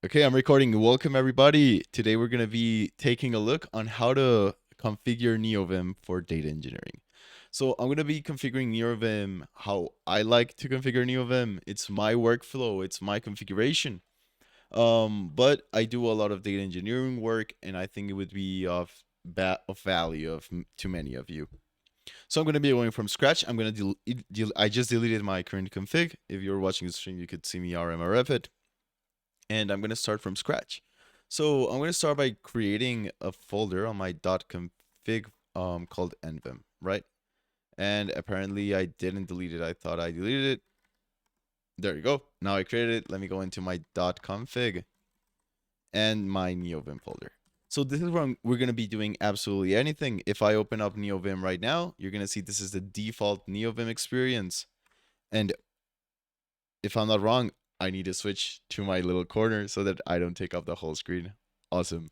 Okay, I'm recording. Welcome everybody. Today we're going to be taking a look on how to configure neovim for data engineering. So I'm going to be configuring neovim how I like to configure neovim. It's my workflow, it's my configuration. But I do a lot of data engineering work, and I think it would be of value to many of you. So I'm going to be going from scratch. I'm going to I just deleted my current config. If you're watching the stream, you could see me rmrf it, and I'm going to start from scratch. So I'm going to start by creating a folder on my .config called neovim, right? And apparently I didn't delete it. I thought I deleted it. There you go. Now I created it. Let me go into my .config and my neovim folder. So this is where we're going to be doing absolutely anything. If I open up neovim right now, you're going to see this is the default neovim experience. And if I'm not wrong, I need to switch to my little corner so that I don't take up the whole screen. Awesome.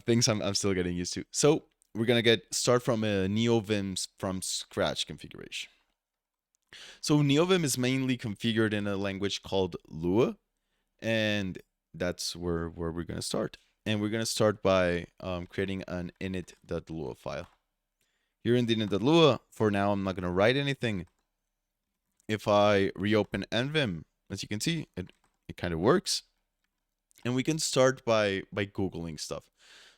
Things I'm still getting used to. So we're gonna start from a neovim from scratch configuration. So neovim is mainly configured in a language called Lua, and that's where we're gonna start. And we're gonna start by creating an init.lua file. Here in the init.lua, for now I'm not gonna write anything. If I reopen neovim, as you can see, it kind of works. And we can start by Googling stuff.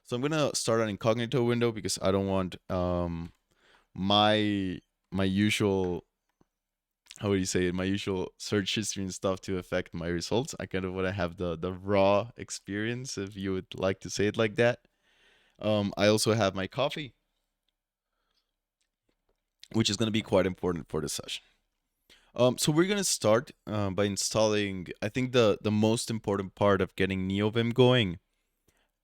So I'm gonna start an incognito window because I don't want my usual, how would you say it, my usual search history and stuff to affect my results. I kind of want to have the raw experience, if you would like to say it like that. I also have my coffee, which is gonna be quite important for this session. So we're gonna start by installing. I think the most important part of getting neovim going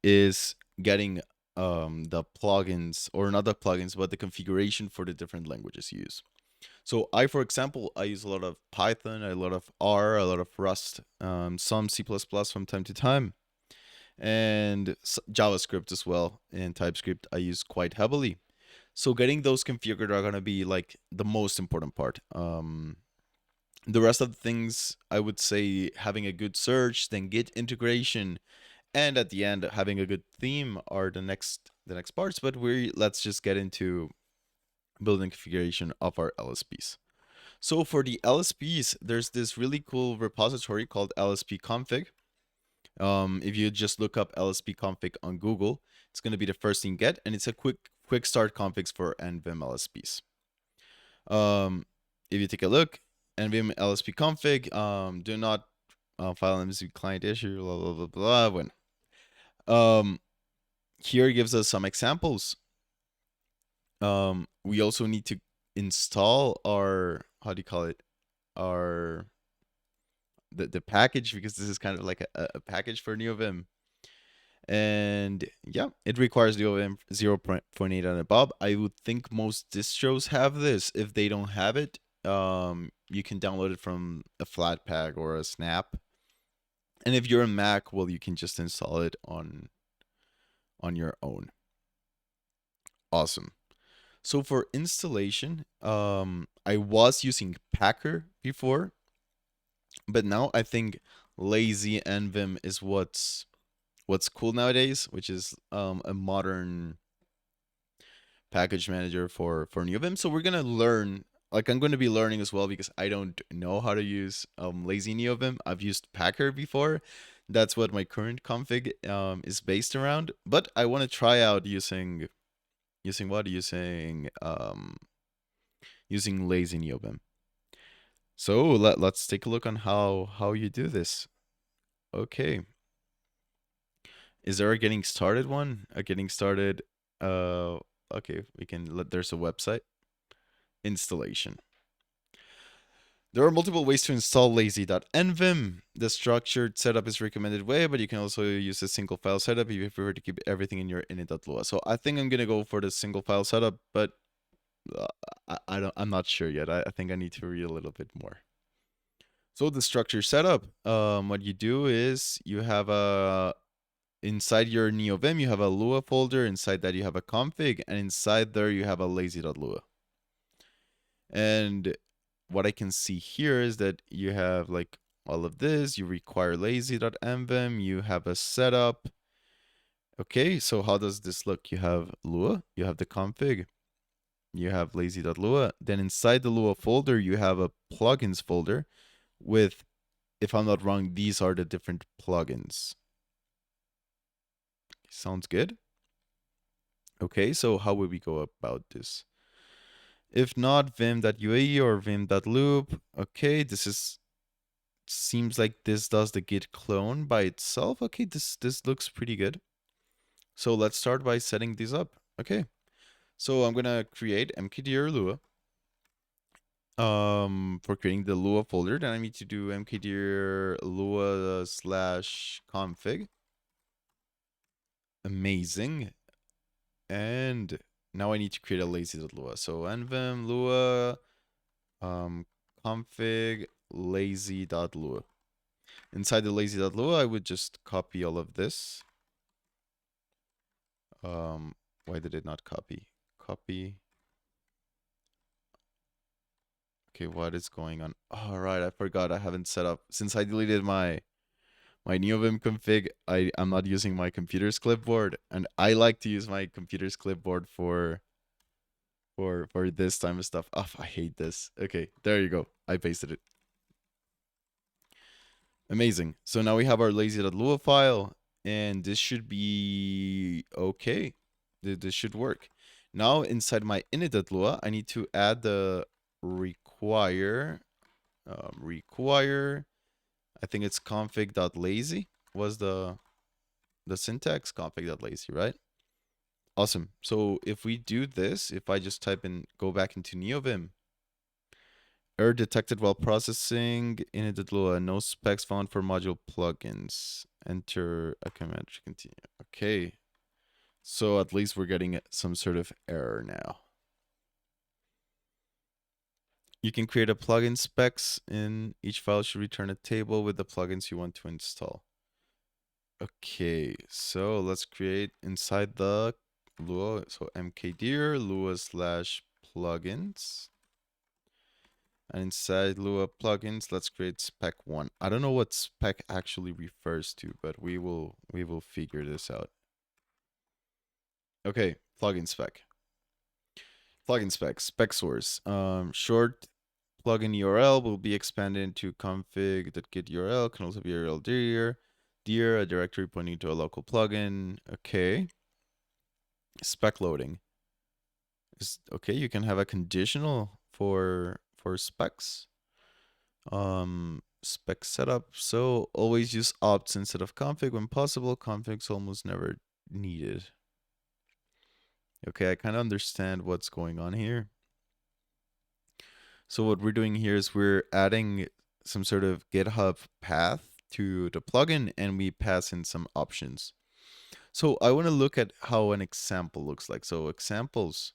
is getting the plugins, or not the plugins, but the configuration for the different languages you use. So for example, I use a lot of Python, a lot of R, a lot of Rust, some C++ from time to time, and JavaScript as well, and TypeScript I use quite heavily. So getting those configured are gonna be like the most important part. The rest of the things, I would say having a good search, then Git integration, and at the end having a good theme are the next parts. But let's just get into building configuration of our LSPs. So for the LSPs, there's this really cool repository called LSP config. If you just look up LSP config on Google, it's going to be the first thing you get, and it's a quick start configs for neovim LSPs. If you take a look, neovim LSP config, do not file MSP client issue, blah blah blah blah. Here it gives us some examples. We also need to install our, how do you call it, our the package, because this is kind of like a package for neovim. And yeah, it requires neovim 0.8 and above. I would think most distros have this. If they don't have it, you can download it from a Flatpak or a Snap. And if you're a Mac, well, you can just install it on your own. Awesome. So for installation, I was using Packer before, but now I think lazy neovim is what's cool nowadays, which is a modern package manager for neovim. So we're gonna learn. Like, I'm going to be learning as well, because I don't know how to use lazy neovim. I've used Packer before. That's what my current config is based around. But I want to try out using what? Using lazy neovim. So let's take a look on how you do this. Okay. Is there a getting started one? A getting started. Okay, we can there's a website. Installation. There are multiple ways to install lazy.neovim. The structured setup is recommended way, but you can also use a single file setup if you prefer to keep everything in your init.lua. So I think I'm gonna go for the single file setup, but I'm not sure yet. I think I need to read a little bit more. So the structure setup, what you do is you have inside your neovim, you have a Lua folder. Inside that you have a config, and inside there you have a lazy.lua. And what I can see here is that you have like all of this. You require lazy.mvim. You have a setup. Okay, so how does this look? You have Lua, you have the config, you have lazy.lua. Then inside the Lua folder, you have a plugins folder with, if I'm not wrong, these are the different plugins. Sounds good. Okay, so how would we go about this? If not vim.ue or vim.loop, okay, seems like this does the git clone by itself. Okay, this looks pretty good. So let's start by setting these up. Okay, so I'm gonna create mkdir lua for creating the lua folder. Then I need to do mkdir lua /config. Amazing. And now I need to create a lazy.lua. So nvim lua config lazy.lua. Inside the lazy.lua, I would just copy all of this. Why did it not copy? Copy. Okay, what is going on? All right, I forgot. I haven't set up since I deleted my neovim config. I'm not using my computer's clipboard, and I like to use my computer's clipboard for this time of stuff. Oh, I hate this. Okay, there you go. I pasted it. Amazing. So now we have our lazy.lua file, and this should be okay. This should work. Now inside my init.lua, I need to add the require. I think it's config.lazy was the syntax, config.lazy, right? Awesome. So if we do this, if I just type in, go back into neovim, error detected while processing init.lua, no specs found for module plugins. Enter a command to continue. Okay. So at least we're getting some sort of error now. You can create a plugin specs, and each file should return a table with the plugins you want to install. Okay, so let's create inside the Lua, so mkdir Lua /plugins. And inside Lua plugins, let's create spec 1. I don't know what spec actually refers to, but we will figure this out. Okay, plugin spec. Plugin spec source. Short plugin URL will be expanded into config.git URL, can also be URL dir, a directory pointing to a local plugin. Okay. Spec loading. Okay, you can have a conditional for specs. Spec setup. So always use opts instead of config when possible. Config's almost never needed. Okay, I kind of understand what's going on here. So what we're doing here is we're adding some sort of GitHub path to the plugin, and we pass in some options. So I want to look at how an example looks like. So examples,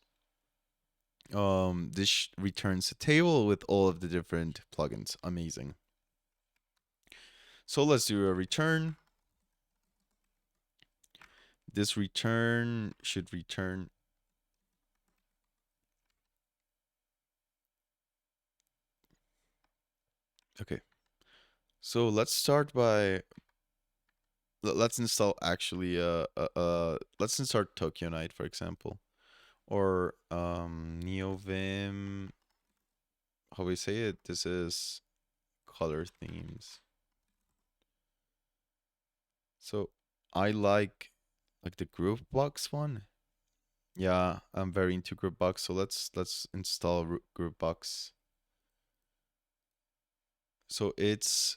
this returns a table with all of the different plugins. Amazing. So let's do a return. This return should return. Okay. So let's start by, let's install actually, let's install Tokyo Night, for example, or neovim, how we say it, this is color themes. So I like the group box one. Yeah, I'm very into group box, so let's install group box. So it's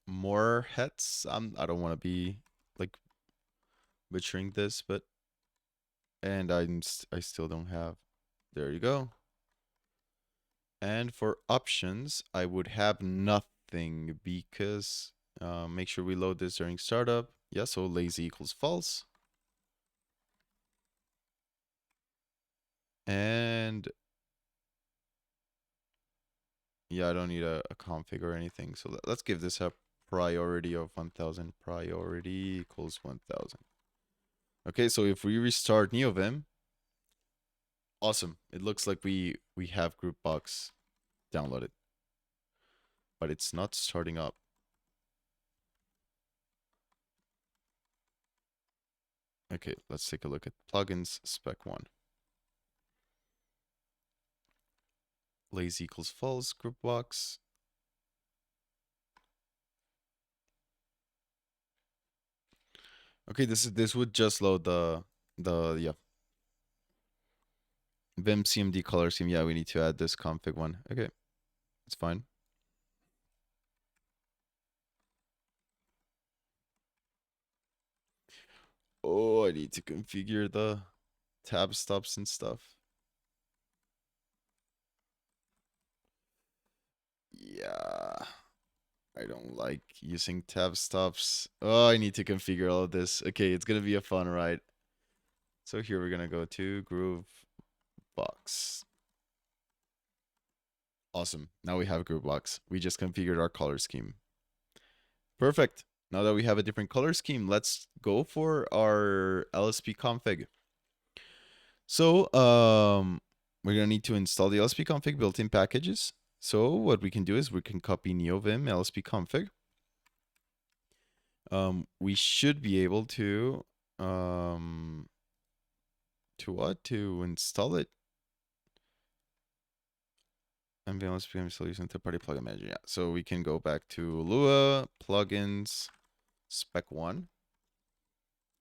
more hets. I don't want to be like butchering this, but I still don't have. There you go. And for options, I would have nothing because make sure we load this during startup. Yeah, so lazy equals false. And yeah, I don't need a config or anything. So let's give this a priority of 1000. Priority equals 1000. Okay, so if we restart neovim, awesome. It looks like we have group box. download it, but it's not starting up. Okay, let's take a look at plugins spec 1. Lazy equals false, group box. Okay, this would just load the yeah. Vim CMD color scheme. Yeah, we need to add this config one. Okay, it's fine. Oh, I need to configure the tab stops and stuff. Yeah, I don't like using tab stops. Oh, I need to configure all of this. Okay, it's gonna be a fun ride. So here we're gonna go to Groove Box. Awesome. Now we have Groove Box. We just configured our color scheme. Perfect. Now that we have a different color scheme, let's go for our LSP config. So we're gonna need to install the LSP config built-in packages. So what we can do is we can copy neovim LSP config. We should be able to install it. And LSP I'm still using third-party plugin manager. Yeah. So we can go back to Lua plugins spec 1.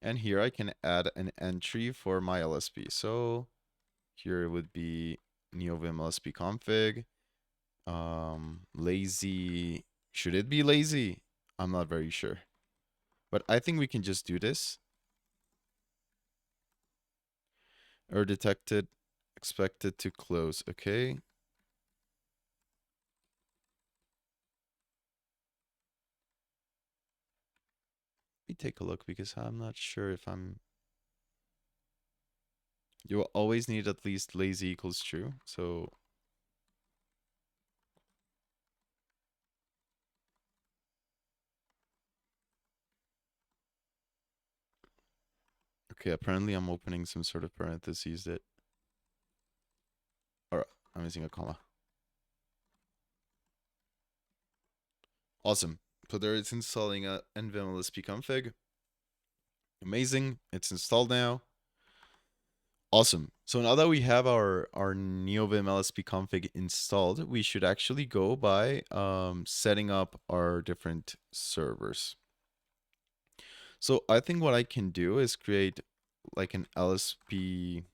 And here I can add an entry for my LSP. So here it would be neovim LSP config. Lazy. Should it be lazy? I'm not very sure. But I think we can just do this. Error detected. Expected to close. Okay. Let me take a look because I'm not sure if I'm... You will always need at least lazy equals true. So... Okay, apparently I'm opening some sort of parentheses that... Alright, I'm missing a comma. Awesome. So there it's installing a nvim LSP config. Amazing. It's installed now. Awesome. So now that we have our neovim LSP config installed, we should actually go by setting up our different servers. So I think what I can do is create like an LSP.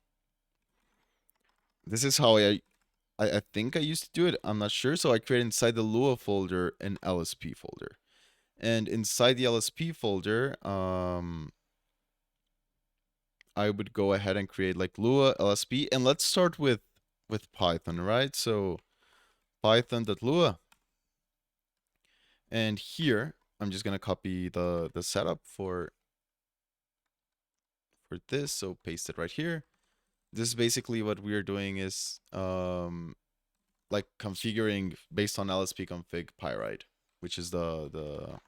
This is how I think I used to do it. I'm not sure. So I create inside the Lua folder an LSP folder. And inside the LSP folder, I would go ahead and create like Lua LSP. And let's start with Python, right? So python.lua. And here, I'm just going to copy the setup for this. So paste it right here. This is basically what we are doing is like configuring based on LSP config pyrite, which is the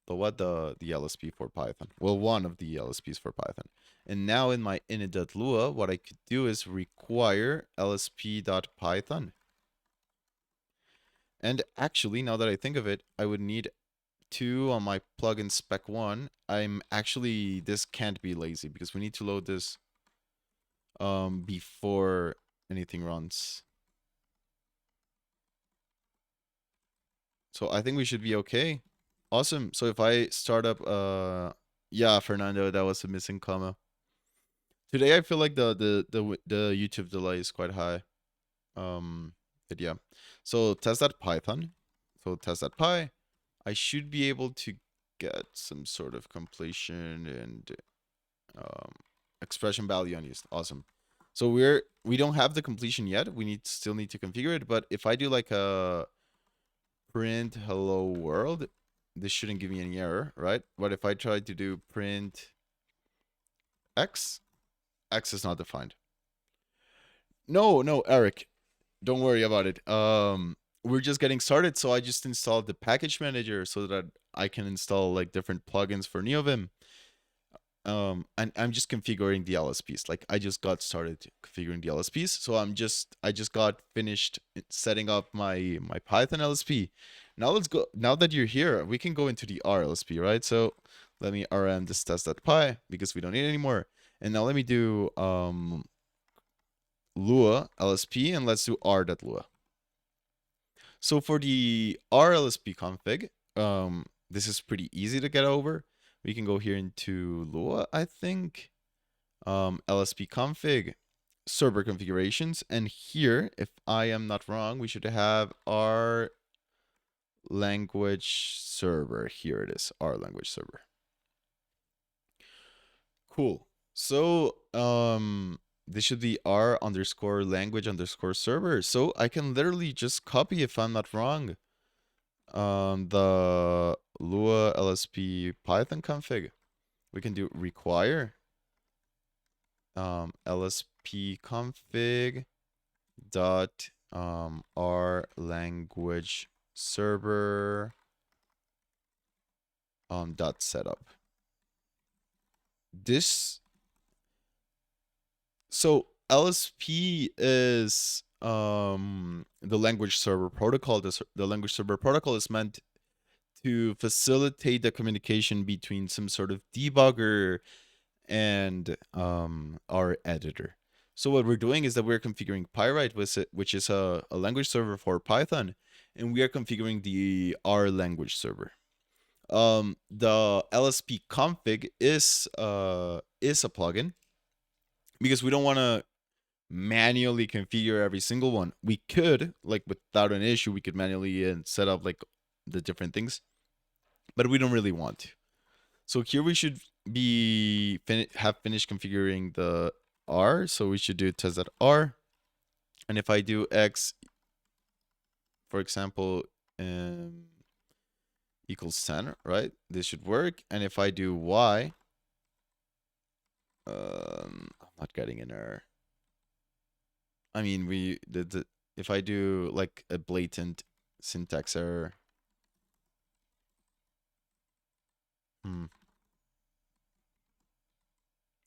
LSP for Python. Well, one of the LSPs for Python. And now in my init.lua, what I could do is require lsp.python. And actually, now that I think of it, I would need 2 on my plugin spec 1. This can't be lazy because we need to load this before anything runs. So I think we should be okay. Awesome. So if I start up, yeah, Fernando, that was a missing comma. Today I feel like the YouTube delay is quite high. But yeah. So test.python. So test.py. I should be able to get some sort of completion and expression value unused. Awesome. So we don't have the completion yet. We still need to configure it. But if I do like a print hello world, this shouldn't give me any error, right? But if I try to do print x is not defined. No, Eric, don't worry about it. We're just getting started, so I just installed the package manager so that I can install like different plugins for neovim. and I'm just configuring the LSPs. Like I just got started configuring the LSPs, so I just got finished setting up my Python LSP. Now let's go. Now that you're here, we can go into the R LSP, right? So let me rm this test.py because we don't need it anymore. And now let me do Lua LSP, and let's do r.lua. So for the RLSP config, this is pretty easy to get over. We can go here into Lua, I think, LSP config, server configurations, and here, if I am not wrong, we should have our language server. Here it is, our language server. Cool. So, this should be r underscore language underscore server. So I can literally just copy, if I'm not wrong, the Lua LSP Python config. We can do require LSP config dot r language server dot setup. This, so LSP is the language server protocol. The language server protocol is meant to facilitate the communication between some sort of debugger and our editor. So what we're doing is that we're configuring Pyrite, which is a language server for Python, and we are configuring the R language server. The LSP config is a plugin because we don't want to manually configure every single one. We could, like, without an issue, we could manually set up like the different things, but we don't really want to. So here we should be have finished configuring the R. So we should do test.r. And if I do x, for example, equals 10, right? This should work. And if I do y, I'm not getting an error. I mean, if I do like a blatant syntax error.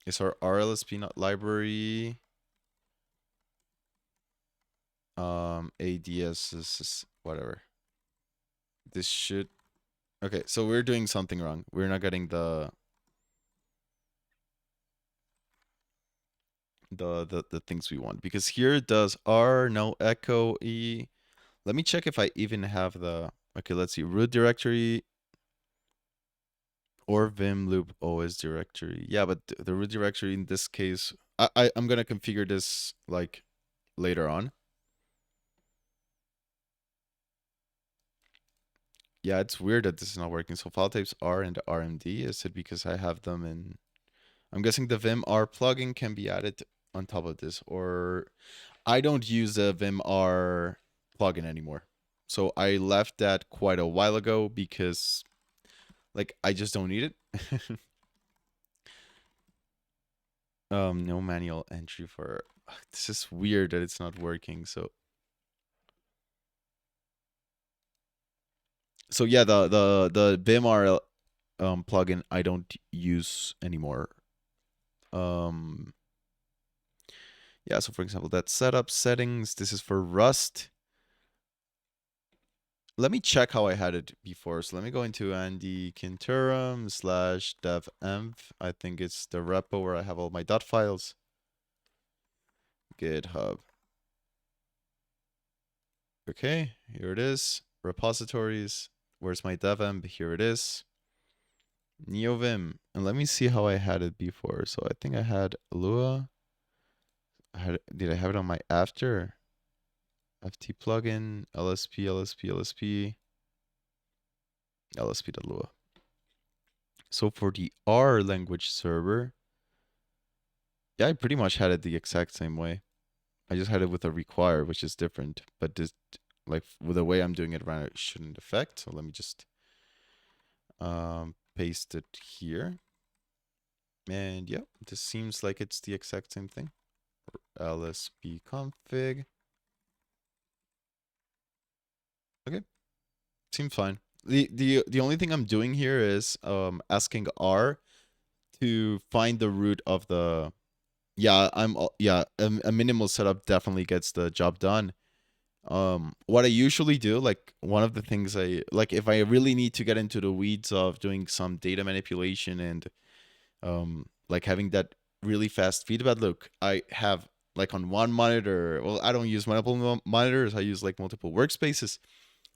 Is our RLSP not library? ADS is whatever. This should, okay, so we're doing something wrong. We're not getting the things we want, because here it does R, no echo, E. Let me check if I even have the, okay, let's see, root directory or vim loop OS directory. Yeah, but the root directory in this case, I'm gonna configure this like later on. Yeah, it's weird that this is not working. So file types R and RMD. Is it because I have them in? I'm guessing the Vim R plugin can be added on top of this, or I don't use the Vim R plugin anymore. So I left that quite a while ago because, like, I just don't need it. No manual entry for. This is weird that it's not working. So yeah, the Vim R plugin I don't use anymore. Yeah, so for example, that setup settings, this is for Rust. Let me check how I had it before. So let me go into Andy Kinturum / devenv. I think it's the repo where I have all my dot files. GitHub. Okay, here it is. Repositories. Where's my devenv? Here it is. Neovim. And let me see how I had it before. So I think I had Lua. Did I have it on my after? FT plugin, LSP, LSP, LSP, LSP.lua. So for the R language server, yeah, I pretty much had it the exact same way. I just had it with a require, which is different. But this, like, with the way I'm doing it around, it shouldn't affect. So let me just paste it here. And yeah, this seems like it's the exact same thing. LSP config. Okay, seems fine. The only thing I'm doing here is asking R to find the root of the. Yeah, a minimal setup definitely gets the job done. What I usually do, like one of the things I like, if I really need to get into the weeds of doing some data manipulation and like having that really fast feedback loop, I have like on one monitor. Well, I don't use multiple monitors. I use like multiple workspaces,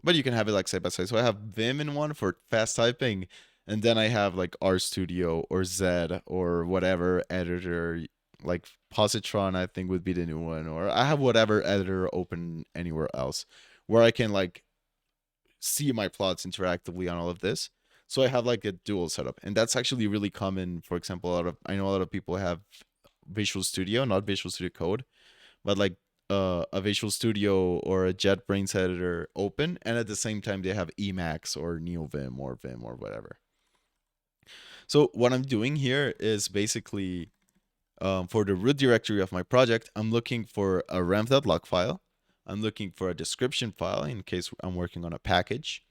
but you can have it like side by side. So I have Vim in one for fast typing, and then I have like RStudio or Z or whatever editor, like Positron, I think would be the new one, or I have whatever editor open anywhere else where I can like see my plots interactively on all of this. So I have like a dual setup, and that's actually really common. For example, I know a lot of people have Visual Studio, not Visual Studio Code, but like a Visual Studio or a JetBrains editor open, and at the same time they have Emacs or neovim or Vim or whatever. So what I'm doing here is basically for the root directory of my project, I'm looking for a ramp.log file. I'm looking for a description file in case I'm working on a package,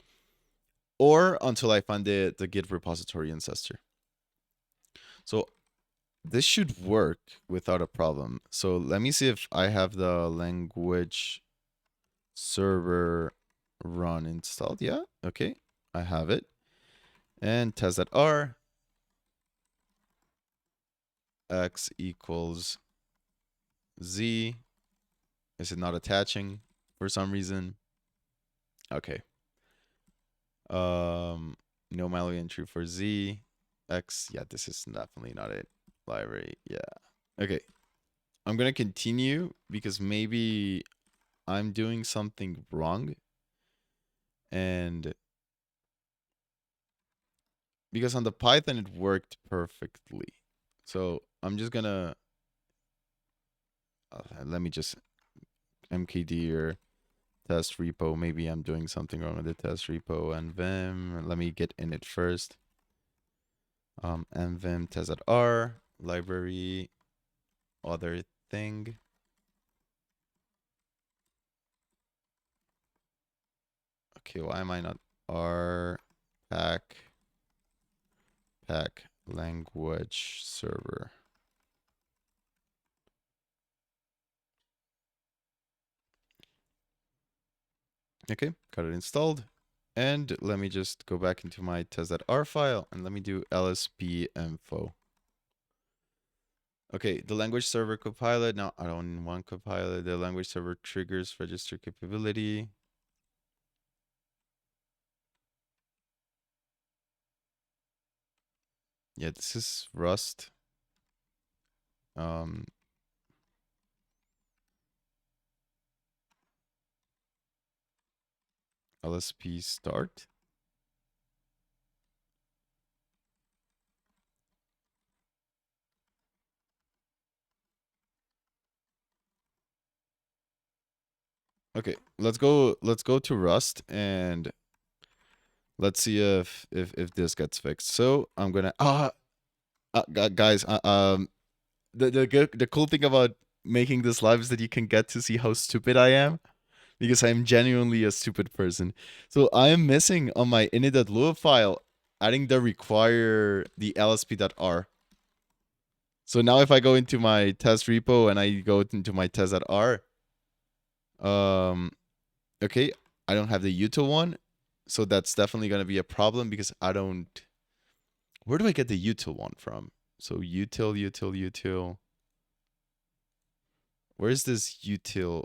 or until I find the Git repository ancestor. So this should work without a problem. So let me see if I have the language server run installed. Yeah, okay, I have it. And test.r x equals z. Is it not attaching for some reason? Okay. No malloc entry for z. X. Yeah, this is definitely not it. Library. Yeah. Okay. I'm gonna continue because maybe I'm doing something wrong. And because on the Python it worked perfectly. So I'm just gonna let me just mkd or test repo. Maybe I'm doing something wrong with the test repo and vim. Let me get in it first. Nvim test.r library other thing. Okay, why am I not r pack language server? Okay, got it installed. And let me just go back into my test.r file and let me do lsp info. Okay, the language server copilot. Now I don't want copilot. The language server triggers register capability. Yeah, this is Rust. LSP start. Okay, let's go to Rust and let's see if this gets fixed. So I'm gonna guys, the cool thing about making this live is that you can get to see how stupid I am, because I'm genuinely a stupid person. So I am missing on my init.lua file adding the lsp.r. So now if I go into my test repo and I go into my test.r, okay, I don't have the util one. So that's definitely going to be a problem because I don't. Where do I get the util one from? So util. Where's this util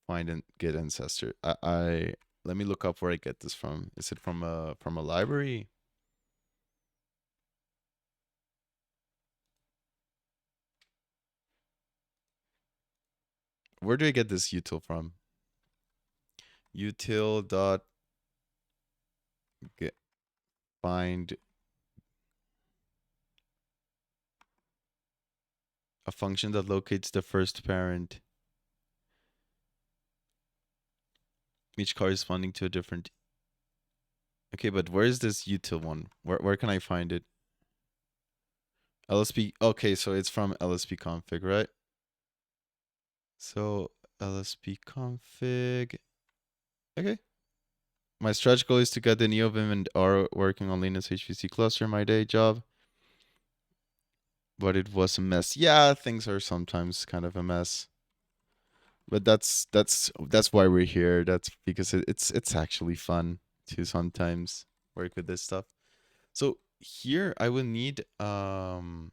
find and get ancestor? I let me look up where I get this from. Is it from a library? Where do I get this util from? Util dot get find a function that locates the first parent, each corresponding to a different. Okay, but where is this util one? Where can I find it? LSP. Okay, so it's from LSP config, right? So LSP config. Okay. My stretch goal is to get the neovim and R working on Linux HPC cluster, my day job. but it was a mess. Yeah, things are sometimes kind of a mess. But that's why we're here. That's because it's actually fun to sometimes work with this stuff. So here I will need because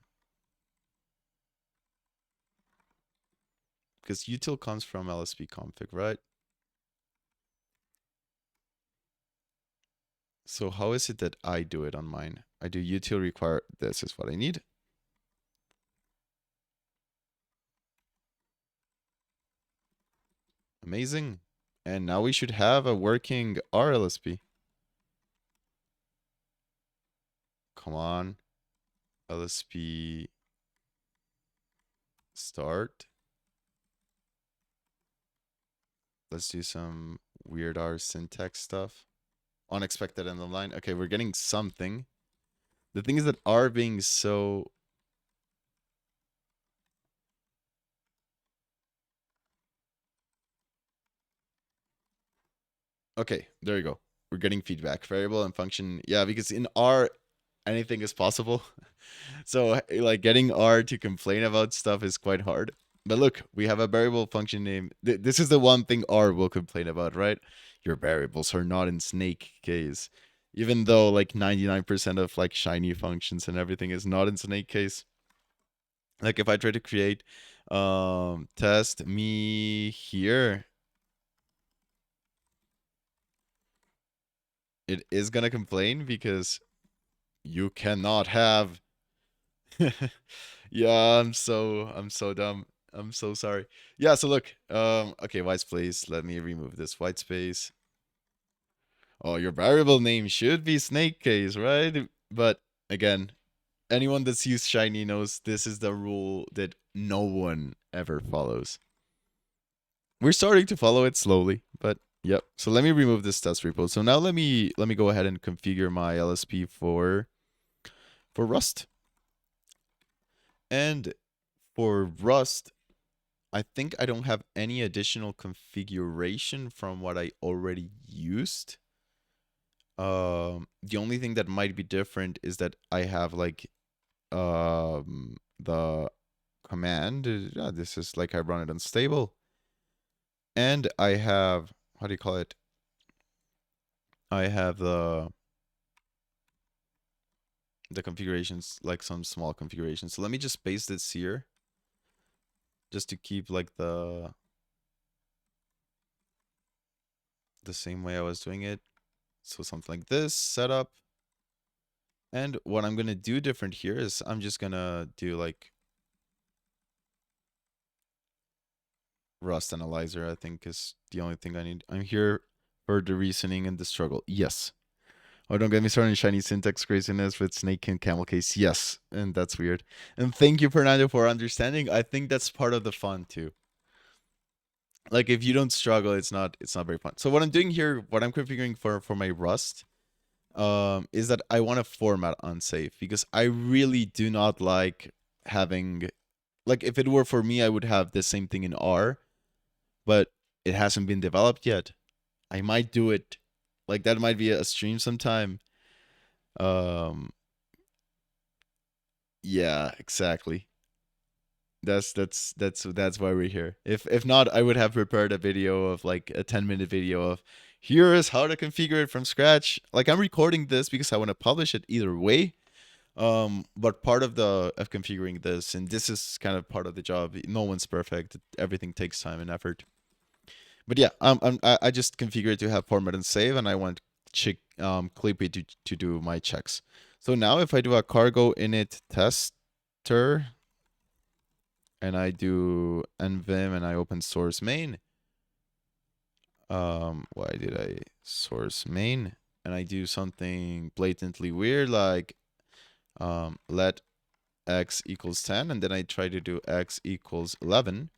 util comes from lsp config, right? So how is it that I do it on mine? I do util require this is what I need. Amazing. And now we should have a working RLSP. Come on. LSP start. Let's do some weird R syntax stuff. Unexpected end of line. Okay, we're getting something. The thing is that R being so... Okay, there you go. We're getting feedback. Variable and function. Yeah, because in R, anything is possible. So like getting R to complain about stuff is quite hard. But look, we have a variable function name. This is the one thing R will complain about, right? Your variables are not in snake case. Even though like 99% of like shiny functions and everything is not in snake case. Like if I try to create test me here, it is gonna complain because you cannot have yeah, I'm so dumb. I'm so sorry. Yeah, so look, okay, white space. Let me remove this white space. Oh, your variable name should be snake case, right? But again, anyone that's used Shiny knows this is the rule that no one ever follows. We're starting to follow it slowly, but yep. So let me remove this test repo. So now let me go ahead and configure my LSP for Rust. And for Rust, I think I don't have any additional configuration from what I already used. The only thing that might be different is that I have like the command. This is like I run it unstable, and I have how do you call it? I have the configurations, like some small configurations. So let me just paste this here, just to keep like the same way I was doing it. So something like this setup. And what I'm going to do different here is I'm just going to do like Rust Analyzer, I think is the only thing I need. I'm here for the reasoning and the struggle. Yes. Oh, don't get me started on shiny syntax craziness with snake and camel case. Yes. And that's weird. And thank you, Fernando, for understanding. I think that's part of the fun too. Like if you don't struggle, it's not very fun. So what I'm doing here, what I'm configuring for my Rust, is that I want to format unsafe because I really do not like having, like if it were for me, I would have the same thing in R, but it hasn't been developed yet. I might do it. Like that might be a stream sometime. Um, yeah, exactly. That's why we're here. If not, I would have prepared a video of like a 10-minute video of here is how to configure it from scratch. Like I'm recording this because I want to publish it either way. But part of configuring this, and this is kind of part of the job. No one's perfect. Everything takes time and effort. But yeah, I just configured to have format and save, and I want Clippy to do my checks. So now if I do a cargo init tester, and I do nvim and I open source main, why did I source main? And I do something blatantly weird like let x equals 10, and then I try to do x equals 11.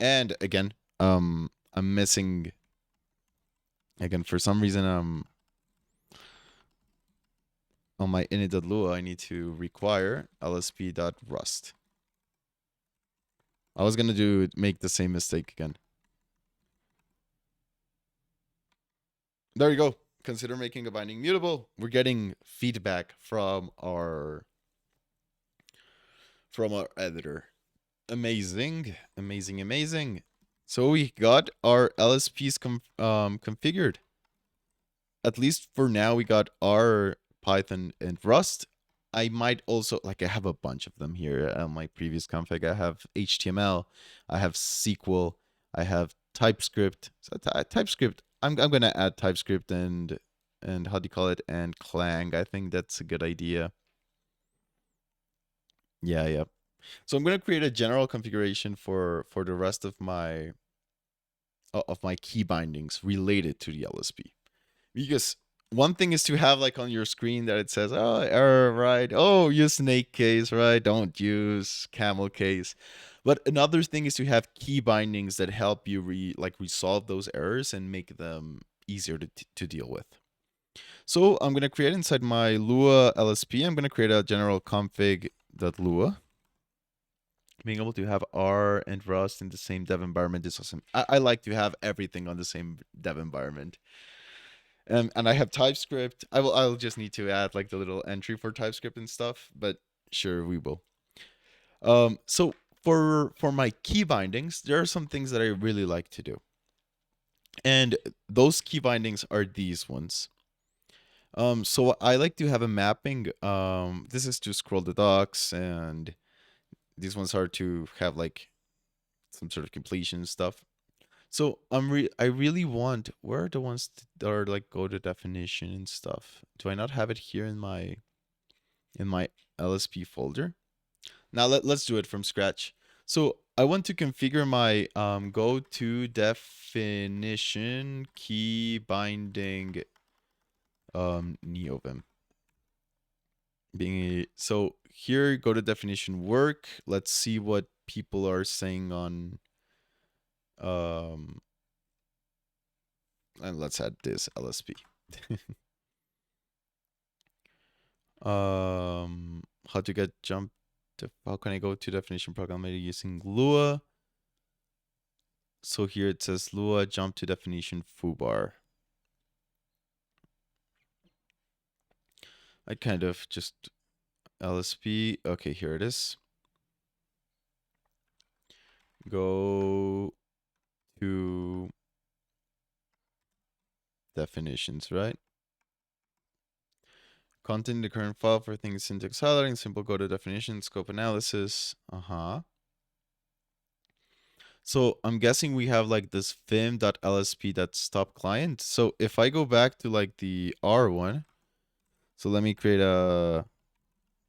And again, I'm missing, again, for some reason, on my init.lua, I need to require lsp.rust. I was going to make the same mistake again. There you go. Consider making a binding mutable. We're getting feedback from our from our editor. Amazing, amazing, amazing. So we got our LSPs configured. At least for now, we got R, Python, and Rust. I might also, like, I have a bunch of them here on my previous config. I have HTML, I have SQL, I have TypeScript. So TypeScript, I'm gonna add TypeScript and how do you call it, and Clang. I think that's a good idea. Yeah, yeah. So I'm gonna create a general configuration for the rest of my key bindings related to the LSP. Because one thing is to have like on your screen that it says, oh, error, right? Oh, use snake case, right? Don't use camel case. But another thing is to have key bindings that help you resolve those errors and make them easier to deal with. So I'm going to create inside my Lua LSP, I'm going to create a general config.lua. Being able to have R and Rust in the same dev environment is awesome. I like to have everything on the same dev environment. And I have TypeScript. I'll just need to add like the little entry for TypeScript and stuff, but sure we will. So for my key bindings, there are some things that I really like to do. And those key bindings are these ones. So I like to have a mapping. This is to scroll the docs, and these ones are to have like some sort of completion stuff. So I really want, where are the ones that are like go to definition and stuff? Do I not have it here in my LSP folder? Now let's do it from scratch. So I want to configure my go to definition key binding neovim. So here, go to definition work. Let's see what people are saying on and let's add this LSP. How to get jump to, how can I go to definition program using Lua? So here it says Lua jump to definition foobar. I kind of just LSP. Okay, here it is. Go to definitions, right? Content in the current file for things syntax highlighting, simple go to definition, scope analysis. So I'm guessing we have like this vim.lsp.stop client. So if I go back to like the R one, so let me create a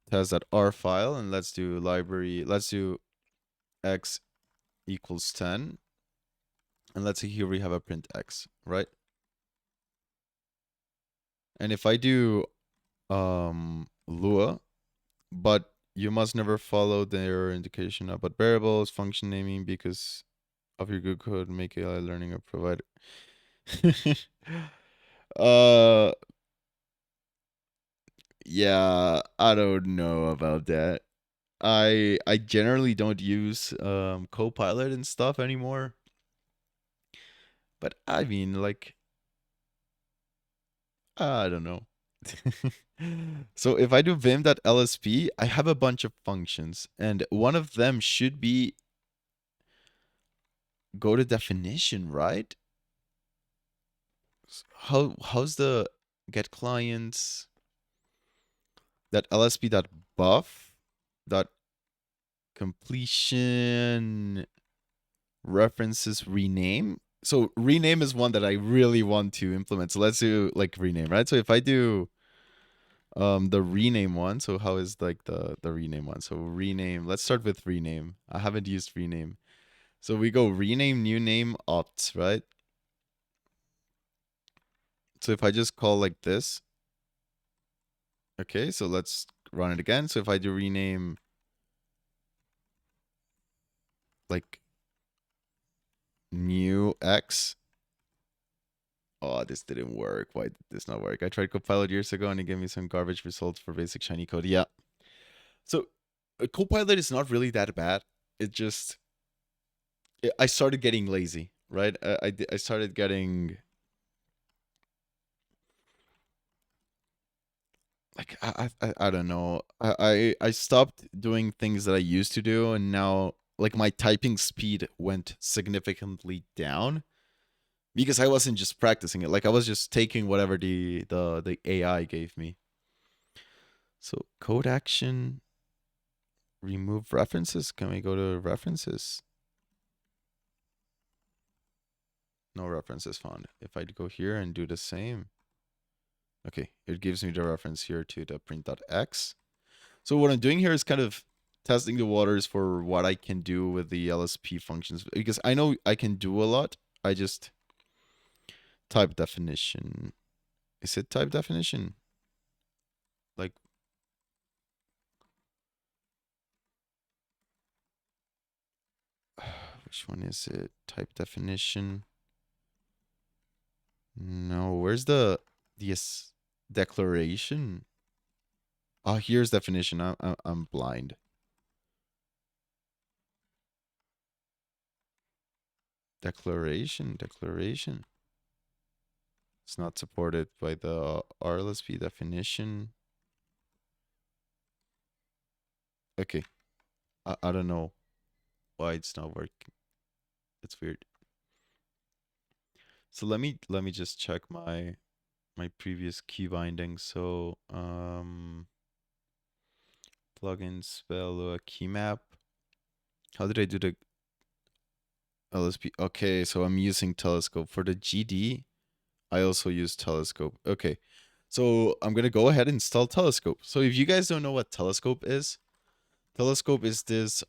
test.r file and let's do library, let's do x equals 10. And let's see here we have a print x, right? And if I do Lua, but you must never follow their indication of but variables, function naming because of your good code, make AI learning a provider. uh yeah, I don't know about that. I generally don't use Copilot and stuff anymore. But I mean, like, I don't know. So if I do vim.lsp, I have a bunch of functions, and one of them should be go to definition, right? How's the get clients that lsp.buff dot completion references rename? So rename is one that I really want to implement. So let's do like rename, right? So if I do the rename one, so how is like the rename one? So rename, let's start with rename. I haven't used rename. So we go rename, new name, opts, right? So if I just call like this, okay, so let's run it again. So if I do rename like new X, oh, this didn't work. Why did this not work? I tried Copilot years ago and it gave me some garbage results for basic shiny code. Yeah. So Copilot is not really that bad. It just, I started getting lazy, right? I started getting, like I don't know. I stopped doing things that I used to do, and now like my typing speed went significantly down because I wasn't just practicing it. Like I was just taking whatever the AI gave me. So code action, remove references. Can we go to references? No references found. If I go here and do the same, okay, it gives me the reference here to the print.x. So what I'm doing here is kind of testing the waters for what I can do with the LSP functions because I know I can do a lot. I just type definition. Is it type definition? Like, which one is it? Type definition. No, where's the yes declaration? Oh, here's definition. I'm blind. Declaration. It's not supported by the RLSP definition. Okay, I don't know why it's not working. It's weird. So let me just check my previous key bindings. So plugin spell key map. How did I do the LSP? Okay, so I'm using telescope for the GD. I also use telescope. Okay, so I'm gonna go ahead and install telescope. So if you guys don't know what telescope is this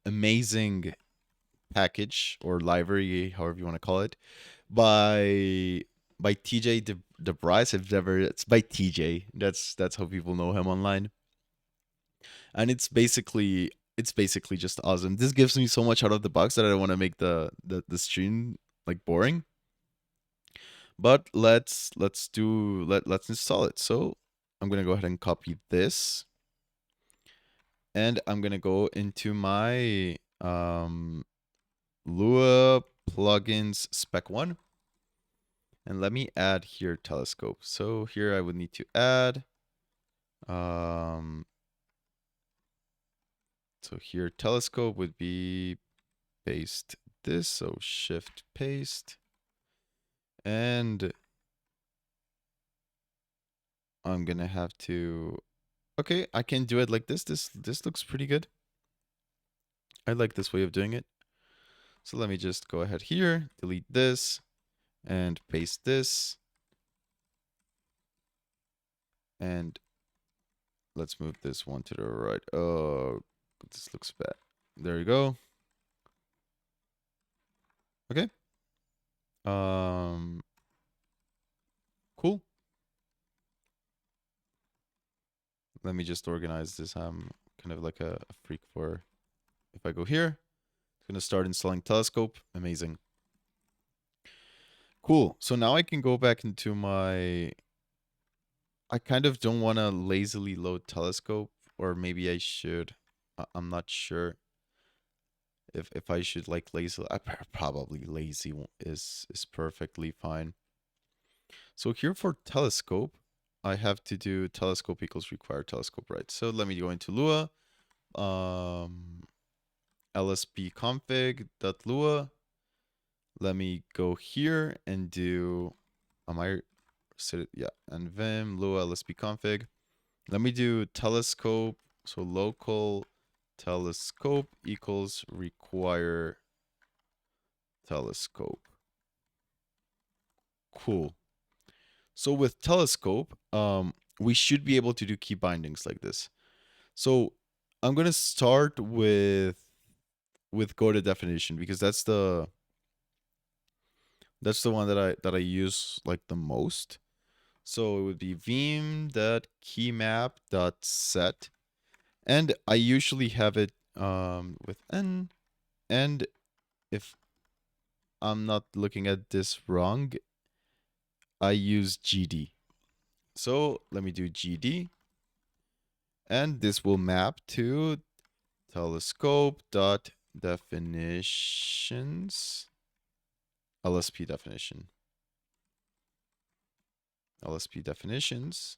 amazing package or library, however you want to call it, by TJ DeBryce. I've never. It's by TJ. That's how people know him online, and it's basically just awesome. This gives me so much out of the box that I don't want to make the stream like boring. But let's install it. So I'm gonna go ahead and copy this, and I'm gonna go into my Lua plugins spec one, and let me add here telescope. So here I would need to add so here telescope would be paste this, so shift paste, and I'm gonna have to, okay, I can do it like this. This looks pretty good. I like this way of doing it. So let me just go ahead here, delete this, and paste this. And let's move this one to the right. Oh, this looks bad. There you go. Okay. Cool. Let me just organize this. I'm kind of like a freak for, if I go here, it's going to start installing telescope. Amazing. Cool. So now I can go back into my, I kind of don't want to lazily load telescope, or maybe I should. I'm not sure if I should like lazy. Probably lazy is perfectly fine. So here for telescope, I have to do telescope equals require telescope, right? So let me go into Lua, lsp config.lua. Let me go here and do, yeah, and vim Lua lsp config. Let me do telescope. So local telescope equals require telescope. Cool. So with telescope, we should be able to do key bindings like this. So I'm gonna start with go to definition because that's the one that I use like the most. So it would be vim.keymap.set, and I usually have it with n, and if I'm not looking at this wrong, I use GD. So let me do GD, and this will map to telescope.definitions LSP definition. LSP definitions.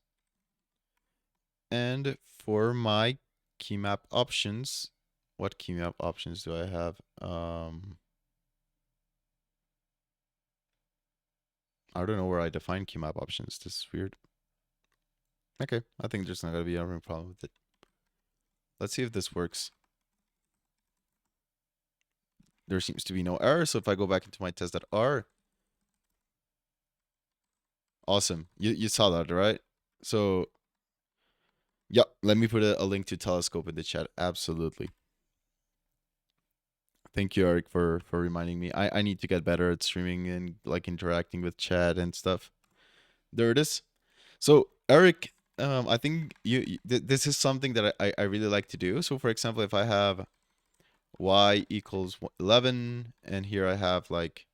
And for my key map options, what key map options do I have? I don't know where I define key map options. This is weird. Okay, I think there's not gonna be a problem with it. Let's see if this works. There seems to be no error, so if I go back into my test.r, awesome. You saw that, right? So, yeah, let me put a link to Telescope in the chat. Absolutely. Thank you, Eric, for reminding me. I need to get better at streaming and like interacting with chat and stuff. There it is. So, Eric, I think this is something that I really like to do. So, for example, if I have y equals 11, and here I have like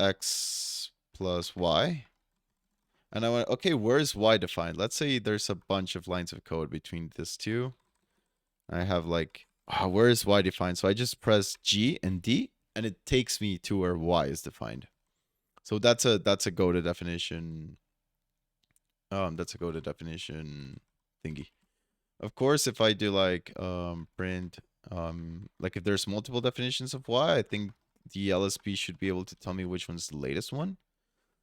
x plus y, and I went, okay, where's y defined? Let's say there's a bunch of lines of code between these two. I have like, where is y defined? So I just press G and D, and it takes me to where y is defined. So that's a go to definition. That's a go to definition thingy. Of course, if I do like print, like if there's multiple definitions of y, I think the LSP should be able to tell me which one's the latest one.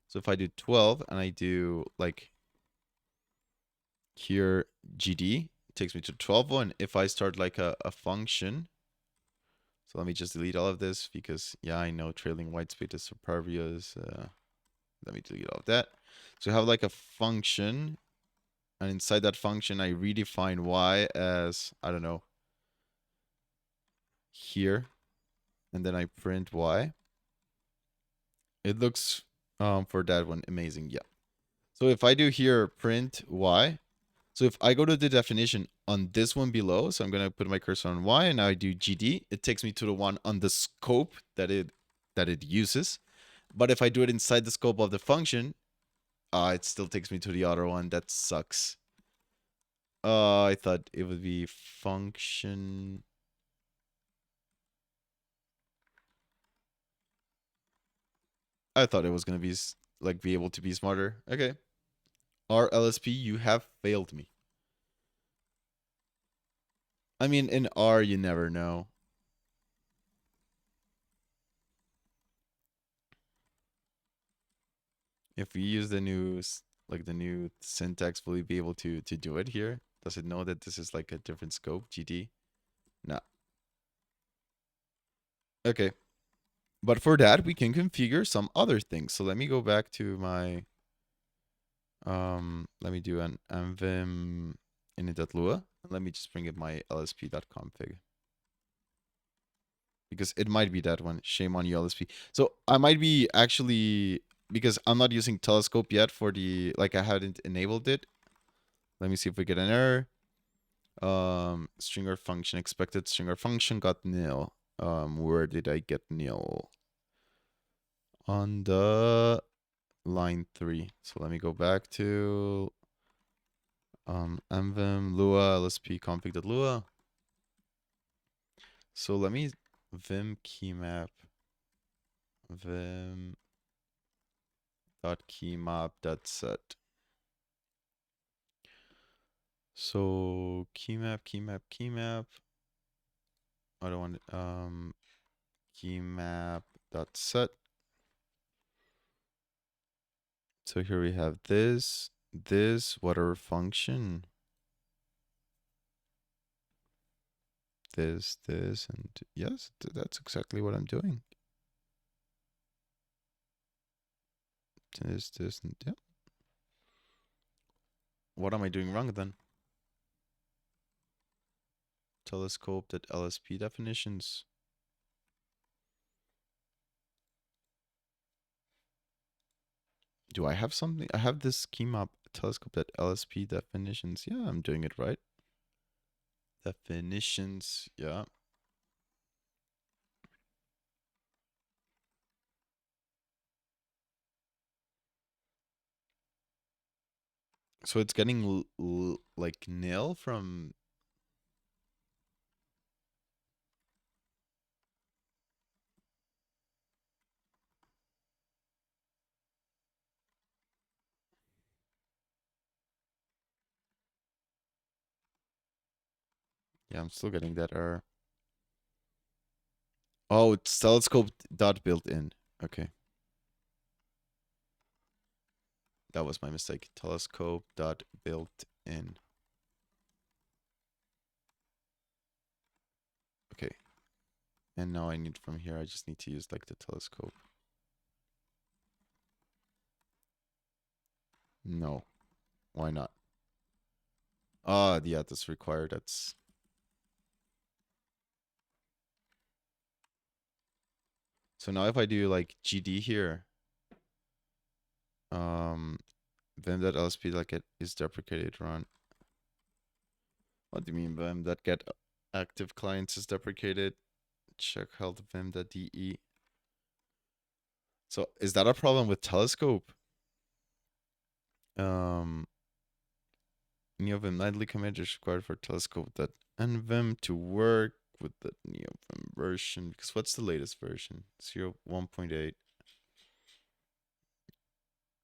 So if I do 12 and I do like here GD, it takes me to 12 one. If I start like a function, so let me just delete all of this because yeah, I know trailing white space is superfluous. Let me delete all of that. So I have like a function, and inside that function, I redefine y as, I don't know, here, and then I print y. It looks for that one amazing, yeah. So if I do here print y, so if I go to the definition on this one below, so I'm gonna put my cursor on y, and now I do GD, it takes me to the one on the scope that it uses. But if I do it inside the scope of the function, it still takes me to the other one. That sucks. I thought it would be function. I thought it was gonna be like be able to be smarter. Okay. RLSP, you have failed me. I mean, in R, you never know. If we use the new, like the new syntax, will we be able to do it here? Does it know that this is like a different scope, GD? No. Okay. But for that, we can configure some other things. So let me go back to my, let me do an neovim init.lua. Let me just bring up my lsp.config. Because it might be that one. Shame on you, LSP. So I might be actually, because I'm not using Telescope yet for the, like I haven't enabled it. Let me see if we get an error. Stringer function, expected stringer function got nil. Where did I get nil? On the line 3. So let me go back to neovim lua lsp config.lua. So let me vim keymap vim dot keymap dot set. So keymap. I don't want keymap dot set. So here we have this whatever function, this, and yes, that's exactly what I'm doing. This, and yeah. What am I doing wrong then? Telescope.lsp definitions. Do I have something? I have this keymap telescope.lsp definitions. Yeah, I'm doing it right. Definitions, yeah. So it's getting like nil from. Yeah, I'm still getting that error. Oh, it's telescope dot built in. Okay. That was my mistake. Telescope dot built in. Okay. And now I need from here, I just need to use like the telescope. No. Why not? Ah, yeah, that's required. That's so now if I do like GD here, then that LSP like it is deprecated run. What do you mean vim that get active clients is deprecated? Check health vim.de. So is that a problem with telescope? Neovim nightly command is required for telescope that nvim to work with the neovim version. Because what's the latest version? 1.8.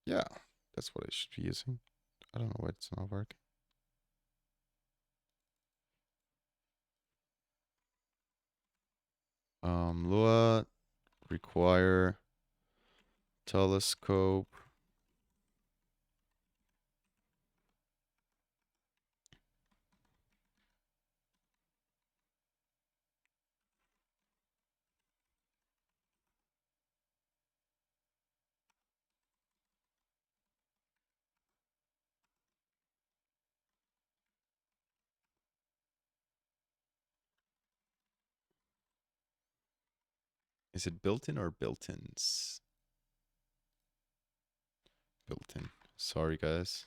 Yeah, that's what I should be using. I don't know why it's not working. Lua require telescope. Is it built-in or built-ins? Built-in. Sorry, guys.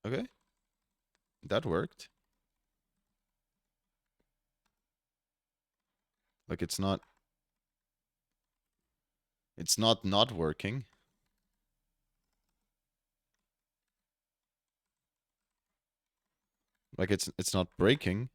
Okay. That worked. Like it's not not working. Like it's not breaking.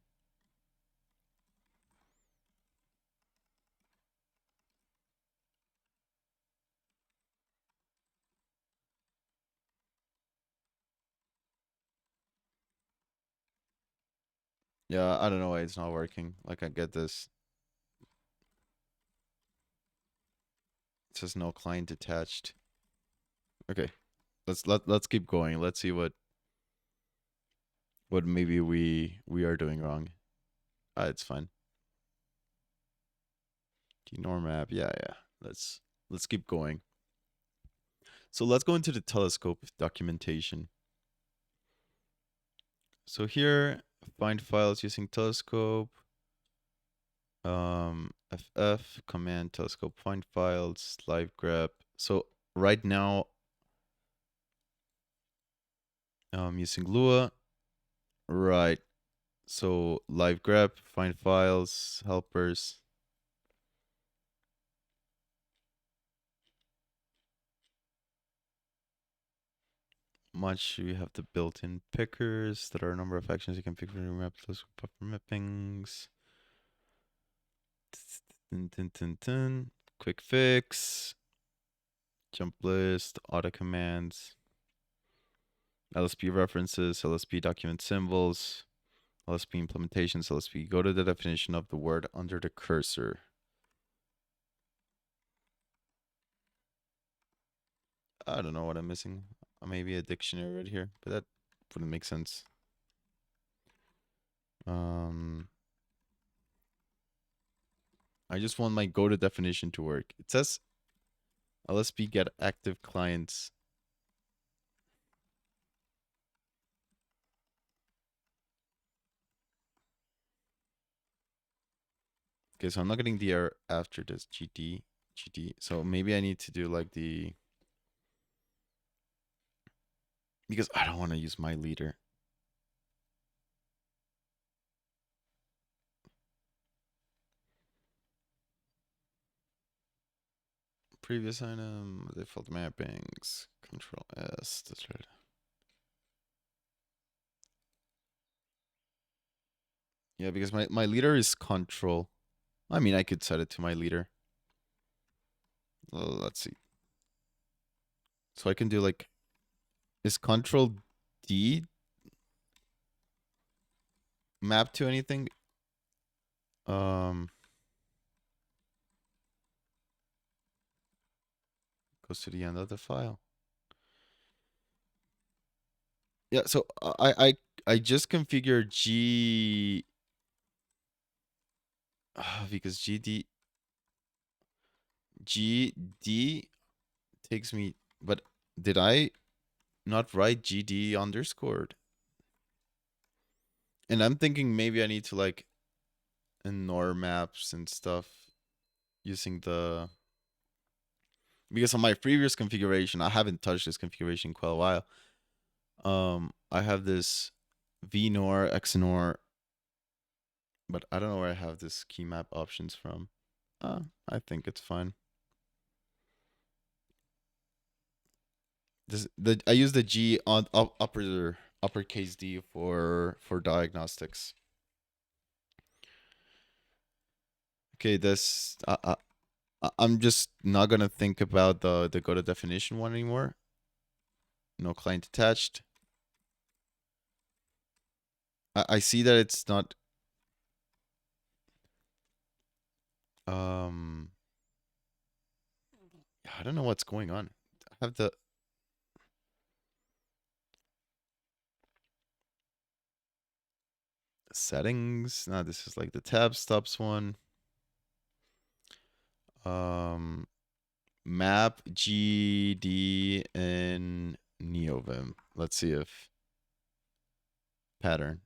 Yeah, I don't know why it's not working. Like I get this. It says no client attached. Okay. Let's keep going. Let's see what maybe we are doing wrong. It's fine. Norm app. Yeah. Let's keep going. So let's go into the telescope documentation. So here, find files using telescope. FF command telescope find files live grep. So right now, using Lua. Right. So live grep find files helpers. Much we have the built-in pickers that are a number of actions you can pick from your map buffer mappings. Quick fix. Jump list, auto commands, LSP references, LSP document symbols, LSP implementations, LSP. Go to the definition of the word under the cursor. I don't know what I'm missing. Maybe a dictionary right here, but that wouldn't make sense. I just want my go to definition to work. It says LSP get active clients. Okay, so I'm not getting the error after this GD. So maybe I need to do like the, because I don't want to use my leader. Previous item, default mappings, Control S. That's right. Yeah, because my leader is control. I mean, I could set it to my leader. Let's see. So I can do like, is control D map to anything. Goes to the end of the file. Yeah, so I just configured because GD takes me, but did I not write GD underscored? And I'm thinking maybe I need to like ignore maps and stuff using the, because on my previous configuration, I haven't touched this configuration in quite a while. I have this vnor, xnor, but I don't know where I have this key map options from. I think it's fine. I use the G on uppercase D for diagnostics. Okay, this I'm just not gonna think about the go to definition one anymore. No client attached. I see that it's not I don't know what's going on. I have the settings. No, this is like the tab stops one. Map GD and neovim. Let's see if pattern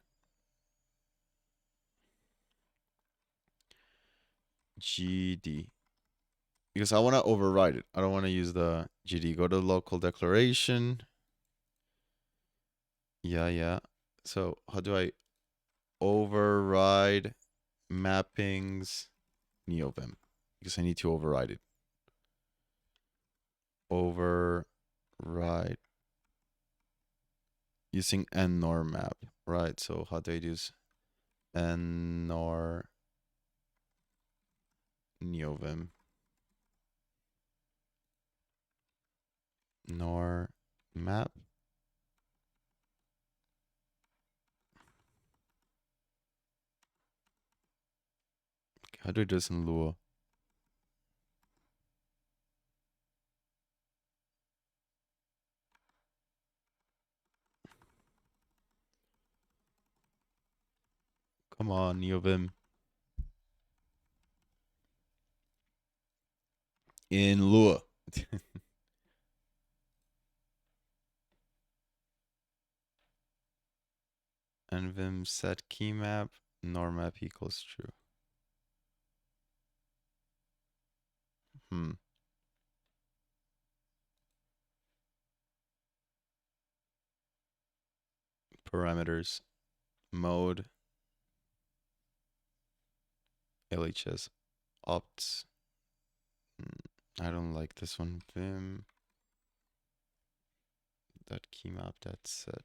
GD, because I want to override it. I don't want to use the GD. Go to local declaration. Yeah. So how do I override mappings neovim? Because I need to override it. Override using nor map. Right. So how do I use nor neovim? Nor map. How do I do this in Lua? Come on, neovim. In Lua. Nvim set key map, nor map equals true. Parameters, mode, LHS, opts. I don't like this one. Vim. That key map, that's set.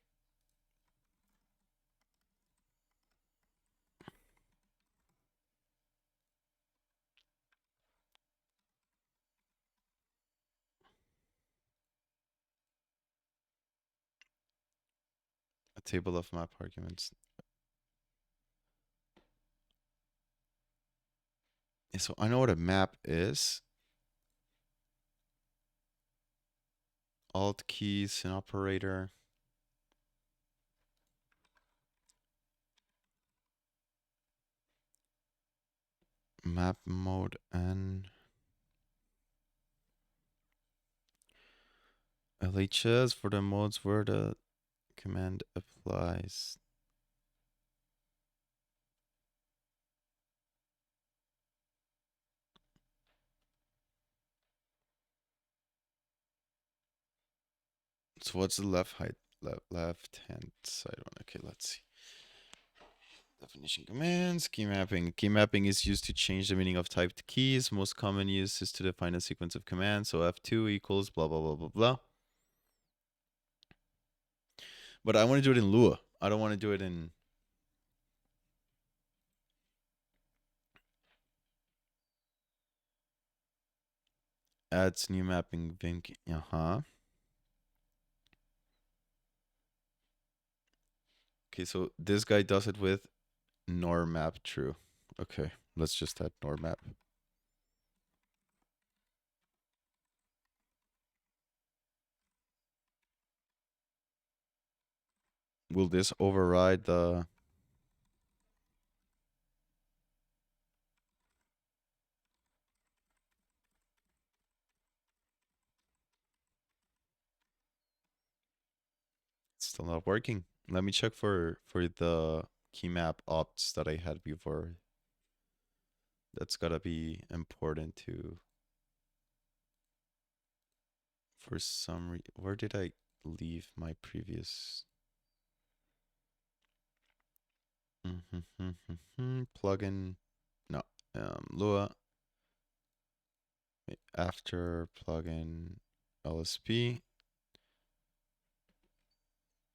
A table of map arguments. So I know what a map is. Alt keys, an operator. Map mode and LHS for the modes where the command applies. So what's the left hand side one? Okay, let's see. Definition commands, key mapping. Key mapping is used to change the meaning of typed keys. Most common use is to define a sequence of commands. So F2 equals blah, blah, blah, blah, blah. But I want to do it in Lua. I don't want to do it in... Adds new mapping Vim key. Okay, so this guy does it with nor map true. Okay, let's just add nor map. Will this override the... It's still not working. Let me check for the key map opts that I had before. That's gotta be important too. For some reason, where did I leave my previous plugin? No, Lua after plugin LSP.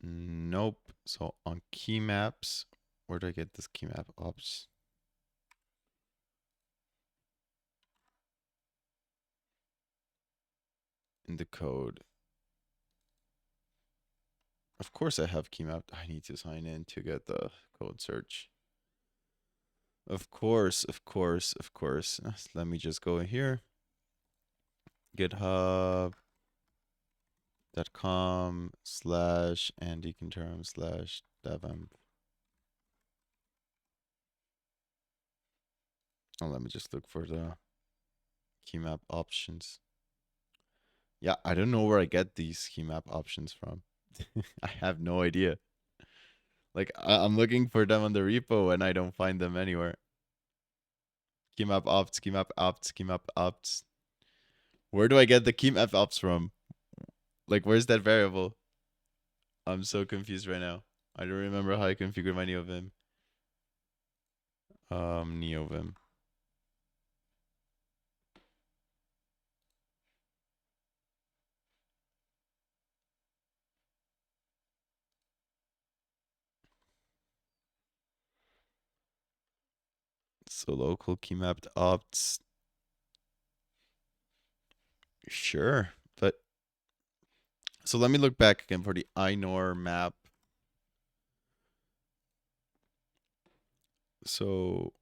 Nope. So on key maps, where do I get this key map ops? In the code. Of course I have key map. I need to sign in to get the code search. Of course, of course, of course. Let me just go in here. github.com/andyconterm/devam. Oh, let me just look for the key map options. Yeah, I don't know where I get these key map options from. I have no idea. Like, I'm looking for them on the repo and I don't find them anywhere. Key map opts, key map opts, key map opts. Where do I get the key map ops from? Like, where's that variable? I'm so confused right now. I don't remember how I configured my neovim. Neovim. So local key mapped opts. Sure, but so let me look back again for the inor map. So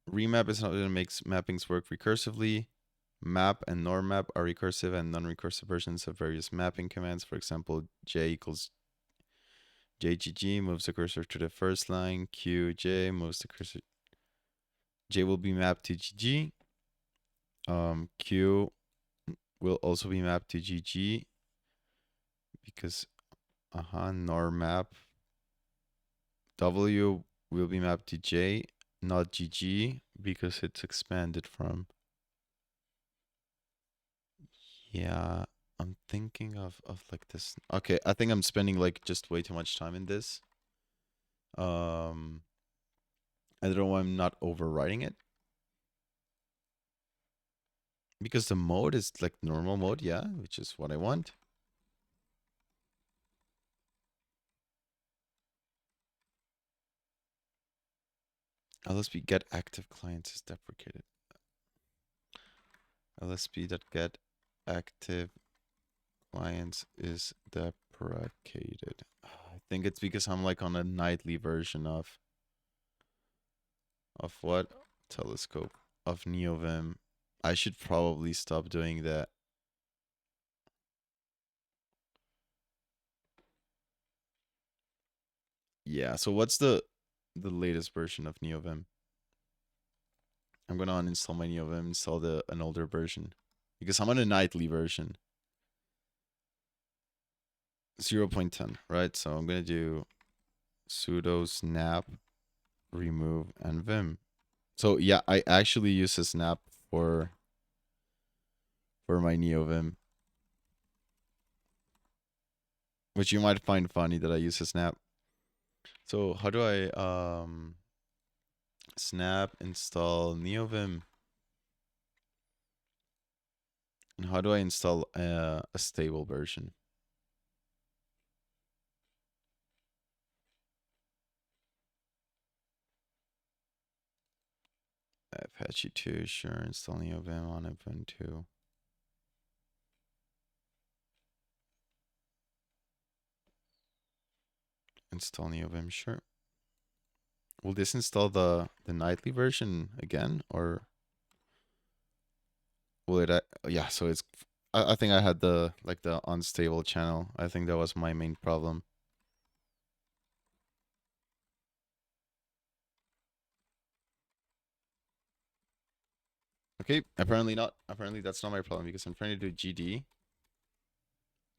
remap is not going to make mappings work recursively. Map and nor map are recursive and non-recursive versions of various mapping commands. For example, j equals jgg moves the cursor to the first line. Qj moves the cursor. J will be mapped to gg. Q will also be mapped to gg because nor map. W will be mapped to j, not gg, because it's expanded from. Yeah, I'm thinking of like this. Okay, I think I'm spending like just way too much time in this. I don't know why I'm not overriding it. Because the mode is like normal mode, yeah, which is what I want. LSP get active clients is deprecated. LSP.get active clients is deprecated. I think it's because I'm like on a nightly version of what? Telescope of neovim. I should probably stop doing that. Yeah, so what's the latest version of neovim? I'm gonna uninstall my neovim, install an older version. Because I'm on a nightly version. 0.10, right? So I'm gonna do sudo snap remove and vim. So yeah, I actually use a snap for my neovim, which you might find funny that I use a snap. So how do I snap install neovim? And how do I install a stable version? Apache 2, sure. Install neovim on Ubuntu. Install neovim, sure. will this install the nightly version again, or will it? Yeah, so it's. I think I had the the unstable channel. I think that was my main problem. Okay, apparently not. Apparently that's not my problem because I'm trying to do GD.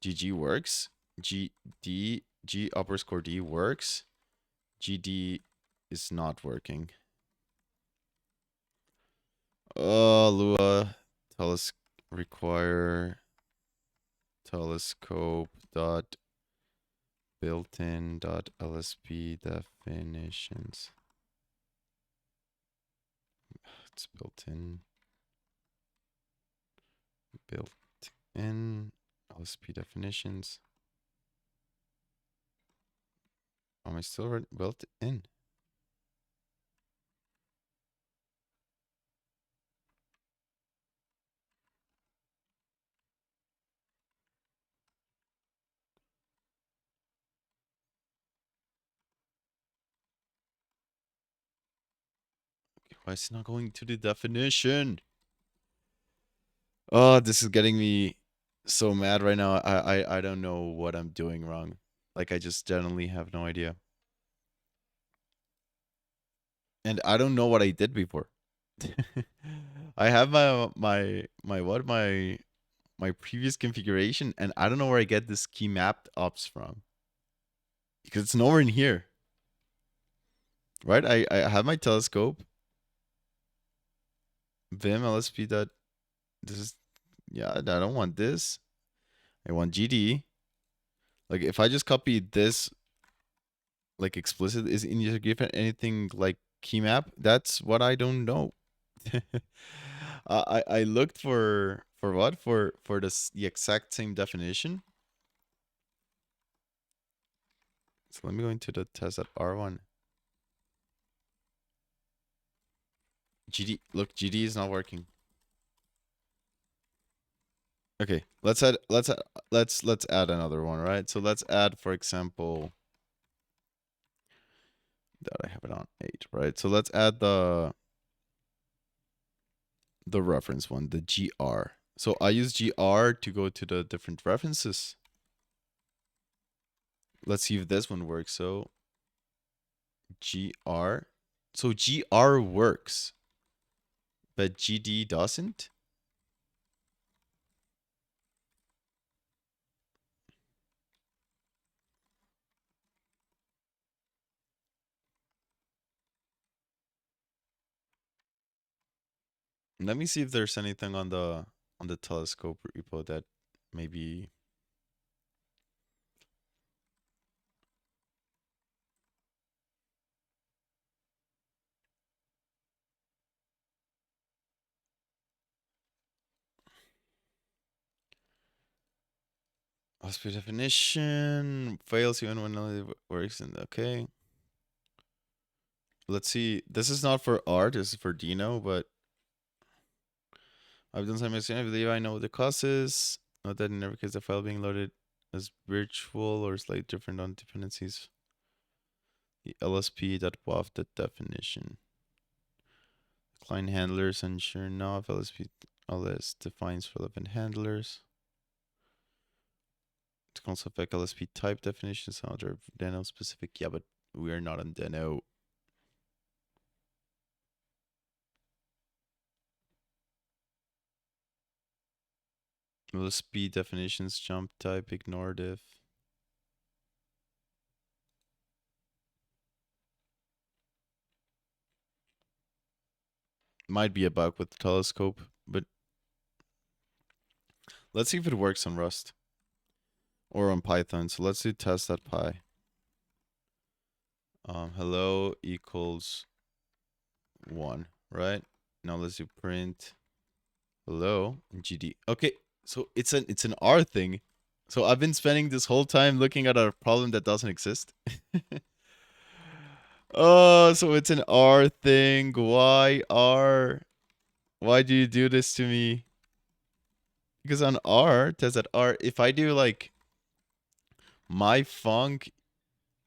GG works. GD G upper score D works. GD is not working. Lua require telescope dot built-in dot LSP definitions. It's built-in LSP definitions. Am I still built in? Why is it not going to the definition? Oh, this is getting me so mad right now. I don't know what I'm doing wrong. Like I just generally have no idea. And I don't know what I did before. I have my previous configuration, and I don't know where I get this key mapped ops from. Because it's nowhere in here. Right? I have my telescope. Vim LSP dot this is yeah, I don't want this. I want GD. Like if I just copy this like explicit is in user given anything like key map, that's what I don't know. I looked for what? For this the exact same definition. So let me go into the test.r1. GD, look, GD is not working. Okay, let's add another one, right? So let's add, for example, that I have it on 8, right? So let's add the reference one, the GR. So I use GR to go to the different references. Let's see if this one works. So GR. So GR works, but GD doesn't. Let me see if there's anything on the telescope repo that maybe. Speed definition fails even when it works. And okay, let's see. This is not for art. This is for Dino, but I've done some mixing. I believe I know what the cause is. Note that in every case, the file being loaded as virtual or slightly different on dependencies. The lsp.wav definition. Client handlers, and sure enough, lsp ls defines relevant handlers. It can also affect LSP type definitions and other Deno specific. Yeah, but we are not on Deno. LSP definitions, jump type, ignore diff. Might be a bug with the telescope, but let's see if it works on Rust or on Python. So let's do test.py. Hello equals 1, right? Now let's do print hello GD. Okay, so it's an R thing. So I've been spending this whole time looking at a problem that doesn't exist. Oh, so it's an R thing. Why R? Why do you do this to me? Because on R, test at R, if I do like my func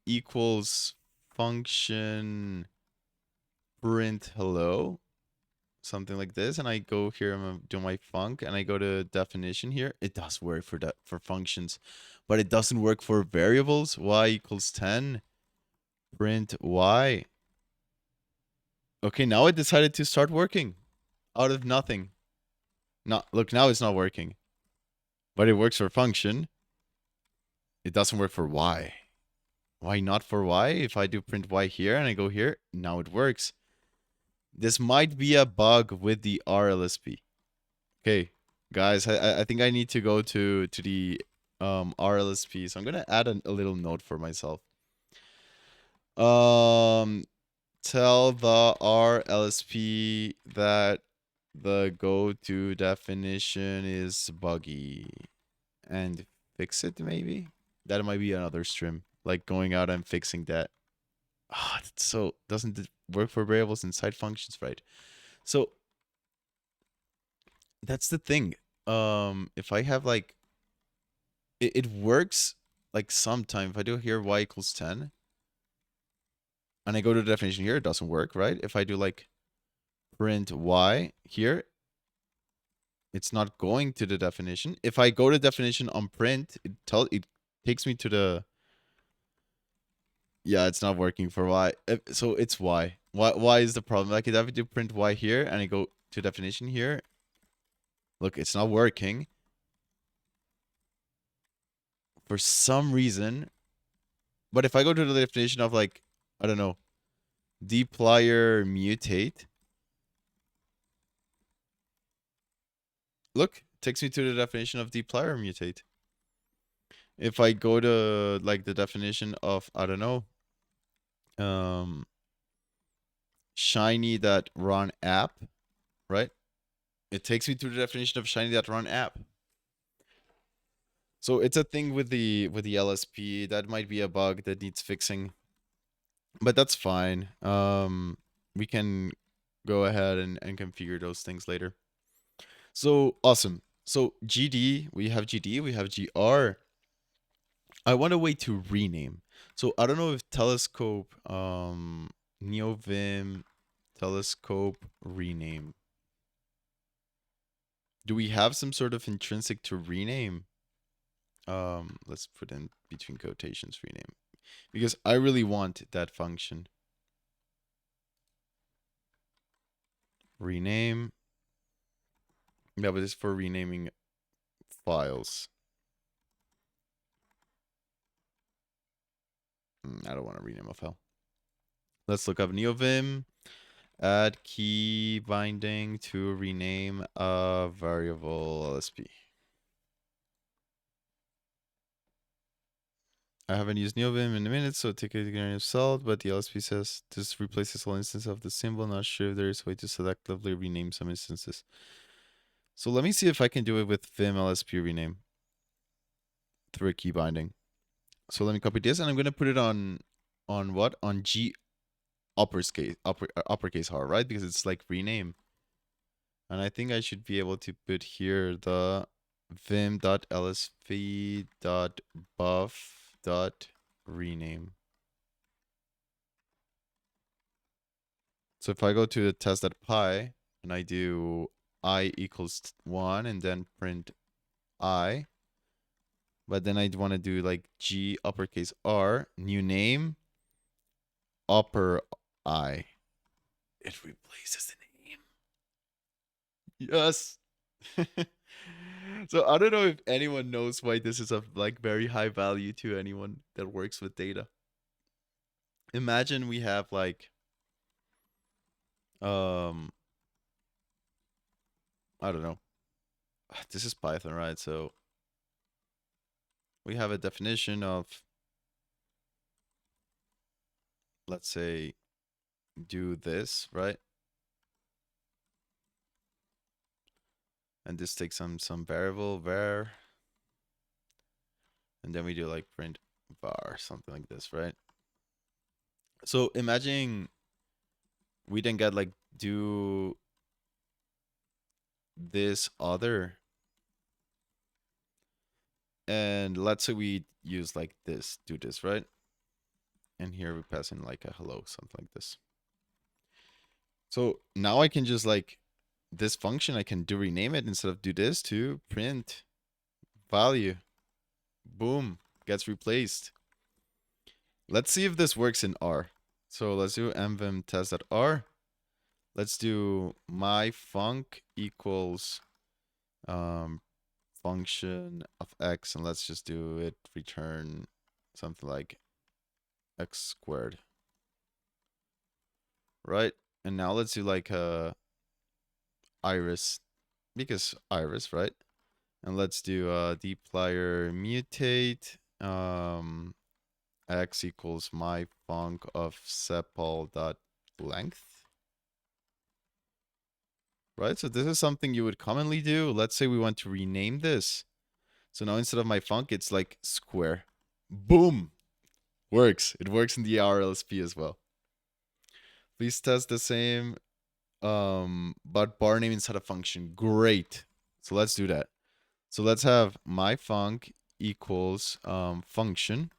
equals function print hello, something like this, and I go here, I'm gonna do my func, and I go to definition here. It does work for that for functions, but it doesn't work for variables. Y equals 10, print y. Okay, now it decided to start working out of nothing. Not look, now it's not working, but it works for function. It doesn't work for y. Why not for y? If I do print y here and I go here, now it works. This might be a bug with the RLSP. Okay, guys, I think I need to go to the RLSP. So I'm gonna add a little note for myself. Tell the RLSP that the go-to definition is buggy and fix it, maybe? That might be another stream, like going out and fixing that. Ah, so doesn't it work for variables inside functions, right? So that's the thing. If I have like it works like sometime. If I do here y equals 10 and I go to the definition here, it doesn't work, right? If I do like print y here, it's not going to the definition. If I go to definition on print, it takes me to the, yeah, it's not working for y. So it's y. Y is the problem. Like if I do print y here and I go to definition here, look, it's not working for some reason. But if I go to the definition of like, I don't know, dplyr mutate, look, it takes me to the definition of dplyr mutate. If I go to like the definition of, I don't know, shiny.run app, right? It takes me to the definition of shiny.run app. So it's a thing with the LSP. That might be a bug that needs fixing, but that's fine. We can go ahead and configure those things later. So awesome. So GD, we have GD, we have GR. I want a way to rename. So I don't know if telescope, neovim, telescope rename. Do we have some sort of intrinsic to rename? Let's put in between quotations rename, because I really want that function. Rename. Yeah, but it's for renaming files. I don't want to rename a file. Let's look up neovim. Add key binding to rename a variable LSP. I haven't used neovim in a minute, so take a grain of salt, but the LSP says this replaces all instance of the symbol. Not sure if there is a way to selectively rename some instances. So let me see if I can do it with vim LSP rename through a key binding. So let me copy this, and I'm gonna put it on what? On G uppercase R, right? Because it's like rename. And I think I should be able to put here the vim.lsv.buff.rename. So if I go to the test.py and I do I equals 1 and then print I, but then I'd want to do like G uppercase R, new name, upper I. It replaces the name. Yes. So I don't know if anyone knows why this is of like very high value to anyone that works with data. Imagine we have like I don't know. This is Python, right? So we have a definition of, let's say, do this, right? And this takes some variable var, and then we do like print var, something like this, right? So imagine we then get like do this other, and let's say we use like this, do this, right? And here we pass in like a hello, something like this. So now I can just like this function, I can do rename it instead of do this to print value. Boom, gets replaced. Let's see if this works in R. So let's do mvim test.r. Let's do myfunc equals function of x, and let's just do it return something like x squared. Right? And now let's do like iris, because iris, right? And let's do dplyr mutate x equals myfunc of sepal dot length. Right? So this is something you would commonly do. Let's say we want to rename this. So now instead of myfunc, it's like square. Boom! Works. It works in the RLSP as well. Please test the same, but bar name inside a function. Great. So let's do that. So let's have myfunc equals function.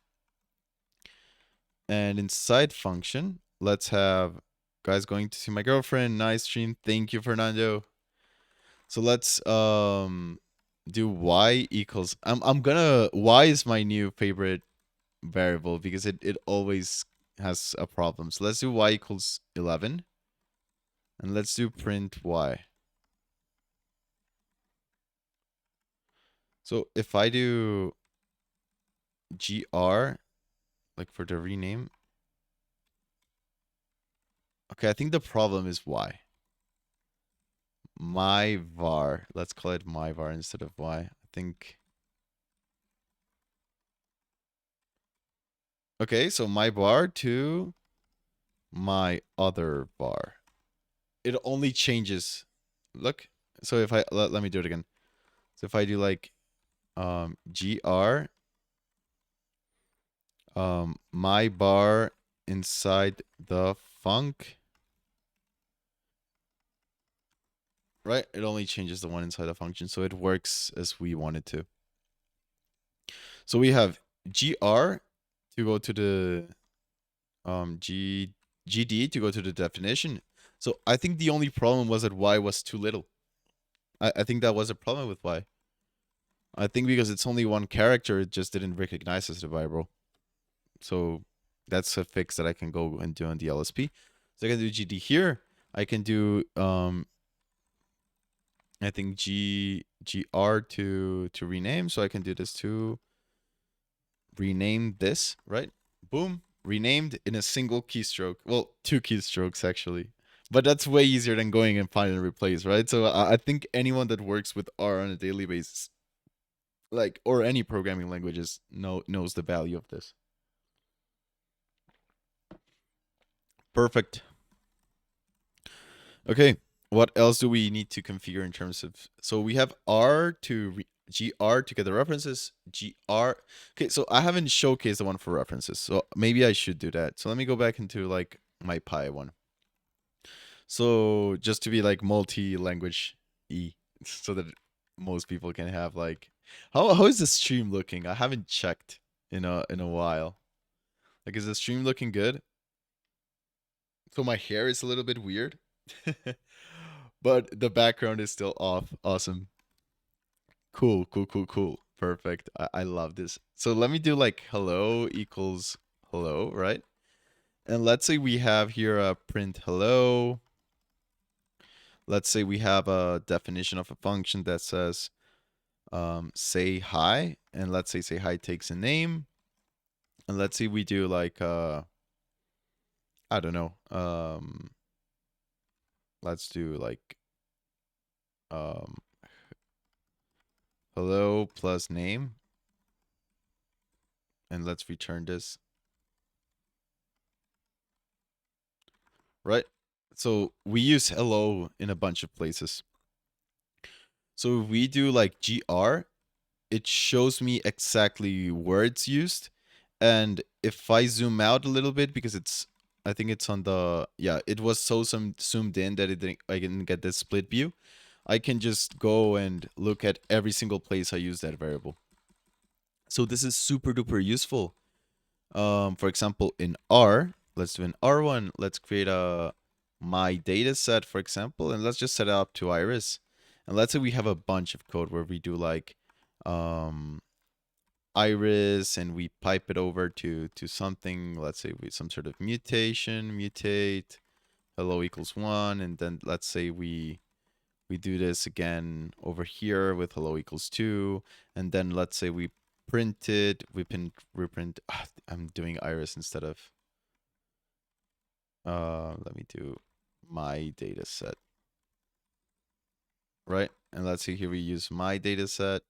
And inside function, let's have guys going to see my girlfriend. Nice stream. Thank you, Fernando. So let's do y equals y is my new favorite variable because it always has a problem. So let's do y equals 11. And let's do print y. So if I do gr, like for the rename. Okay, I think the problem is y. My var. Let's call it my var instead of y. I think. Okay, so my var to my other var. It only changes. Look. So if I let me do it again. So if I do like gr my bar inside the func, right? It only changes the one inside the function, so it works as we want it to. So we have gr to go to the gd to go to the definition. So I think the only problem was that y was too little. I think that was a problem with y. I think because it's only one character, it just didn't recognize as a variable. So that's a fix that I can go and do on the LSP. So I can do gd here. I can do I think gr to rename. So I can do this to rename this, right? Boom. Renamed in a single keystroke. Well, two keystrokes actually. But that's way easier than going and find and replace, right? So I think anyone that works with R on a daily basis, like, or any programming languages, knows the value of this. Perfect. Okay, what else do we need to configure in terms of? So we have R to gr to get the references. Gr. Okay, so I haven't showcased the one for references, so maybe I should do that. So let me go back into like my Pi one. So just to be like multi-language E, so that most people can have like, how is the stream looking? I haven't checked in a while. Like, is the stream looking good? So my hair is a little bit weird, but the background is still off. Awesome. Cool, cool, cool, cool. Perfect. I love this. So let me do like hello equals hello, right? And let's say we have here a print hello. Let's say we have a definition of a function that says say hi, and let's say hi takes a name. And let's say we do like I don't know. Let's do like hello plus name. And let's return this. Right? So we use hello in a bunch of places. So if we do like gr, it shows me exactly where it's used. And if I zoom out a little bit, because I think it's on the, yeah, it was so zoomed in that I didn't get this split view. I can just go and look at every single place I use that variable. So this is super duper useful. For example, in R, let's do an R1. Let's create a my data set, for example, and let's just set it up to Iris. And let's say we have a bunch of code where we do like um, Iris and we pipe it over to something, let's say with some sort of mutation, mutate, hello equals 1, and then let's say we do this again over here with hello equals 2, and then let's say we print it, reprint, I'm doing Iris instead of, let me do my data set, right? And let's see here, we use my data set,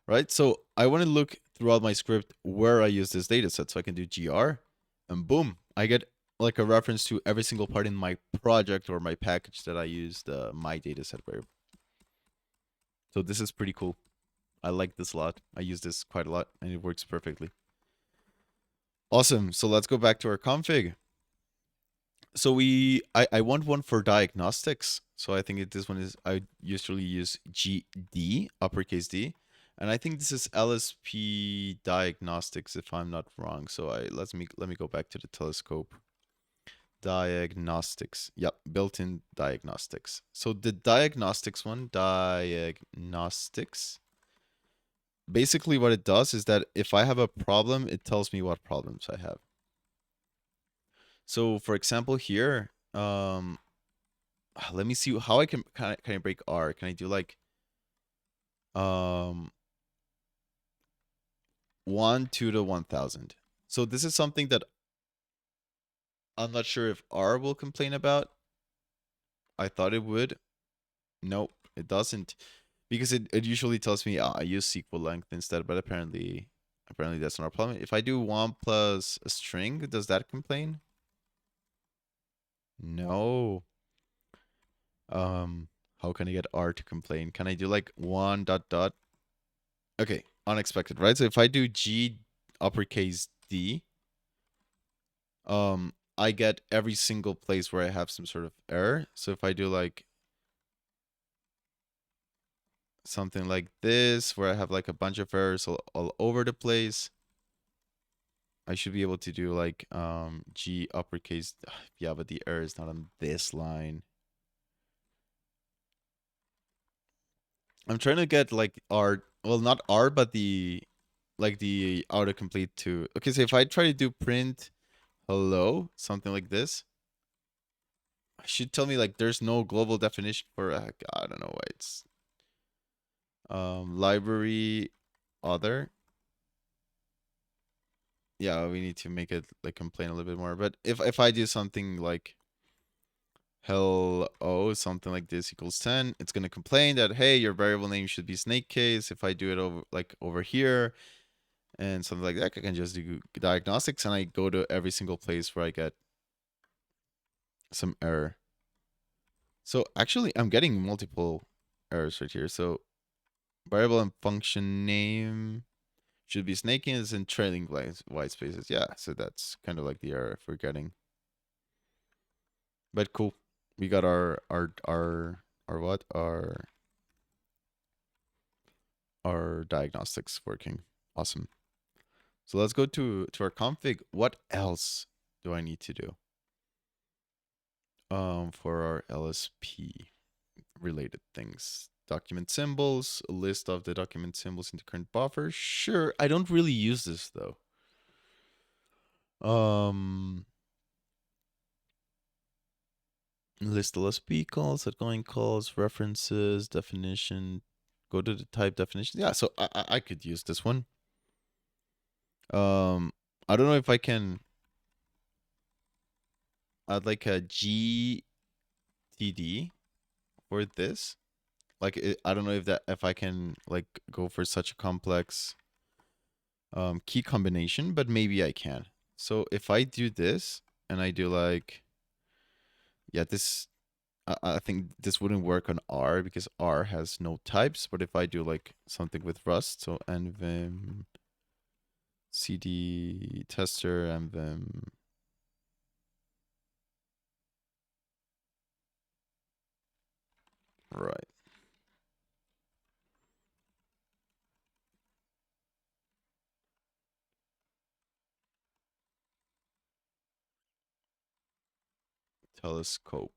right? So I want to look throughout my script where I use this data set. So I can do gr, and boom, I get like a reference to every single part in my project or my package that I used my data set variable. So this is pretty cool. I like this a lot. I use this quite a lot, and it works perfectly. Awesome. So let's go back to our config. So I want one for diagnostics. So I think this one is, I usually use GD, uppercase D. And I think this is LSP diagnostics, if I'm not wrong. So let me go back to the telescope. Diagnostics. Yep, built-in diagnostics. So the diagnostics one, diagnostics. Basically what it does is that if I have a problem, it tells me what problems I have. So for example here, let me see how I can I break R. Can I do like 1 2 to 1000? So this is something that I'm not sure if R will complain about. I thought it would. Nope, it doesn't, because it usually tells me I use SQL length instead, but apparently that's not a problem. If I do 1 plus a string, does that complain? No. How can I get R to complain? Can I do like 1 dot dot? Okay, unexpected, right? So if I do G uppercase D, I get every single place where I have some sort of error. So if I do like something like this, where I have like a bunch of errors all over the place, I should be able to do like G uppercase. Yeah, but the error is not on this line. I'm trying to get like R, well, not R, but the like the autocomplete to. Okay, so if I try to do print hello, something like this, I should tell me like there's no global definition for I don't know why it's library other. Yeah, we need to make it like complain a little bit more. But if I do something like hello, something like this equals 10, it's gonna complain that hey, your variable name should be snake case. If I do it over here and something like that, I can just do diagnostics and I go to every single place where I get some error. So actually I'm getting multiple errors right here. So variable and function name should be snake case and trailing white spaces. Yeah, so that's kind of like the error we're getting. But cool. We got our what? Our diagnostics working. Awesome. So let's go to our config. What else do I need to do? For our LSP related things. Document symbols, a list of the document symbols in the current buffer. Sure, I don't really use this though. List LSP calls, outgoing calls, references, definition. Go to the type definition. Yeah, so I could use this one. I don't know if I can add like a GTD for this. Like I don't know if I can like go for such a complex key combination, but maybe I can. So if I do this and I do like, yeah, this, I think this wouldn't work on R because R has no types. But if I do like something with Rust, so nvim cd tester nvim, right. telescope.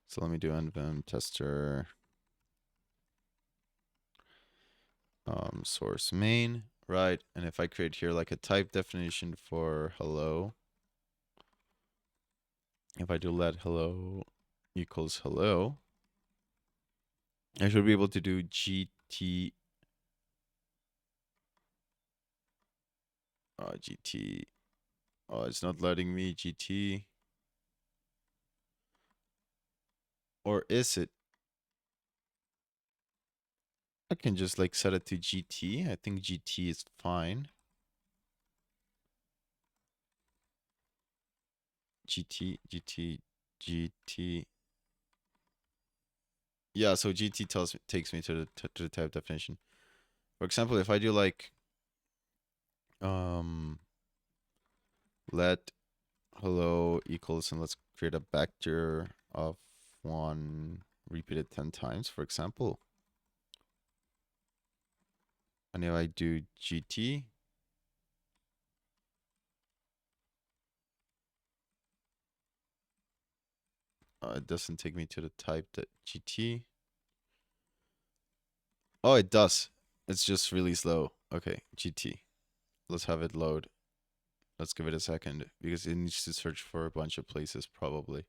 So let me do nvim tester source main, right? And if I create here like a type definition for hello, if I do let hello equals hello, I should be able to do GT. GT. Oh, it's not letting me GT. Or is it? I can just like set it to GT. I think GT is fine. GT. Yeah, so GT takes me to the type definition. For example, if I do like let hello equals, and let's create a vector of 1 repeated 10 times, for example. And if I do GT, it doesn't take me to the type that GT. Oh, it does. It's just really slow. Okay, GT. Let's have it load. Let's give it a second because it needs to search for a bunch of places probably.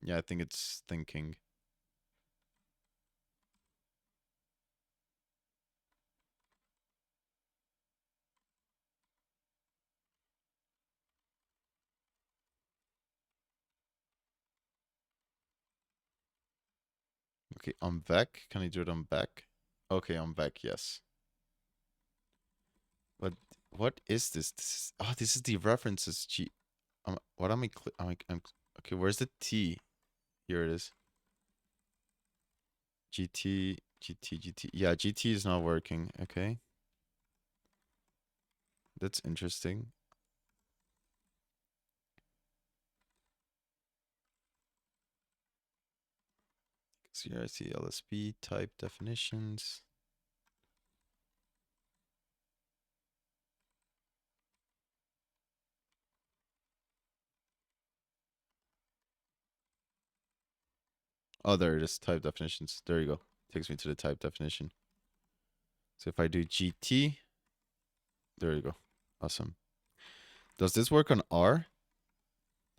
Yeah, I think it's thinking. Okay, on back. Can I do it on back? Okay, on back, yes. But what is this? This is the references. What am I? Okay, where's the T? Here it is. GT. Yeah, GT is not working. Okay. That's interesting. So here I see LSP type definitions. Oh, there it is. Type definitions. There you go. Takes me to the type definition. So if I do GT, there you go. Awesome. Does this work on R?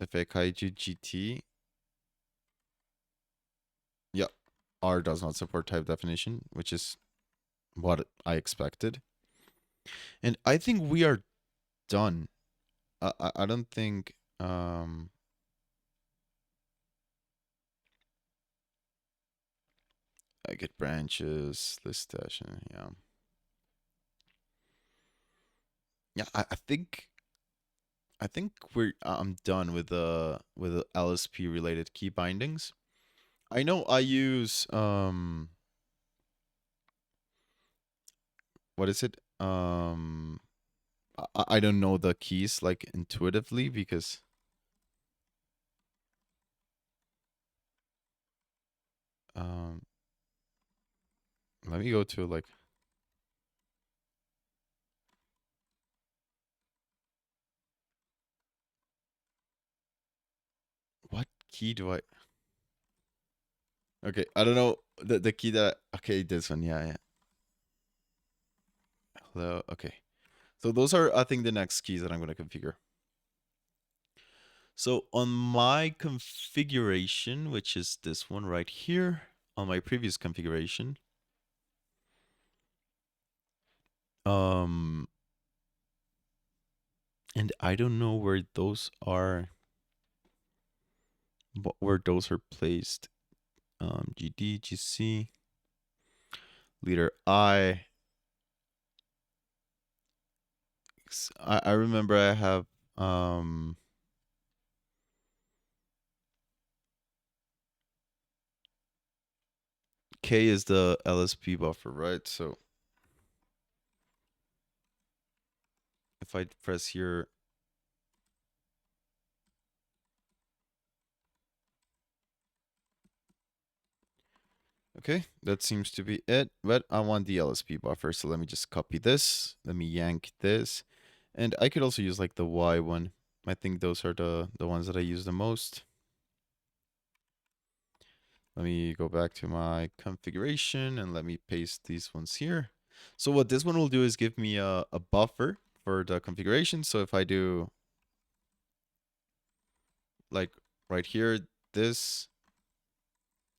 If I do GT, yeah, R does not support type definition, which is what I expected. And I think we are done. I don't think I get branches, list dash, yeah. Yeah, I think I'm done with the LSP related key bindings. I know I use what is it? I don't know the keys like intuitively because let me go to like what key do I? Okay, I don't know the key that okay, this one, yeah. Hello, okay. So those are I think the next keys that I'm gonna configure. So on my configuration, which is this one right here, on my previous configuration, and I don't know where those are, where those are placed. GD, GC, leader I. I remember I have K is the LSP buffer, right? So if I press here, Okay, that seems to be it. But I want the LSP buffer, so let me just copy this. Let me yank this. And I could also use like the Y one. I think those are the ones that I use the most. Let me go back to my configuration and let me paste these ones here. So what this one will do is give me a buffer for the configuration. So if I do like right here, this,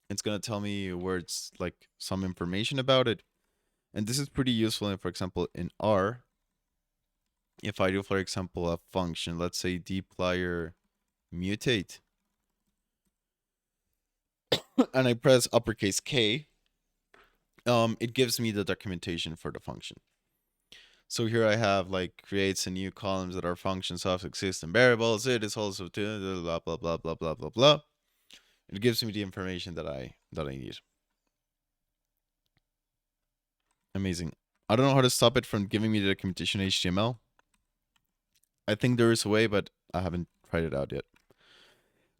it's going to tell me where it's like some information about it. And this is pretty useful. And for example, in R, if I do, for example, a function, let's say dplyr mutate, and I press uppercase K, it gives me the documentation for the function. So here I have like creates a new columns that are functions of existing variables. It is also to blah blah blah blah blah blah blah. It gives me the information that I need. Amazing. I don't know how to stop it from giving me the documentation HTML. I think there is a way, but I haven't tried it out yet.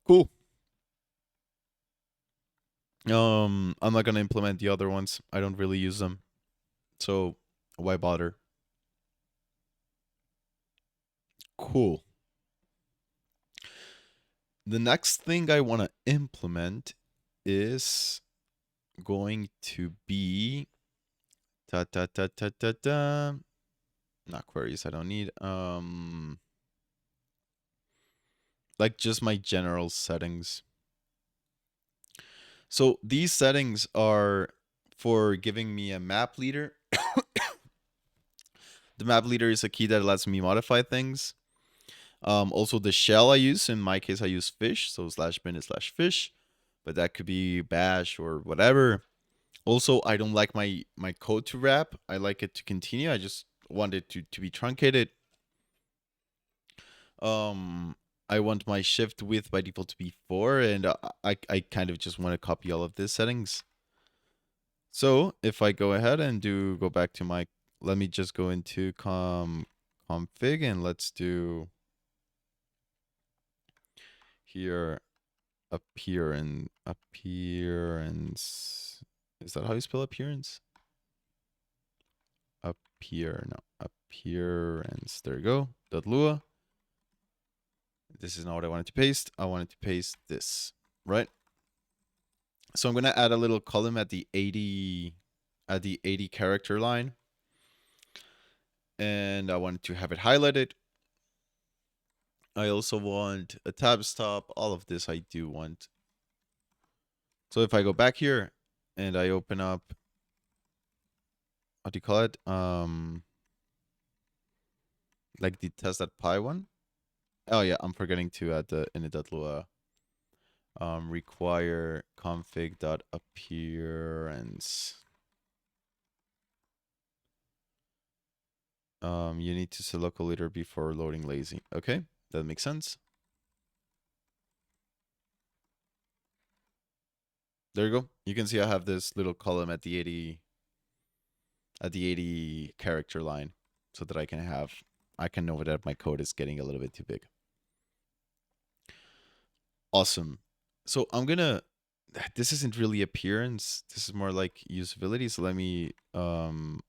Cool. I'm not gonna implement the other ones. I don't really use them. So why bother? Cool. The next thing I want to implement is going to be not queries I don't need. Like just my general settings. So these settings are for giving me a map leader. The map leader is a key that lets me modify things. Also the shell I use, in my case I use fish, so /bin is /fish, but that could be bash or whatever. Also, I don't like my code to wrap. I like it to continue. I just want it to be truncated. I want my shift width by default to be 4, and I kind of just want to copy all of these settings. So if I go ahead and go back to my, let me just go into config and let's do here appearance. Is that how you spell appearance? Appearance. There you go. .lua. This is not what I wanted to paste. I wanted to paste this, right? So I'm going to add a little column at the 80 character line. And I wanted to have it highlighted. I also want a tab stop. All of this I do want. So if I go back here and I open up, what do you call it? Like the test.py one. Oh yeah, I'm forgetting to add the init.lua require config.appearance. You need to set local leader before loading lazy. Okay, that makes sense. There you go. You can see I have this little column at the 80 character line, so that I can know that my code is getting a little bit too big. Awesome. So I'm gonna, this isn't really appearance. This is more like usability. So let me move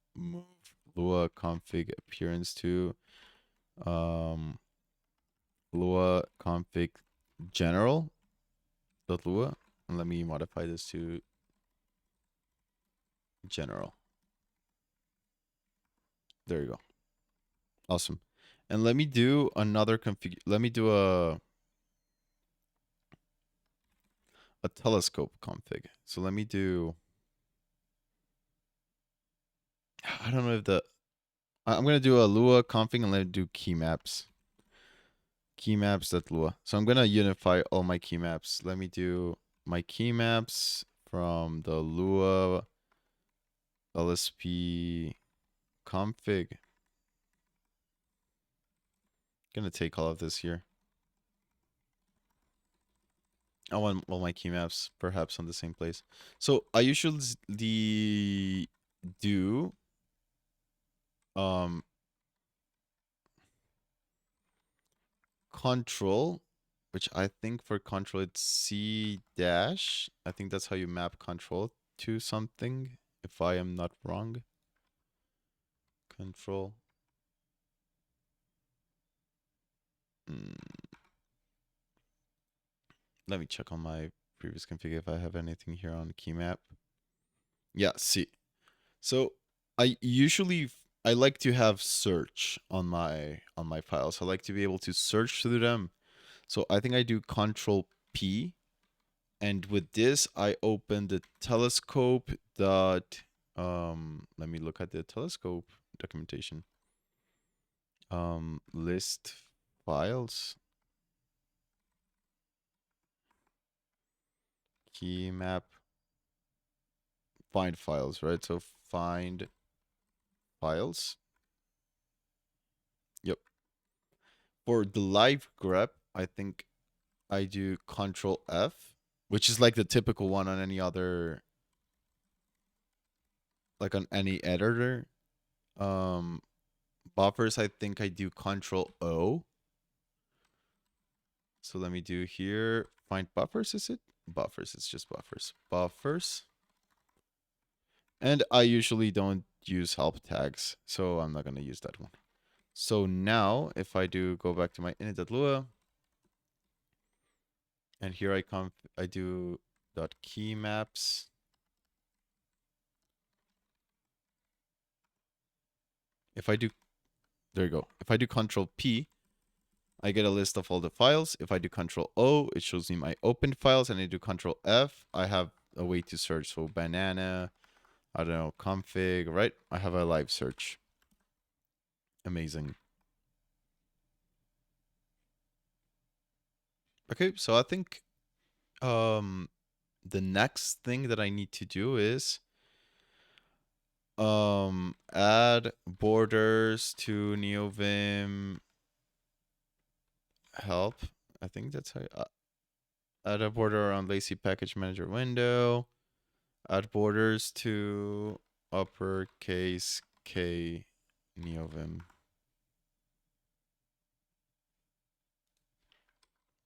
Lua config appearance to Lua config general .lua, and let me modify this to general. There you go. Awesome. And let me do another config. Let me do a telescope config. So let me do, I don't know if I'm going to do a Lua config and let it do key maps. Key maps.lua. So I'm going to unify all my key maps. Let me do my key maps from the Lua LSP config. Gonna take all of this here. I want all my key maps perhaps on the same place. So I usually do control, which I think for control it's C dash. I think that's how you map control to something, if I am not wrong. Control. Let me check on my previous config if I have anything here on key map. Yeah, see. So I like to have search on my files. I like to be able to search through them. So I think I do Control P, and with this I open the telescope dot let me look at the telescope documentation. List files, key map, find files, right? So find files. Yep. For the live grep, I think I do Control F, which is like the typical one on any other, like on any editor. Buffers, I think I do Control O. So let me do here. Find buffers, is it? Buffers, it's just buffers. Buffers. And I usually don't use help tags, so I'm not going to use that one. So now, if I do go back to my init.lua, and here I do .key maps. If I do, there you go. If I do Control P, I get a list of all the files. If I do Control O, it shows me my opened files, and I do Control F, I have a way to search. So banana, I don't know, config, right? I have a live search. Amazing. Okay, so I think the next thing that I need to do is add borders to neovim help. I think that's how add a border around lazy package manager window. Add borders to uppercase K neovim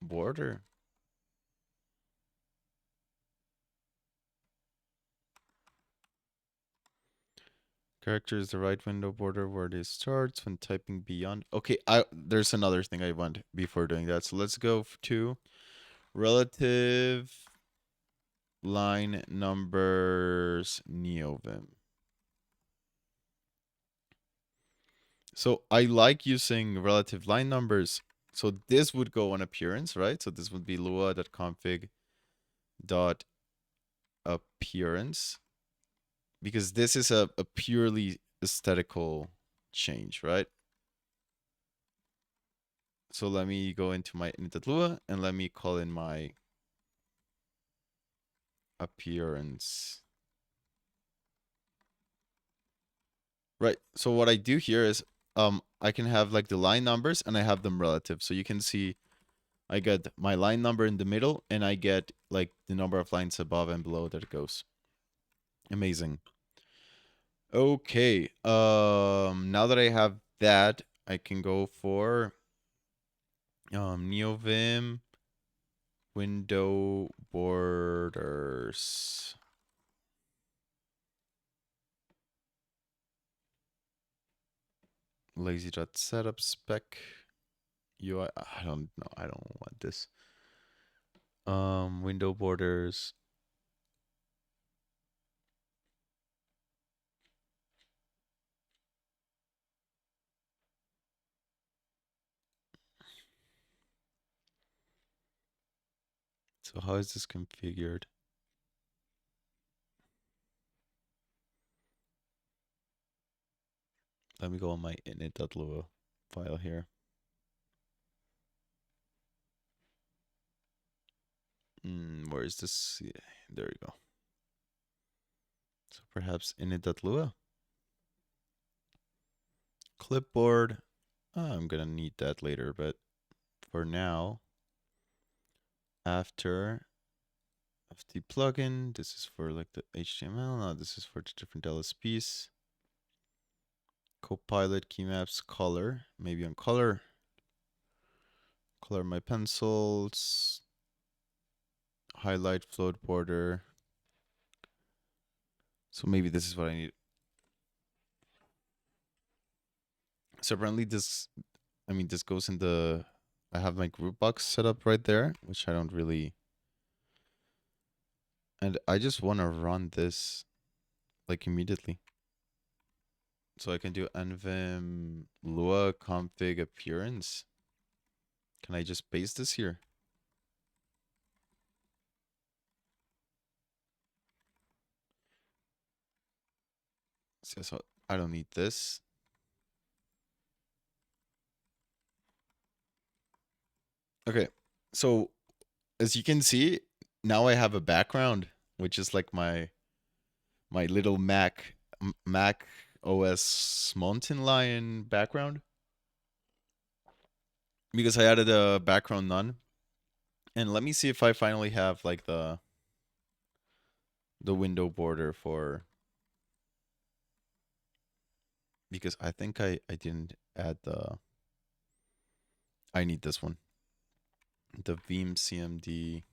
border. Character is the right window border where it starts when typing beyond. Okay, there's another thing I want before doing that. So let's go to relative line numbers neovim. So I like using relative line numbers. So this would go on appearance, right? So this would be lua.config.appearance, because this is a purely aesthetical change, right? So let me go into my init.lua and let me call in my appearance. Right. So what I do here is I can have like the line numbers and I have them relative. So you can see I get my line number in the middle and I get like the number of lines above and below that it goes. Amazing. Okay. Now that I have that, I can go for neovim window borders. Lazy.setup spec UI. I don't know. I don't want this. Window borders. So how is this configured? Let me go on my init.lua file here. Where is this? Yeah, there you go. So perhaps init.lua. Clipboard. I'm gonna need that later, but for now, after FT plugin, this is for like the HTML. No, this is for the different LSPs. Copilot, key maps, color. Maybe on color. Color my pencils. Highlight, float border. So maybe this is what I need. So apparently this, I mean, this goes in the, I have my group box set up right there, which I don't really, and I just want to run this like immediately. So I can do nvim lua config appearance. Can I just paste this here? So I don't need this. Okay, so as you can see, now I have a background, which is like my little Mac OS mountain lion background, because I added a background none. And let me see if I finally have like the window border for, because I think I didn't add the, I need this one, the Veeam CMD.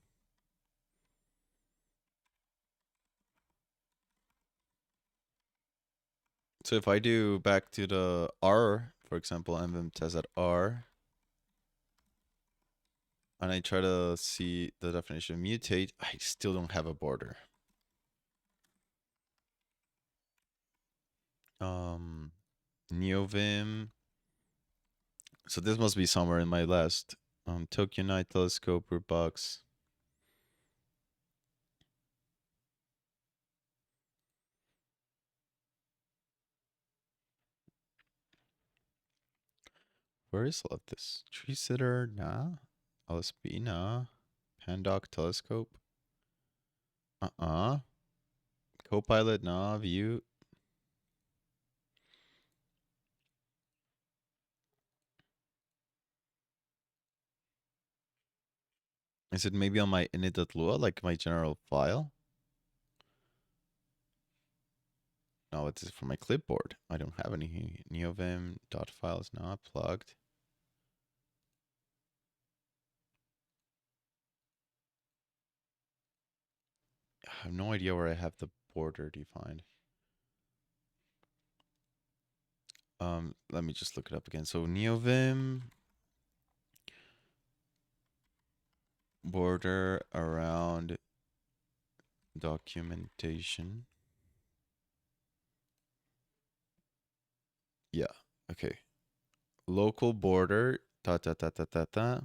So if I do back to the R, for example, nvim test at R, and I try to see the definition of mutate, I still don't have a border. Neovim. So this must be somewhere in my last Tokyo Night Telescope or box. Where is all of this? Tree sitter, nah. LSB, nah. Pandoc telescope. Copilot, nah. View. Is it maybe on my init.lua, like my general file? No, it's for my clipboard. I don't have any. Neovim.file is not plugged. I have no idea where I have the border defined. Let me just look it up again. So neovim border around documentation. Yeah. Okay. Local border. Dot dot dot dot dot dot.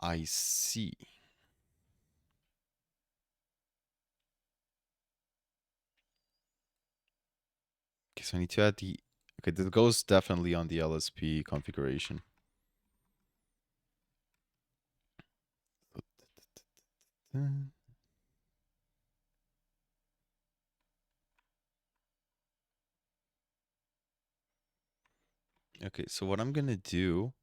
I see. Okay, so I need to add the. Okay, this goes definitely on the LSP configuration. Okay, so what I'm gonna do.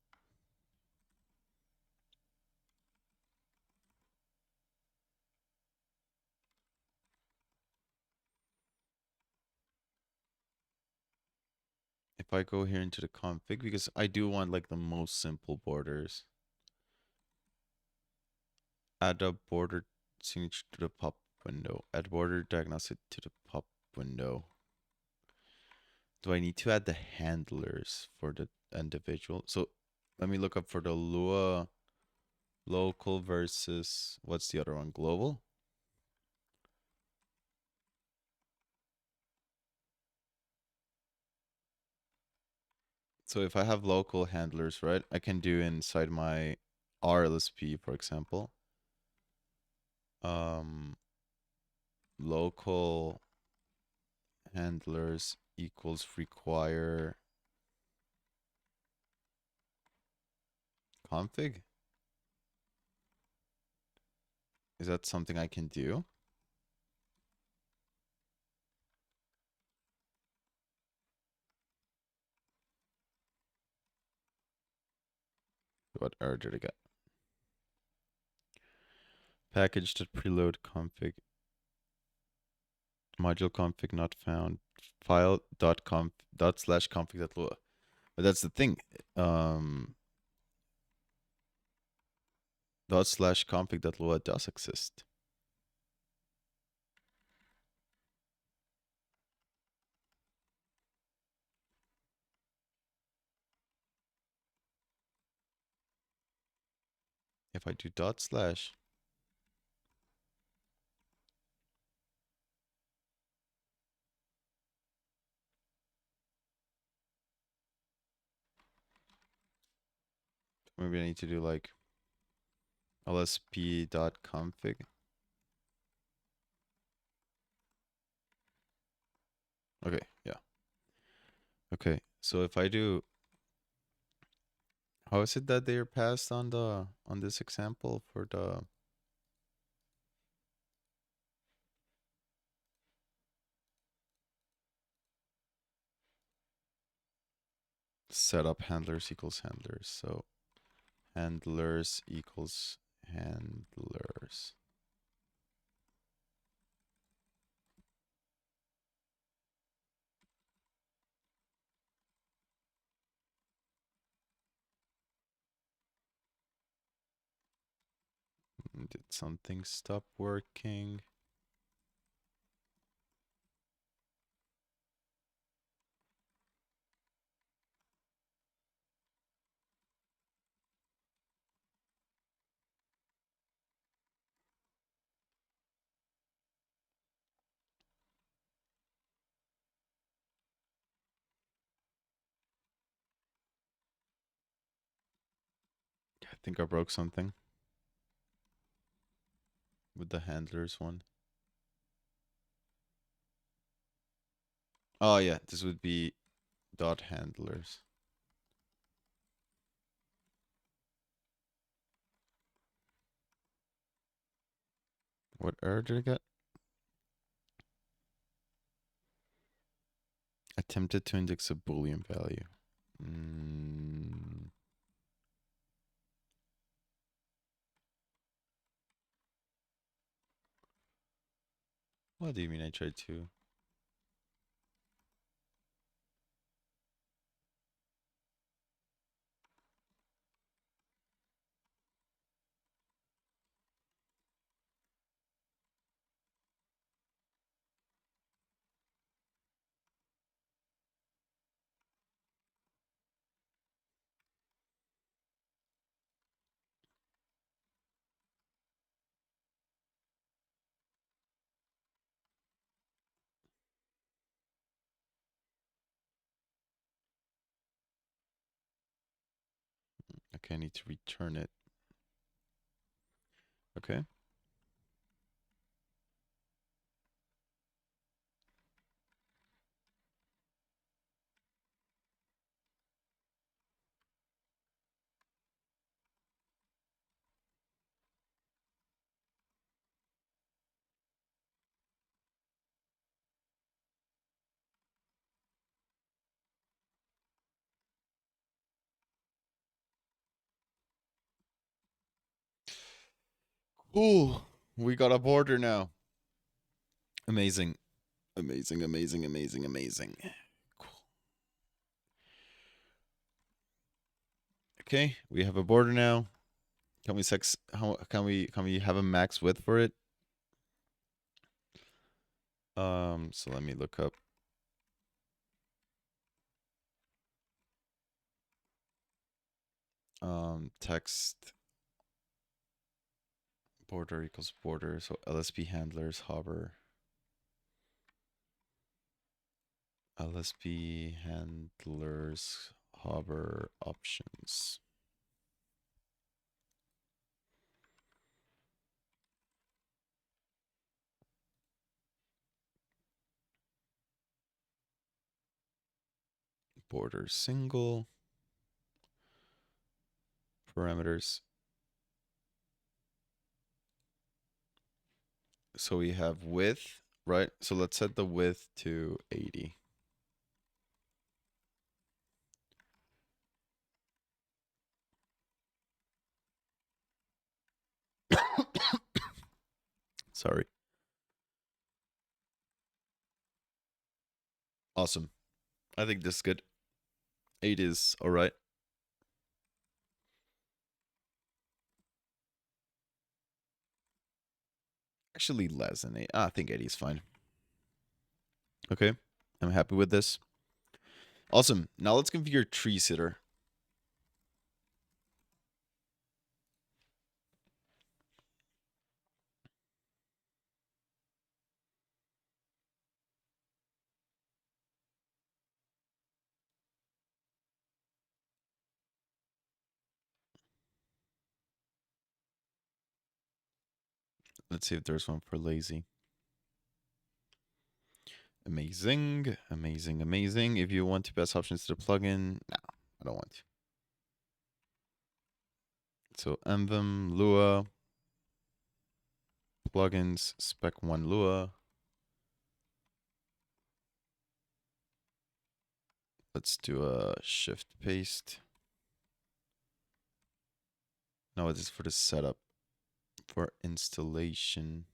If I go here into the config, because I do want like the most simple borders. Add a border signature to the pop window. Add border diagnostic to the pop window. Do I need to add the handlers for the individual? So let me look up for the Lua local versus, what's the other one? Global? So if I have local handlers, right, I can do inside my RLSP, for example, local handlers equals require config. Is that something I can do? What error did I get? Package dot preload config. Module config not found. File dot conf dot slash config dot lua. But that's the thing. ./config.load does exist. If I do /, maybe I need to do like lsp.config. Okay, yeah. Okay, so if I do, how is it that they are passed on this example for the setup handlers equals handlers? So handlers equals handlers. Did something stop working? I think I broke something with the handlers one. Oh yeah, this would be dot handlers. What error did I get? Attempted to index a Boolean value. What do you mean I tried to? Okay, I need to return it. Okay. Ooh, we got a border now. Amazing. Amazing, amazing, amazing, amazing. Cool. Okay, we have a border now. Can we can we have a max width for it? So let me look up. Text border equals border. So LSP handlers hover. LSP handlers hover options. Border single. Parameters. So we have width, right? So let's set the width to 80. Sorry. Awesome. I think this is good. 8 is all right. Actually, less than 8. I think 80 is fine. Okay, I'm happy with this. Awesome. Now let's configure tree sitter. Let's see if there's one for lazy. Amazing, amazing, amazing. If you want to pass options to the plugin, no, I don't want to. So neovim, Lua, plugins, spec1 Lua. Let's do a shift paste. No, it is for the setup. For installation.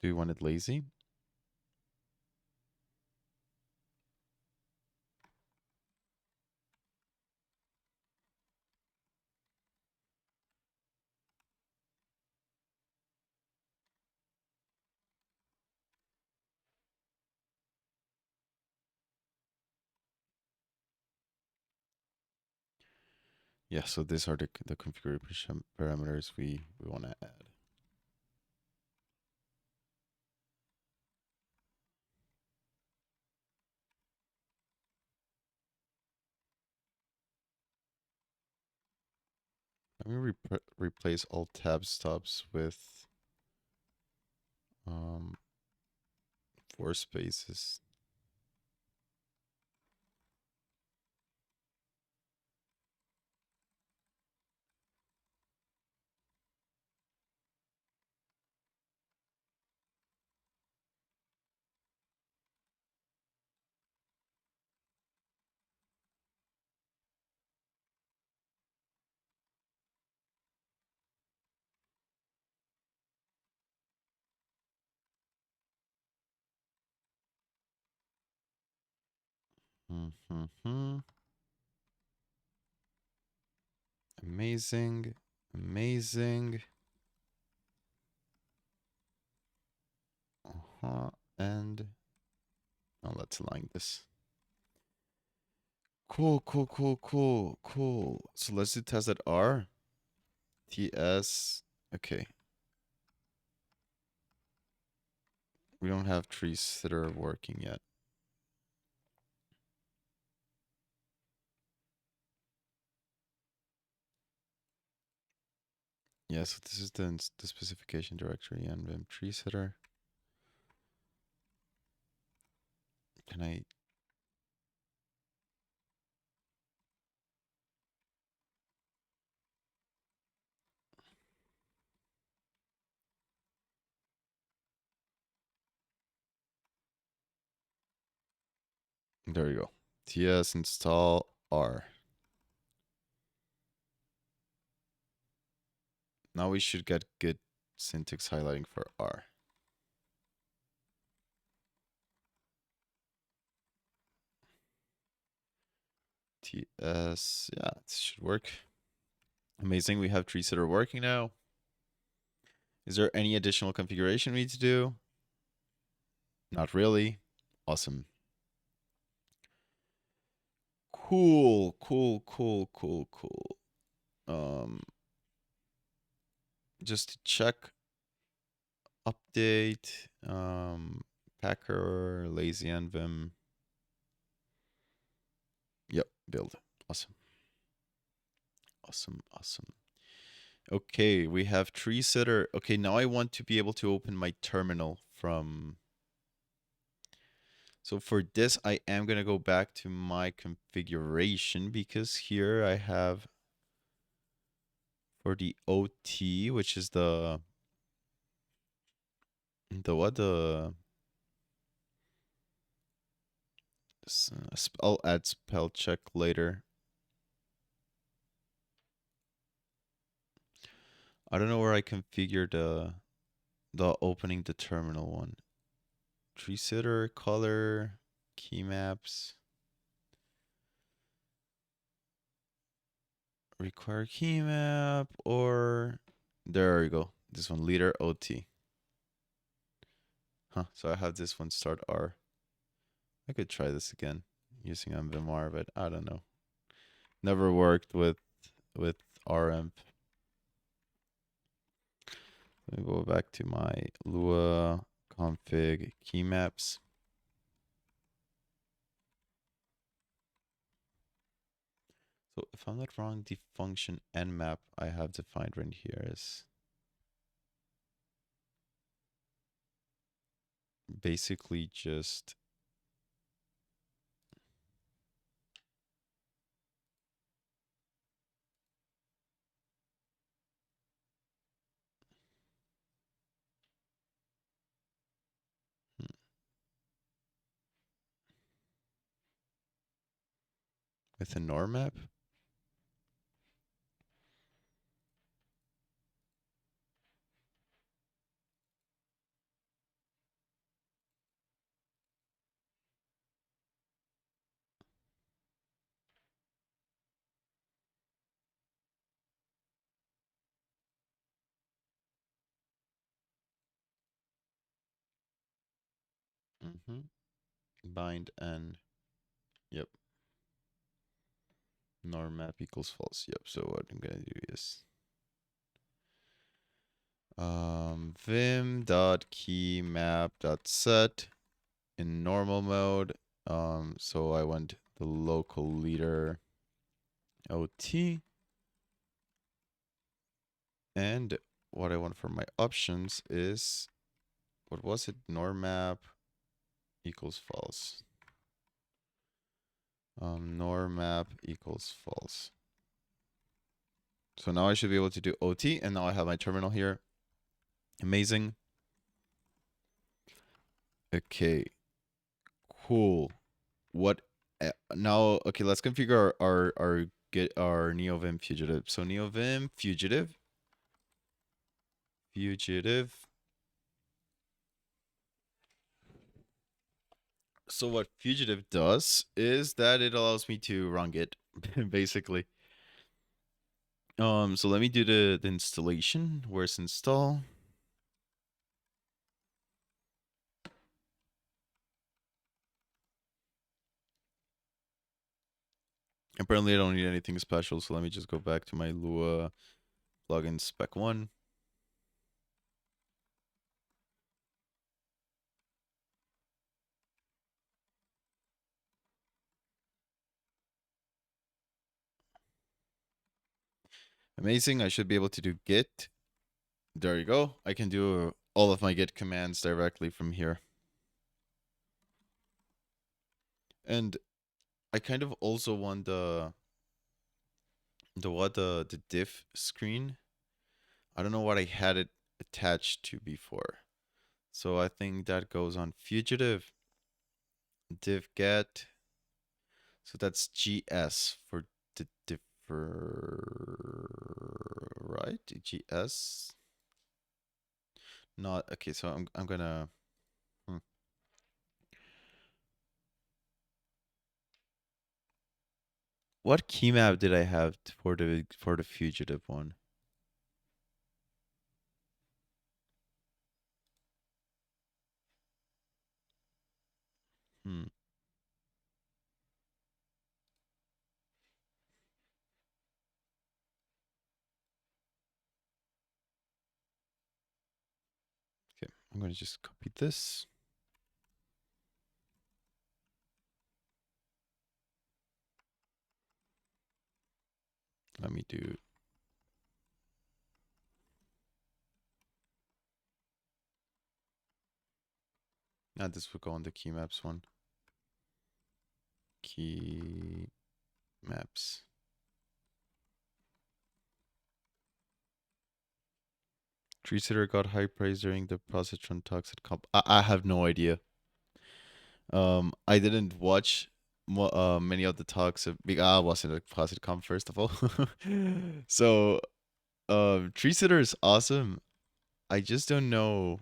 Do you want it lazy? Yeah, so these are the configuration parameters we want to add. Let me replace all tab stops with 4 spaces. Amazing, amazing. And now let's align this. Cool, cool, cool, cool, cool. So let's do test at R. TS. Okay. We don't have trees that are working yet. Yeah, so this is the specification directory and vim tree setter. Can I? There you go. TS install R. Now we should get good syntax highlighting for R. TS, yeah, it should work. Amazing, we have trees that are working now. Is there any additional configuration we need to do? Not really. Awesome. Cool, cool, cool, cool, cool. Just to check, update, Packer, lazy and vim. Yep, build. Awesome. Awesome, awesome. Okay, we have tree sitter. Okay, now I want to be able to open my terminal from. So for this, I am going to go back to my configuration because here I have for the OT, which is the what? I'll add spell check later. I don't know where I configured the opening the terminal one. Tree sitter, color, key maps, require key map, or there we go. This one, leader OT. Huh, so I have this one start R. I could try this again using MVMR, but I don't know. Never worked with RMP. Let me go back to my Lua config key maps. So if I'm not wrong, the function nmap I have defined right here is basically just with a norm map. Bind and yep, norm map equals false. Yep. So what I'm gonna do is vim dot key map dot set in normal mode. So I want the local leader OT, and what I want for my options is, what was it? Norm map equals false. Norm map equals false. So now I should be able to do OT, and now I have my terminal here. Amazing. Okay, cool. What now? Okay, let's configure our get our neovim fugitive. So neovim fugitive. So what fugitive does is that it allows me to run Git, basically. So let me do the installation. Where's install? Apparently I don't need anything special, so let me just go back to my Lua plugin spec 1. Amazing, I should be able to do Git. There you go. I can do all of my Git commands directly from here. And I kind of also want the diff screen. I don't know what I had it attached to before. So I think that goes on fugitive div get. So that's GS for the differ, right? GS. Not okay. So I'm gonna. What key map did I have for the fugitive one? Hmm. Okay, I'm gonna just copy this. Let me do. Now this will go on the key maps one. Key maps. Tree sitter got high praise during the positron talks at comp. I have no idea. I didn't watch many of the talks. I wasn't at PositCon first of all, so Tree sitter is awesome. I just don't know,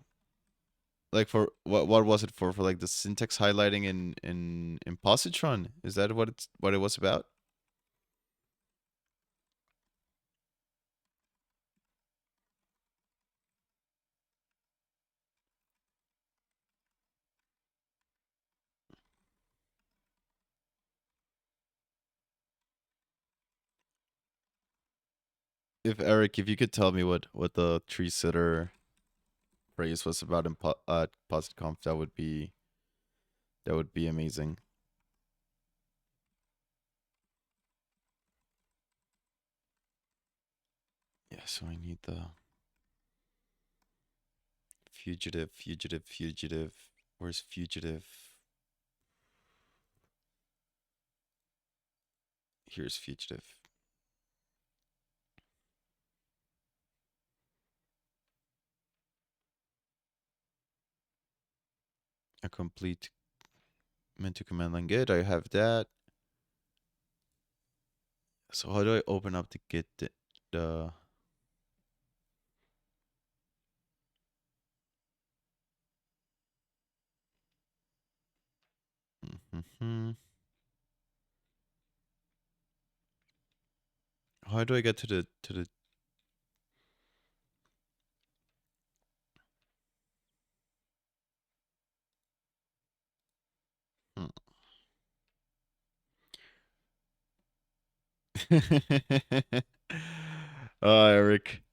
like, for what was it for? For like the syntax highlighting in positron? Is that what it was about? If Eric, if you could tell me what the tree sitter phrase was about in PositConf, that would be amazing. Yeah, so I need the fugitive, fugitive, fugitive. Where's fugitive? Here's fugitive. A complete meant to command line git. I have that. So how do I open up the git the How do I get to the hmm. Oh, Eric.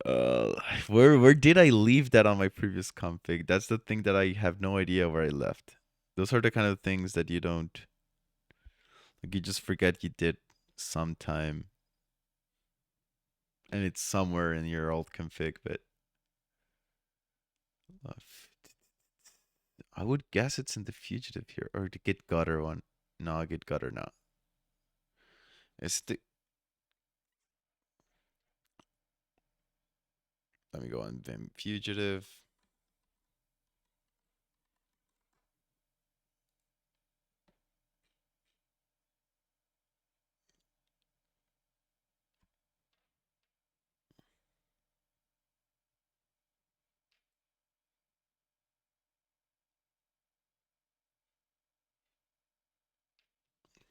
Uh, where did I leave that on my previous config? That's the thing that I have no idea where I left. Those are the kind of things that you don't, like, you just forget you did sometime, and it's somewhere in your old config. But I would guess it's in the fugitive here, or the git gutter one. No, git gutter no. It's the. Let me go on Vim fugitive.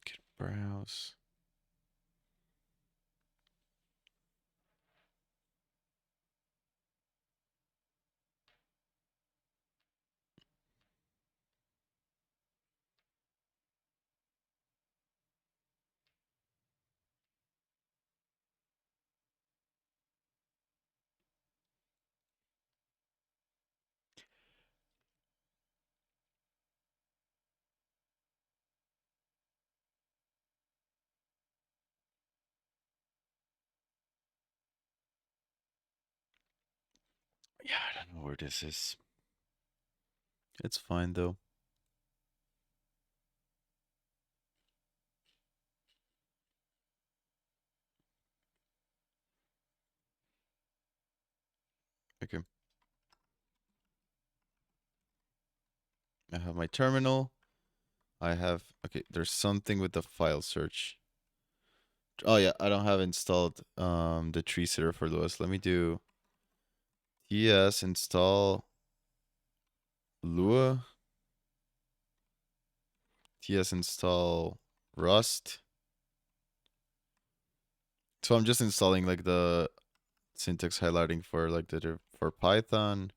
Git browse. Yeah, I don't know where this is. It's fine though. Okay. I have my terminal. I have, okay, there's something with the file search. Oh yeah, I don't have installed the tree sitter for Lewis. Let me do ts install Lua, ts install Rust. So I'm just installing like the syntax highlighting for like the for Python.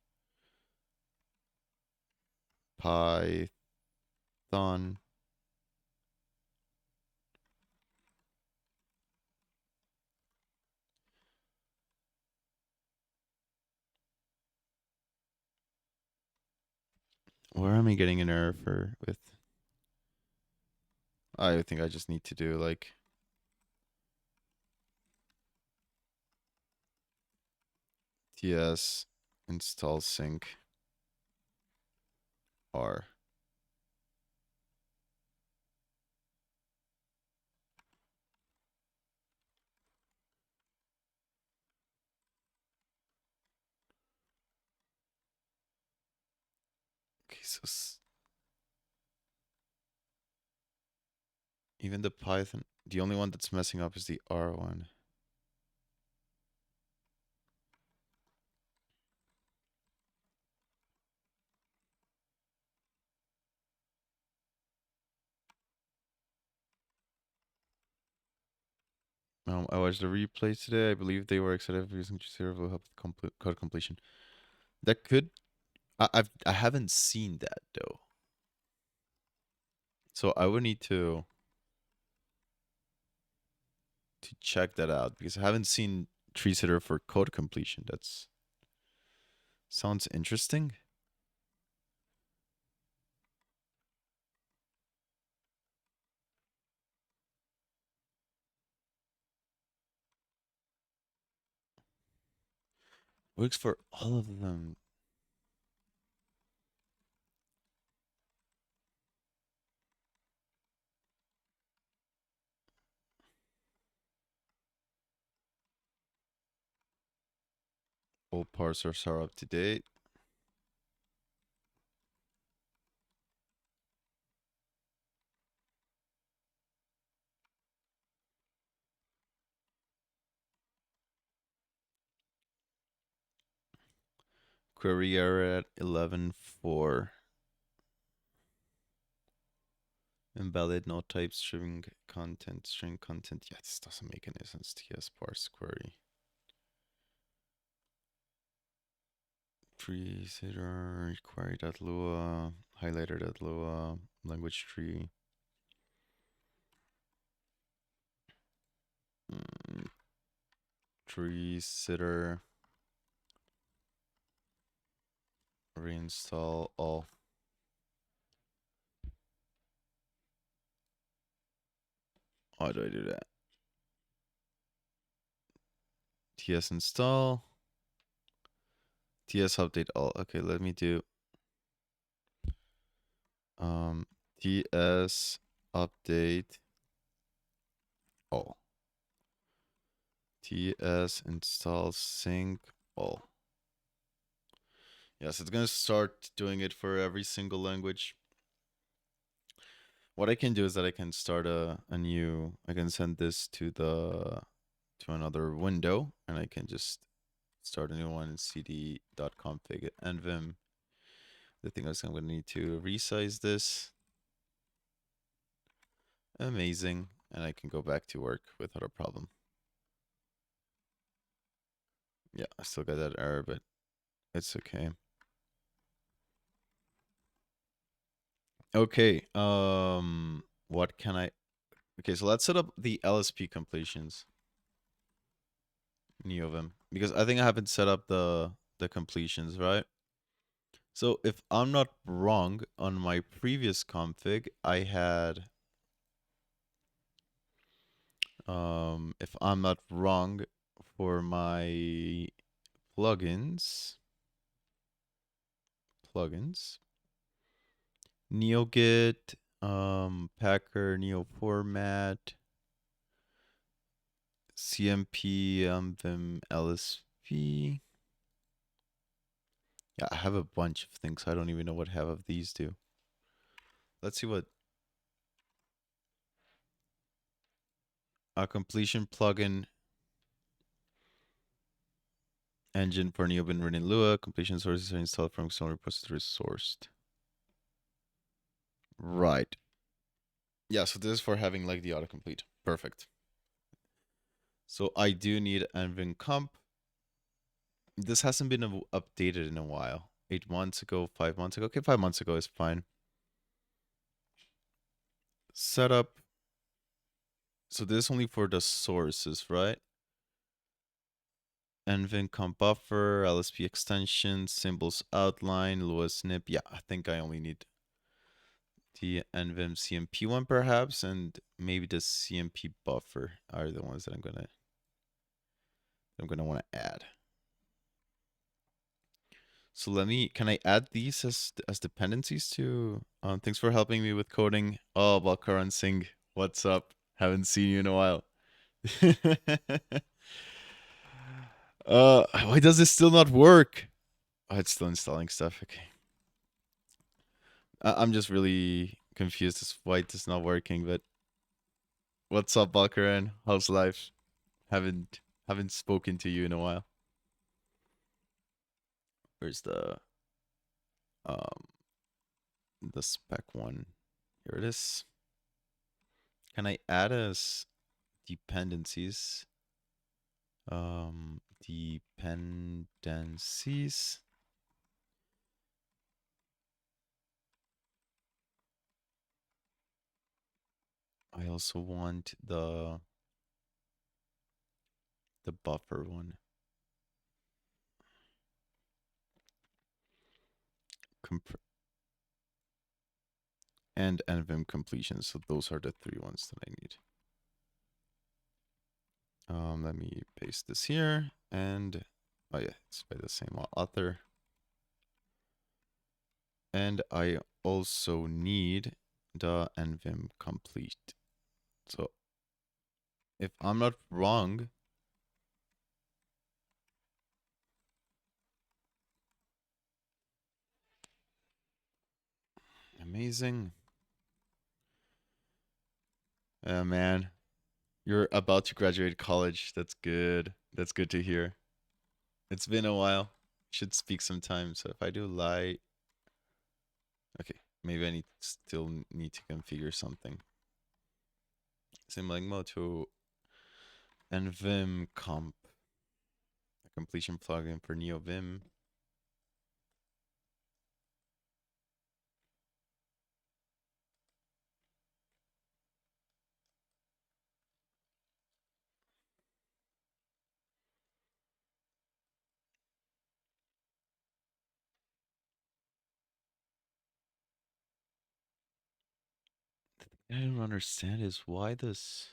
Python. Where am I getting an error for with? I think I just need to do like ts install sync r. Okay, so even the Python, the only one that's messing up is the R one. I watched the replay today. I believe they were excited for using Juicero will help with code completion. That could. I haven't seen that though, so I would need to check that out because I haven't seen tree sitter for code completion. That's sounds interesting. Works for all of them. All parsers are up to date. Query error at 11.4. Invalid no type string content. Yeah, this doesn't make any sense. TS parse query. Presetter query.lua highlighter.lua language tree. Tree sitter reinstall all. How do I do that? TS install. TS update all. Okay, let me do TS update all. TS install sync all. Yes, it's gonna start doing it for every single language. What I can do is that I can start a new, I can send this to another window, and I can just start a new one in cd.config and vim. The thing is I'm gonna need to resize this. Amazing. And I can go back to work without a problem. Yeah, I still got that error, but it's okay. Okay, what can I... Okay, so let's set up the LSP completions. Neovim. Because I think I haven't set up the completions, right? So if I'm not wrong, on my previous config, I had... if I'm not wrong, for my plugins, NeoGit, Packer, Neo format, CMP, Vim, LSP. Yeah, I have a bunch of things. I don't even know what half of these do. Let's see what a completion plugin engine for Neobin written in Lua. Completion sources are installed from external repositories sourced. Right. Yeah, so this is for having like the autocomplete. Perfect. So I do need nvim comp. This hasn't been updated in a while. 8 months ago, 5 months ago. Okay, 5 months ago is fine. Setup. So this is only for the sources, right? nvim comp buffer, LSP extension, symbols outline, Lua snip. Yeah, I think I only need the nvim CMP one perhaps, and maybe the CMP buffer are the ones that I'm gonna want to add. So can I add these as dependencies to, thanks for helping me with coding. Oh, Balkaran Singh, what's up? Haven't seen you in a while. Why does this still not work? Oh, it's still installing stuff. Okay. I'm just really confused as why it's not working, but what's up, Balkaran? How's life? Haven't spoken to you in a while. Where's the spec one? Here it is. Can I add a dependencies. Dependencies. I also want the buffer one. And NVim completion. So those are the 3 ones that I need. Let me paste this here, and oh yeah, it's by the same author. And I also need the NVim complete. So if I'm not wrong, amazing. Man, you're about to graduate college. That's good. That's good to hear. It's been a while. Should speak sometime. So if I do lie, okay, maybe I still need to configure something. Symboling moto and vim comp, a completion plugin for neovim. I don't understand is why this.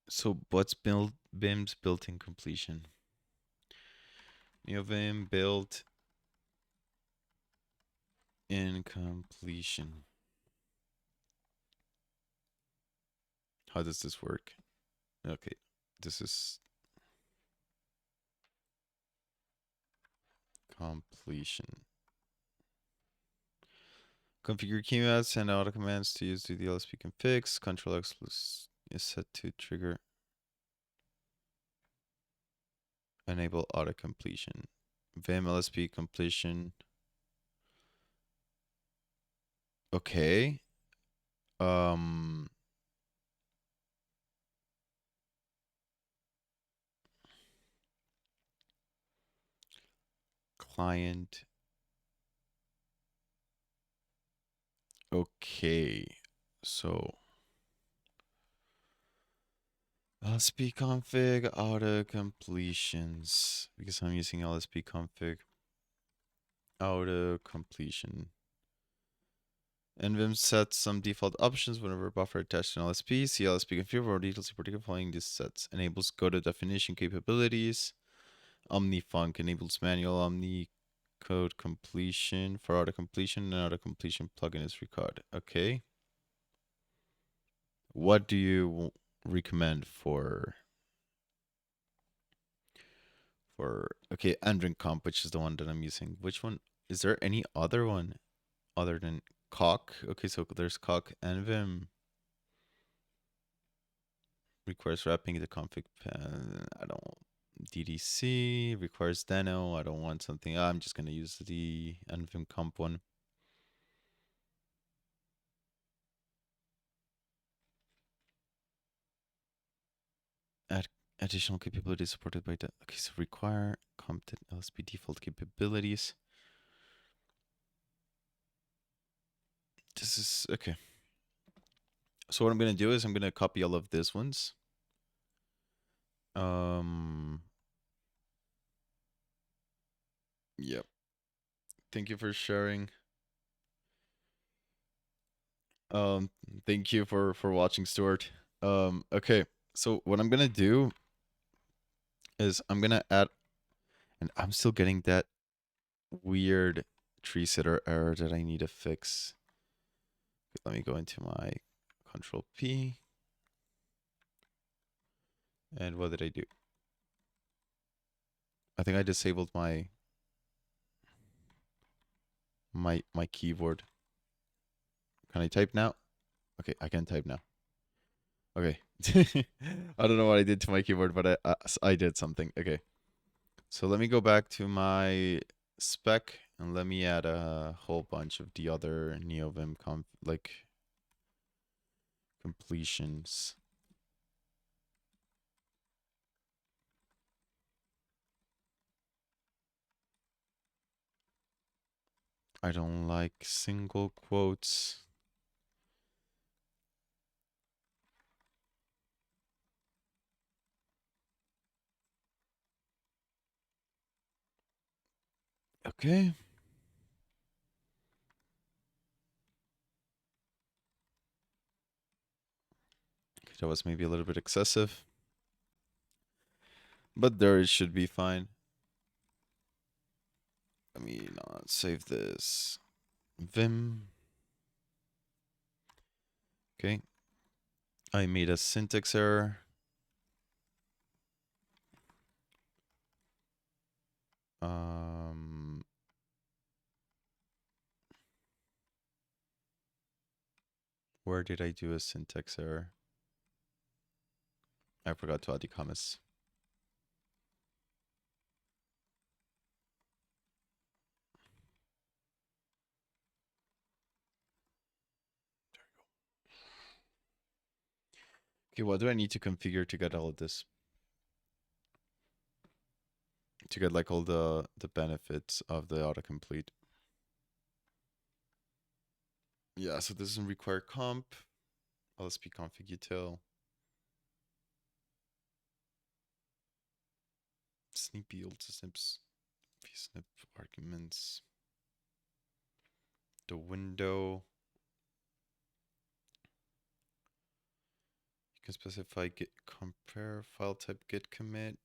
So what's built Vim's built-in completion? Neovim built in completion. How does this work? Okay, this is completion. Configure keymaps, send auto commands to use the LSP config. Control X is set to trigger. Enable auto completion. Vim LSP completion. Okay. Client. Okay. So LSP config auto completions, because I'm using LSP config auto completion. NVim sets some default options whenever buffer attached to an LSP. See LSP config for details in particular following these sets. Enables go to definition capabilities. Omnifunc enables manual omni code completion for auto completion, and auto completion plugin is required. Okay. What do you recommend for okay, Andrin comp, which is the one that I'm using? Which one is there? Any other one other than cock? Okay, so there's cock and vim. Requires wrapping the config pen. I don't. DDC requires Deno. I don't want something. I'm just gonna use the nvim comp one. Add additional capabilities supported by that. Okay, so require competent LSP default capabilities. This is okay. So what I'm gonna do is I'm gonna copy all of these ones. Yep. Thank you for sharing. Um, Thank you for watching, Stuart. Okay. So what I'm gonna do is I'm gonna add, and I'm still getting that weird tree sitter error that I need to fix. Let me go into my Control P. And what did I do? I think I disabled my keyboard. Can I type now? Okay, I can type now. Okay. I don't know what I did to my keyboard, but I did something. Okay. So let me go back to my spec And let me add a whole bunch of the other neovim completions. I don't like single quotes. Okay. That was maybe a little bit excessive. But there it should be fine. Let me not save this. Vim. Okay. I made a syntax error. Where did I do a syntax error? I forgot to add the commas. Okay, what do I need to configure to get all of this? To get like all the benefits of the autocomplete. Yeah, so this doesn't require comp. LSP config util. Snip yield snips. Snip arguments. The window. You can specify git compare file type git commit.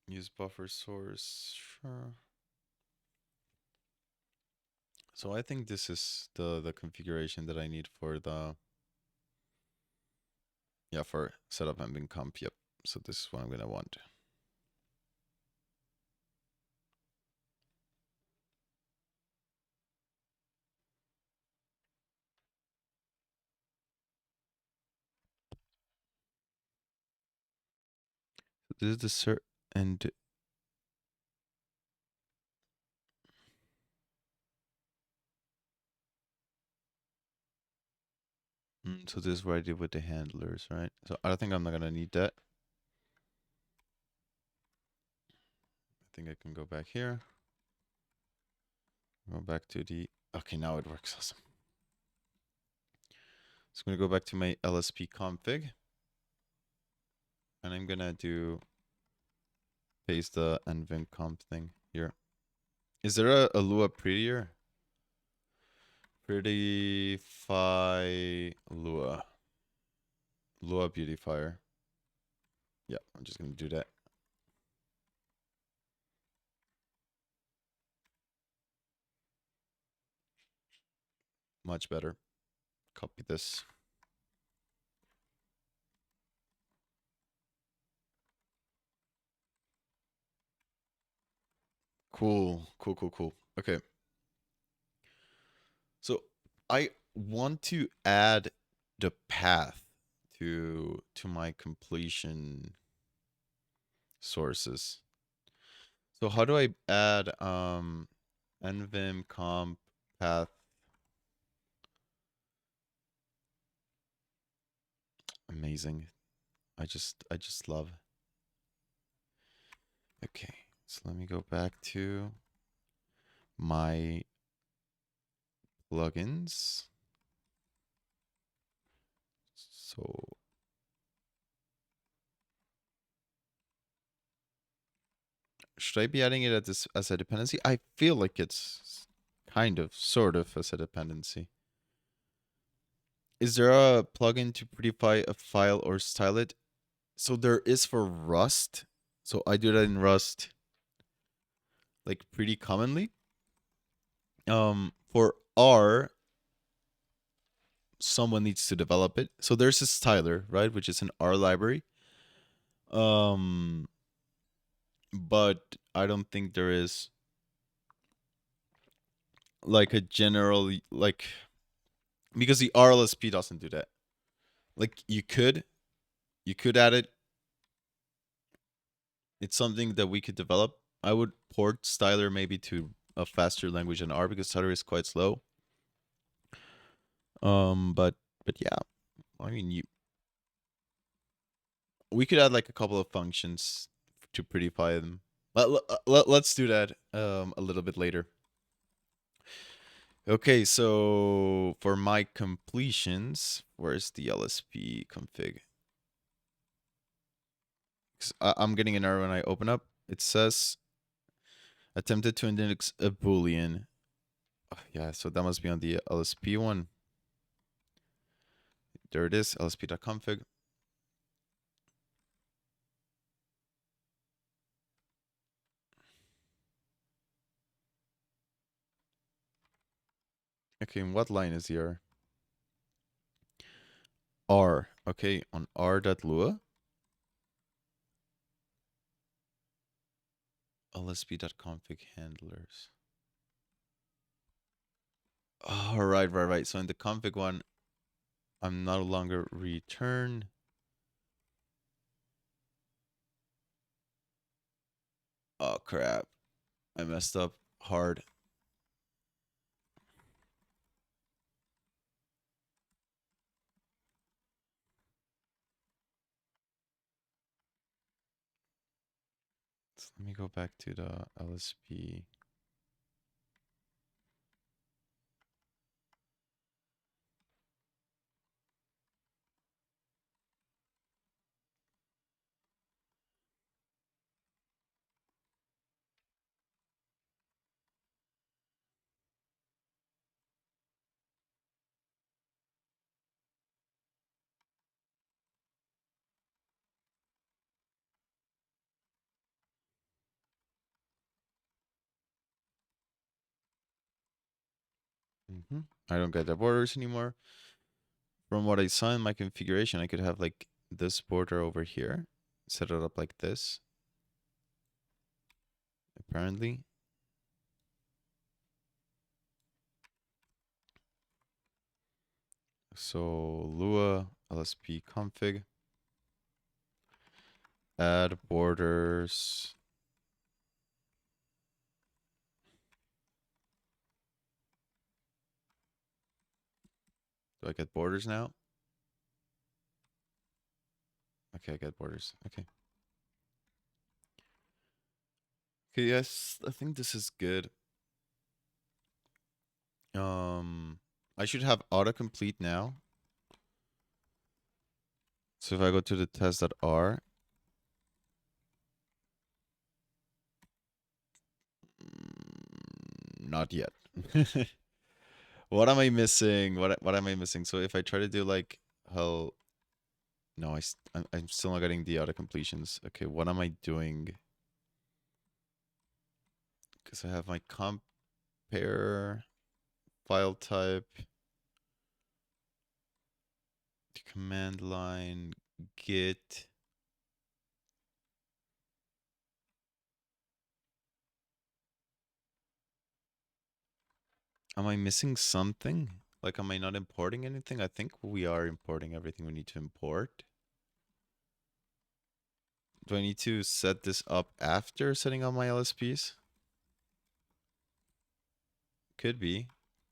Use buffer source. Sure. So I think this is the configuration that I need for the for setup and bin comp. Yep. So this is what I'm gonna want. This is the cert and so this is what I did with the handlers, right? So I don't think I'm not gonna need that. I think I can go back here. Go back to the okay, now it works. Awesome. So I'm gonna go back to my LSP config. And I'm gonna paste the nvim comp thing here. Is there a Lua prettier? Prettify Lua. Lua beautifier. Yeah, I'm just gonna do that. Much better. Copy this. Cool. Okay. So I want to add the path to my completion sources. So how do I add nvim comp path? Amazing. I just love. Okay, so let me go back to my plugins. So should I be adding it at this as a dependency? I feel like it's kind of, sort of as a dependency. Is there a plugin to prettify a file or style it? So there is for Rust. So I do that in Rust like pretty commonly. For R, someone needs to develop it. So there's a styler, right, which is an R library. But I don't think there is like a general like because the RLSP doesn't do that. Like you could add it. It's something that we could develop, I would port styler maybe to a faster language than R because styler is quite slow. But yeah, I mean we could add like a couple of functions to prettify them. Let's do that a little bit later. Okay, so for my completions, where's the LSP config? 'Cause I'm getting an error when I open up. It says attempted to index a boolean. Oh, yeah, so that must be on the LSP one. There it is, lsp.config. Okay, and what line is the error? R. Okay, on r.lua. lsp.config handlers. Oh, right. So in the config one, I'm no longer return. Oh, crap. I messed up hard. So let me go back to the LSP. I don't get the borders anymore. From what I saw in my configuration, I could have like this border over here. Set it up like this. Apparently. So Lua LSP config. Add borders. Do I get borders now? Okay, I get borders. Okay. Okay, yes, I think this is good. I should have autocomplete now. So if I go to the test.r, not yet. What am I missing? What am I missing? So if I try to do like how no, I'm still not getting the auto completions. Okay, what am I doing? Because I have my compare file type, command line, git. Am I missing something? Like, am I not importing anything? I think we are importing everything we need to import. Do I need to set this up after setting up my LSPs? Could be.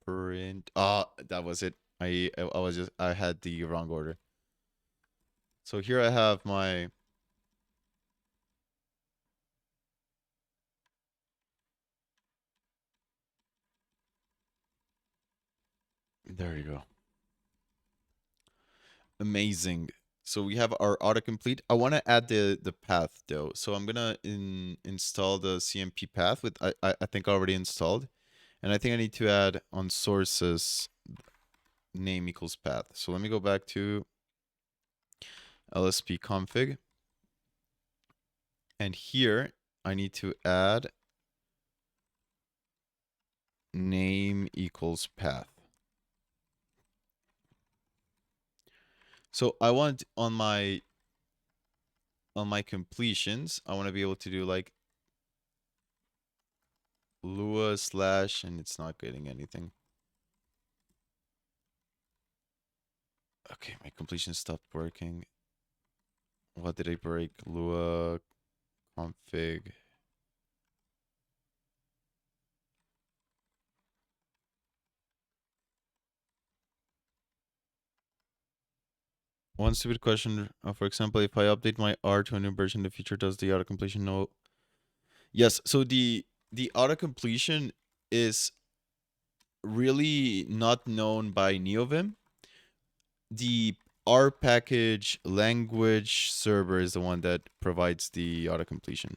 Print. Ah, that was it. I had the wrong order. So here I have my. There you go. Amazing. So we have our autocomplete. I want to add the path though. So I'm gonna install the CMP path with I think already installed, and I think I need to add on sources name equals path. So let me go back to LSP config, and here I need to add name equals path. So I want on my completions, I want to be able to do like Lua slash, and it's not getting anything. Okay, my completion stopped working. What did I break? Lua config. one stupid question. For example, if I update my R to a new version in the future, does the auto completion know? Yes. So the auto completion is really not known by neovim. The R package language server is the one that provides the auto completion.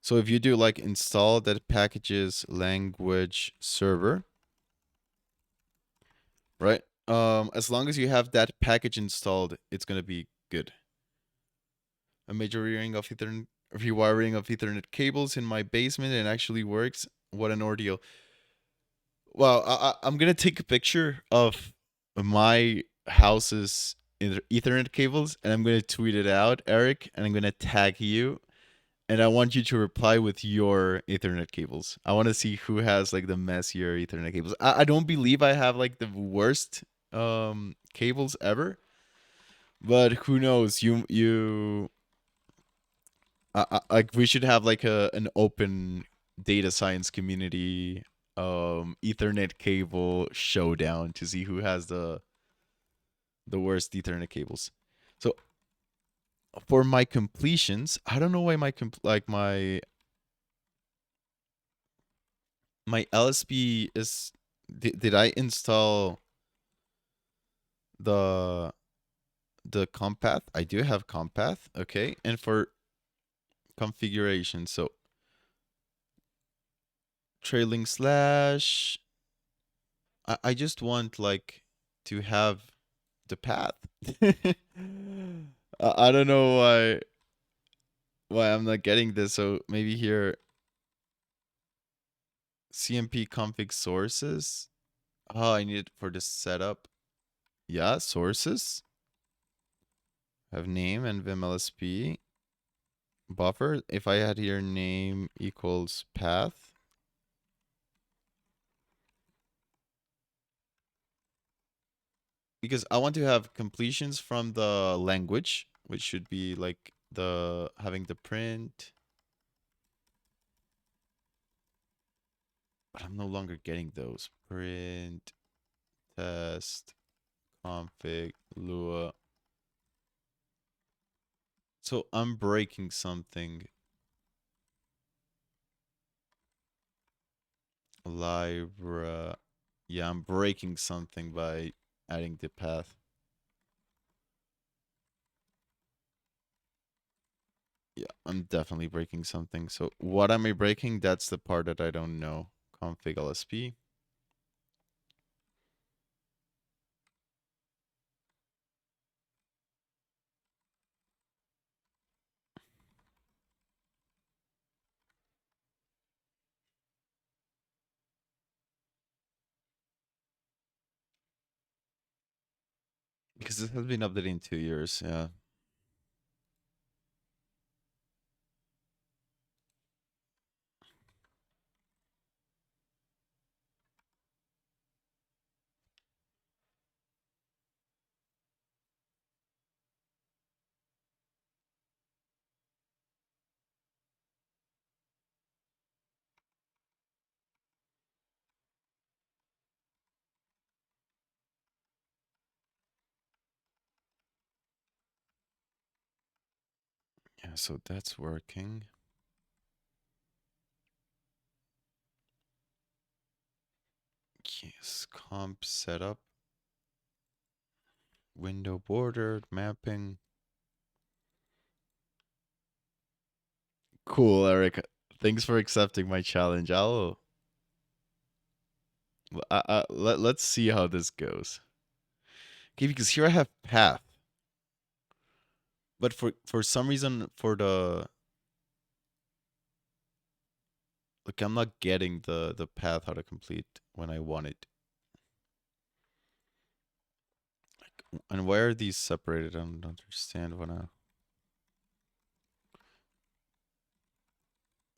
So if you do like install that packages language server, right? As long as you have that package installed, it's gonna be good. A major rewiring of Ethernet cables in my basement and actually works. What an ordeal! Well, I'm gonna take a picture of my house's Ethernet cables and I'm gonna tweet it out, Eric, and I'm gonna tag you. And I want you to reply with your Ethernet cables. I want to see who has like the messier Ethernet cables. I don't believe I have like the worst cables ever, but who knows? Like we should have like an open data science community Ethernet cable showdown to see who has the worst Ethernet cables. So for my completions, I don't know why my LSP is did I install the compath? I do have compath, okay. And for configuration, so trailing slash, I just want like to have the path. I don't know why I'm not getting this. So maybe here CMP config sources. Oh, I need it for the setup. Yeah, sources. Have name and vimlsp buffer. If I had here name equals path. Because I want to have completions from the language, which should be like the having the print. But I'm no longer getting those. Print, test, config, Lua. So I'm breaking something. Libra. Yeah, I'm breaking something by adding the path. Yeah, I'm definitely breaking something. So what am I breaking? That's the part that I don't know. Config LSP. Because this has been updated in 2 years, yeah. Yeah, so that's working. Yes, comp setup. Window border, mapping. Cool, Eric. Thanks for accepting my challenge. Let's see how this goes. Okay, because here I have path. But for some reason for the look, I'm not getting the path how to complete when I want it. And why are these separated? I don't understand when I.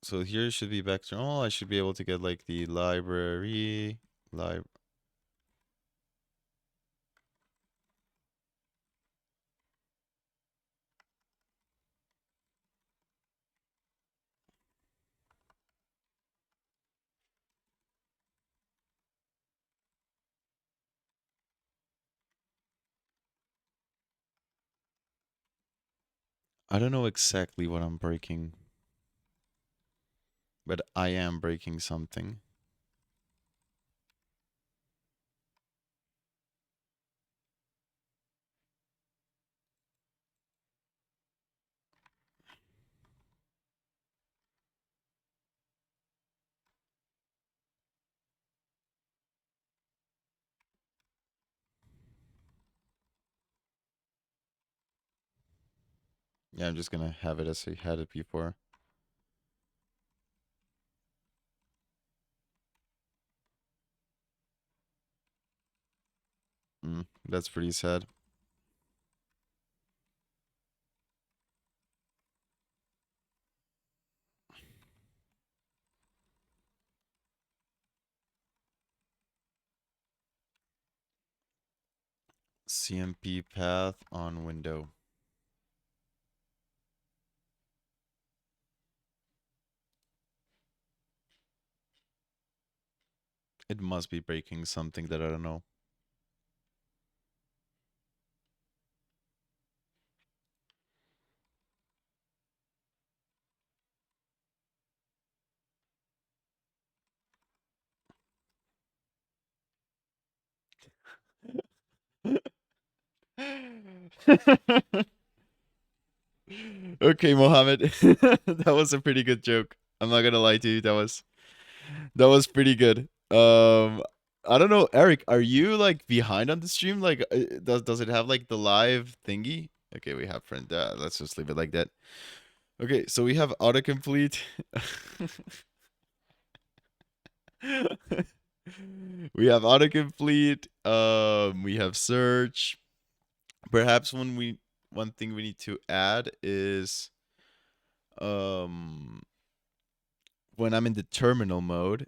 So here should be back to normal. I should be able to get like the library. I don't know exactly what I'm breaking, but I am breaking something. Yeah, I'm just gonna have it as I had it before. That's pretty sad. CMP path on window. It must be breaking something that I don't know. Okay, Mohammed. That was a pretty good joke. I'm not gonna lie to you. That was pretty good. I don't know, Eric. Are you like behind on the stream? Like, does it have like the live thingy? Okay, we have friend. Let's just leave it like that. Okay, so we have autocomplete. We have autocomplete. We have search. Perhaps one thing we need to add is um when I'm in the terminal mode,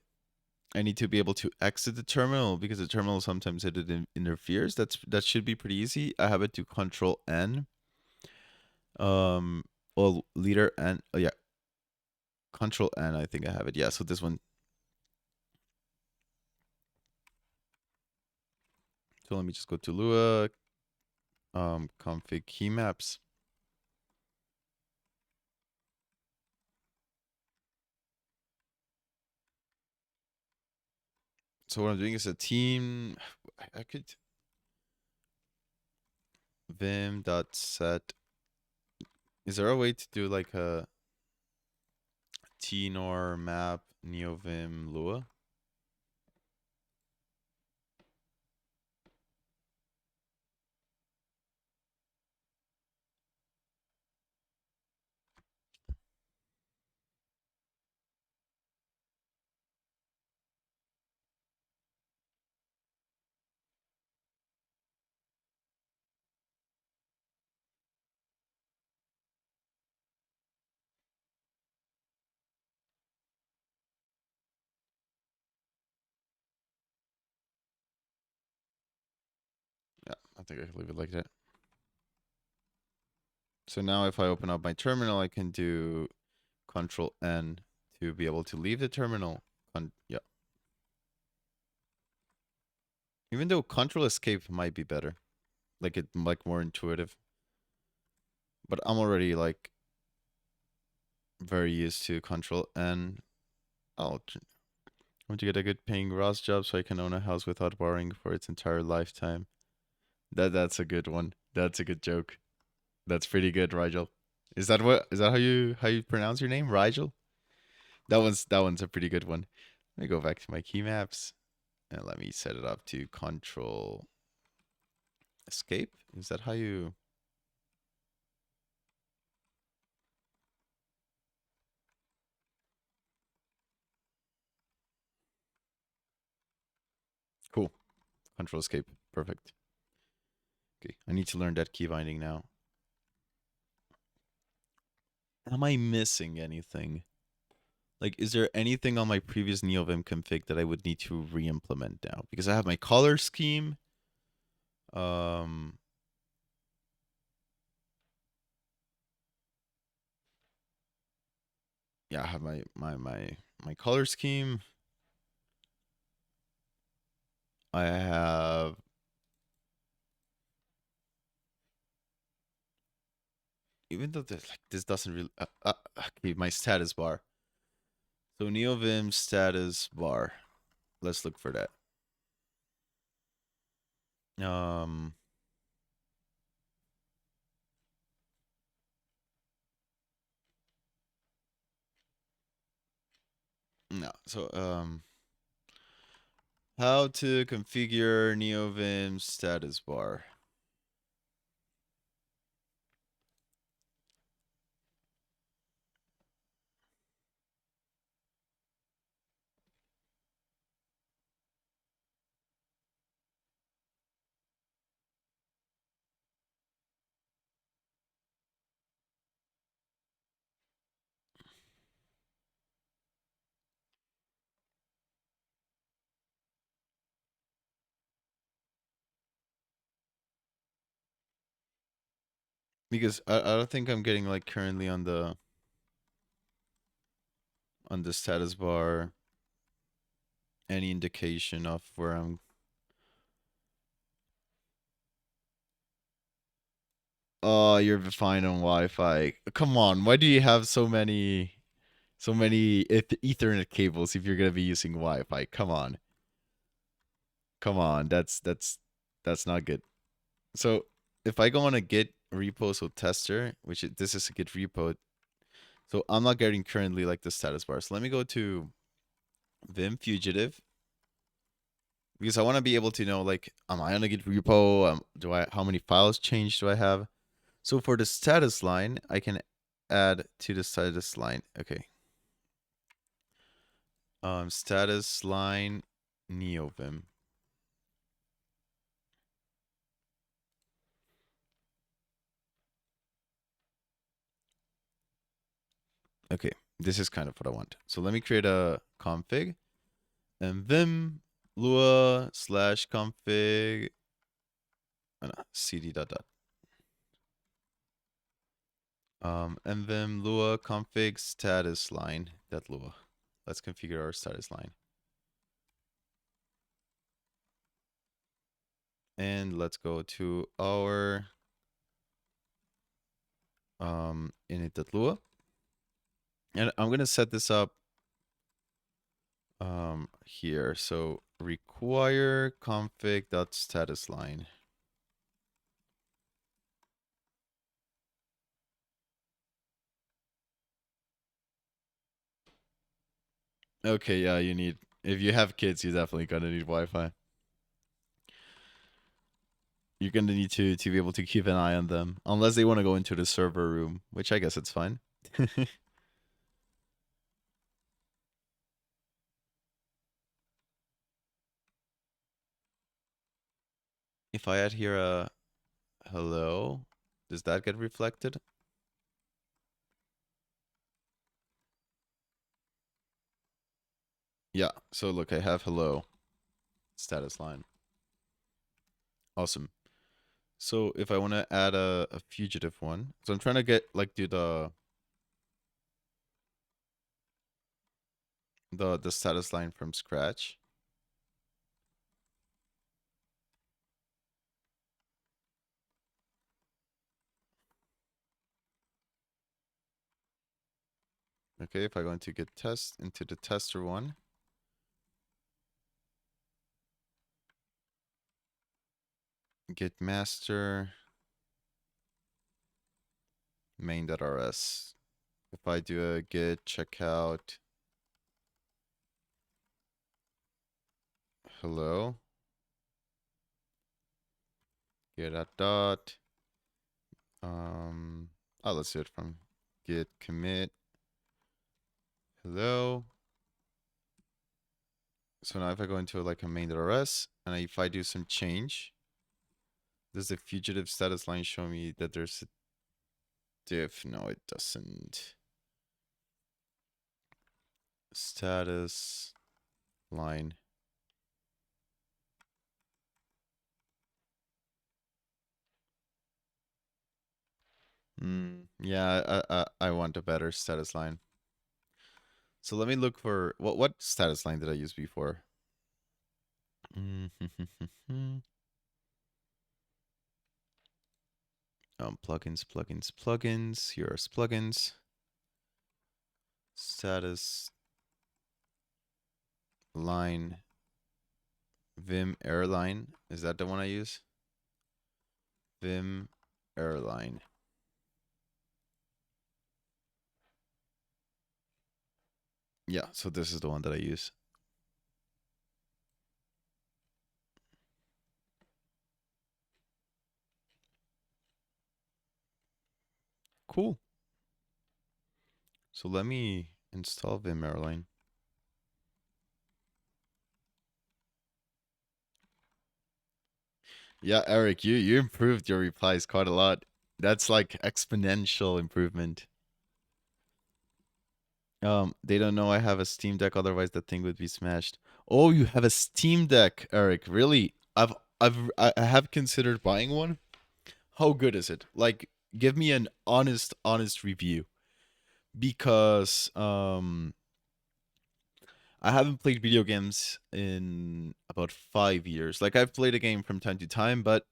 I need to be able to exit the terminal because the terminal sometimes interferes. That should be pretty easy. I have it to Control N. Um, well, leader N. Oh yeah, Control N. I think I have it. Yeah. So this one. So let me just go to Lua. Config key maps. So what I'm doing is a team. I could vim.set. Is there a way to do like a tnor map neovim Lua? Yeah, I think I can leave it like that. So now if I open up my terminal, I can do Control N to be able to leave the terminal. Yeah. Even though Control Escape might be better. Like it like more intuitive. But I'm already like very used to Control N. I'll want to get a good paying Ross job so I can own a house without borrowing for its entire lifetime. That's a good one. That's a good joke. That's pretty good, Rigel. Is that how you pronounce your name? Rigel? That one's a pretty good one. Let me go back to my key maps and let me set it up to Control Escape. Is that how you? Cool. Control Escape. Perfect. Okay, I need to learn that key binding now. Am I missing anything? Like, is there anything on my previous neovim config that I would need to re-implement now? Because I have my color scheme. Um, yeah, I have my color scheme. I have even though this doesn't really okay, my status bar. So neovim status bar. Let's look for that. Um no. So how to configure neovim status bar. Because I don't think I'm getting like currently on the status bar any indication of where I'm. Oh, you're fine on Wi-Fi. Come on, why do you have so many Ethernet cables if you're gonna be using Wi-Fi? Come on, that's not good. So if I go on a Git repo, so tester, this is a Git repo, so I'm not getting currently like the status bar. So let me go to Vim Fugitive because I want to be able to know like, am I on a Git repo? How many files change do I have? So for the status line, I can add to the status line. Okay. Status line neovim. Okay, this is kind of what I want. So let me create a config and vim lua slash config cd dot dot. And vim lua config status line dot lua. Let's configure our status line. And let's go to our init.lua. And I'm gonna set this up here. So require config.status line. Okay, yeah, if you have kids, you're definitely gonna need Wi-Fi. You're gonna need to be able to keep an eye on them, unless they want to go into the server room, which I guess it's fine. If I add here a hello, does that get reflected? Yeah, so look, I have hello status line. Awesome. So if I want to add a fugitive one, so I'm trying to get like do the status line from scratch. Okay, if I go into get test into the tester one, get master main.rs. If I do a git checkout hello, get a dot, let's do it from git commit hello. So now if I go into like a main.rs and if I do some change, does the fugitive status line show me that there's a diff? No, it doesn't. Status line. Yeah, I want a better status line. So let me look for what status line did I use before? Plugins. Here are plugins. Status line Vim Airline. Is that the one I use? Vim Airline. Yeah, so this is the one that I use. Cool. So let me install Vim Airline. Yeah, Eric, you improved your replies quite a lot. That's like exponential improvement. They don't know I have a Steam Deck, otherwise the thing would be smashed. Oh, you have a Steam Deck, Eric. Really? I have considered buying one. How good is it? Like, give me an honest review. Because I haven't played video games in about 5 years. Like, I've played a game from time to time, but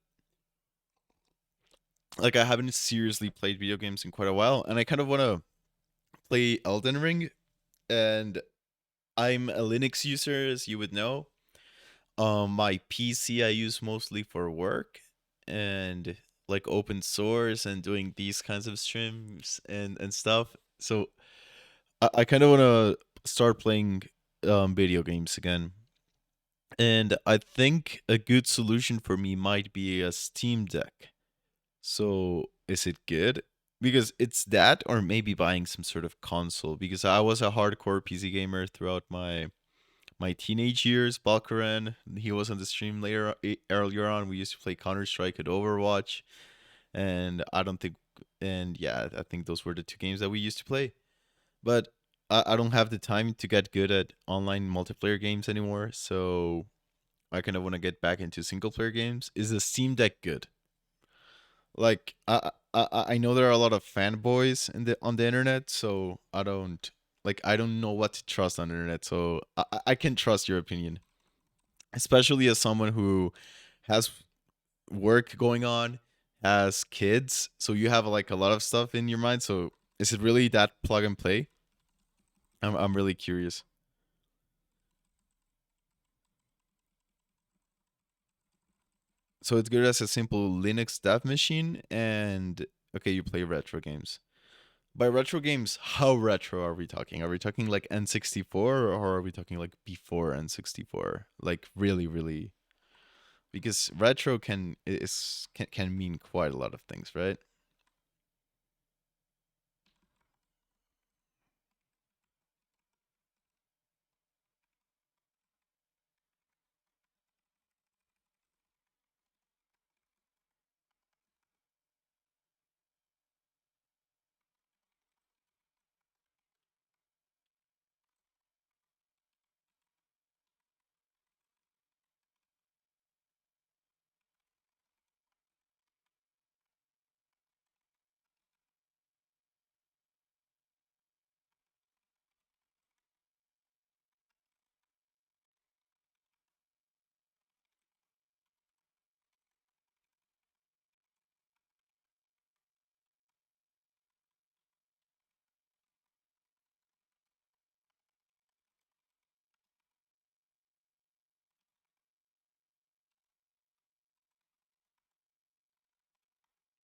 like I haven't seriously played video games in quite a while, and I kind of want to play Elden Ring. And I'm a Linux user, as you would know. My PC I use mostly for work and like open source and doing these kinds of streams and stuff. So I kind of want to start playing video games again. And I think a good solution for me might be a Steam Deck. So is it good? Because it's that, or maybe buying some sort of console. Because I was a hardcore PC gamer throughout my teenage years. Balkaran, he was on the stream earlier on. We used to play Counter Strike and Overwatch, and I don't think, and yeah, I think those were the two games that we used to play. But I don't have the time to get good at online multiplayer games anymore. So I kind of want to get back into single player games. Is the Steam Deck good? Like I know there are a lot of fanboys in the on the internet, so I don't know what to trust on the internet. So I can trust your opinion, especially as someone who has work going on, has kids, so you have like a lot of stuff in your mind. So is it really that plug and play? I'm really curious. So it's good as a simple Linux dev machine, and okay, you play retro games. By retro games, how retro are we talking? Are we talking like N64, or are we talking like before N64? Like really, really, because retro can mean quite a lot of things, right?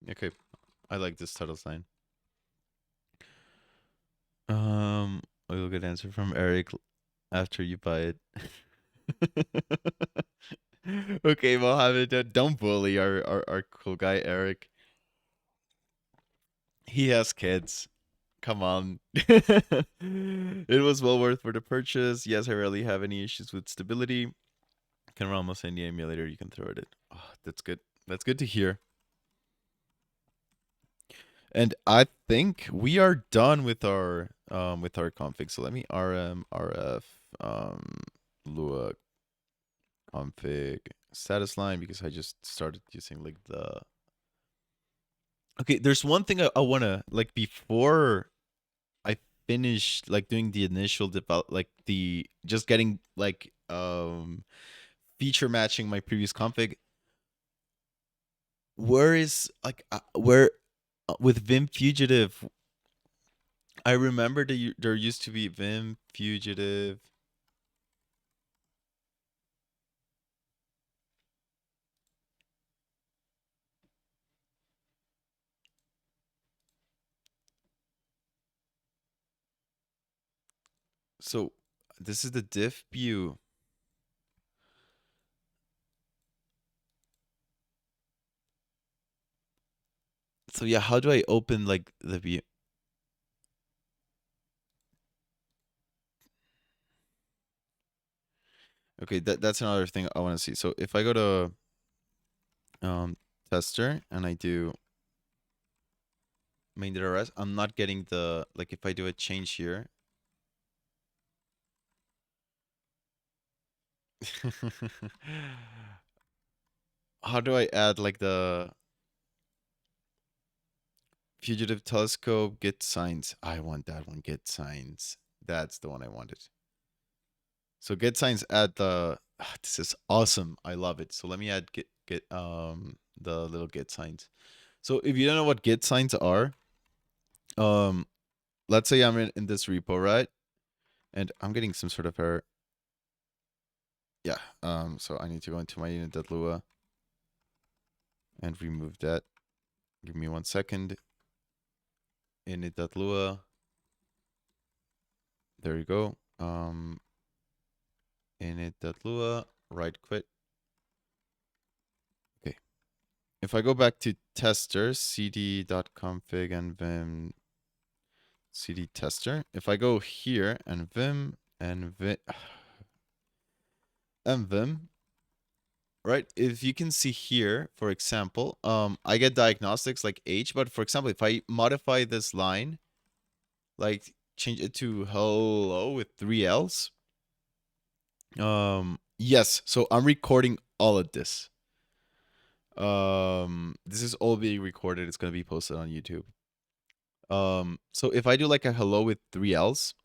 Okay, I like this title sign. We'll get answer from Eric after you buy it. Okay, Mohammed, don't bully our cool guy Eric. He has kids. Come on. It was well worth for the purchase. Yes, I rarely have any issues with stability. Can run almost any emulator you can throw at it. Oh, that's good. That's good to hear. And I think we are done with our config. So let me rm rf lua config status line, because I just started using like the. Okay, there's one thing I wanna like before I finish like doing the initial develop, like the just getting like feature matching my previous config. where is like where with Vim Fugitive? I remember that there used to be Vim Fugitive. So this is the diff view. So yeah, how do I open like the view? Okay, that's another thing I want to see. So if I go to tester and I do main.rs, I'm not getting the, like if I do a change here. How do I add like the fugitive telescope get signs? I want that one, get signs. That's the one I wanted. So get signs add the this is awesome. I love it. So let me add get the little get signs. So if you don't know what get signs are, um let's say I'm in this repo, right? And I'm getting some sort of error. Yeah. So I need to go into my unit.lua and remove that. Give me 1 second. Init.lua. There you go. Init.lua, right quit. Okay. If I go back to tester, cd.config and vim cd tester. If I go here and vim and vim, right? If you can see here, for example, I get diagnostics like H, but for example, if I modify this line, like change it to hello with 3 L's, yes, so I'm recording all of this. This is all being recorded. It's gonna be posted on YouTube. So if I do like a hello with 3 L's,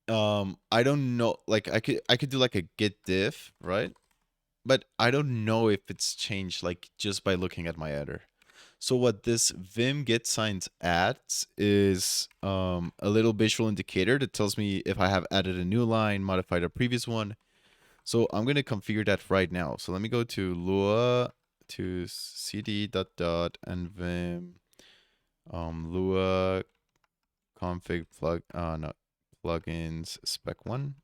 I don't know, like I could do like a git diff, right? But I don't know if it's changed like just by looking at my header. So what this Vim get signs adds is a little visual indicator that tells me if I have added a new line, modified a previous one. So I'm going to configure that right now. So let me go to Lua to cd dot and Vim Lua config no, plugins spec 1.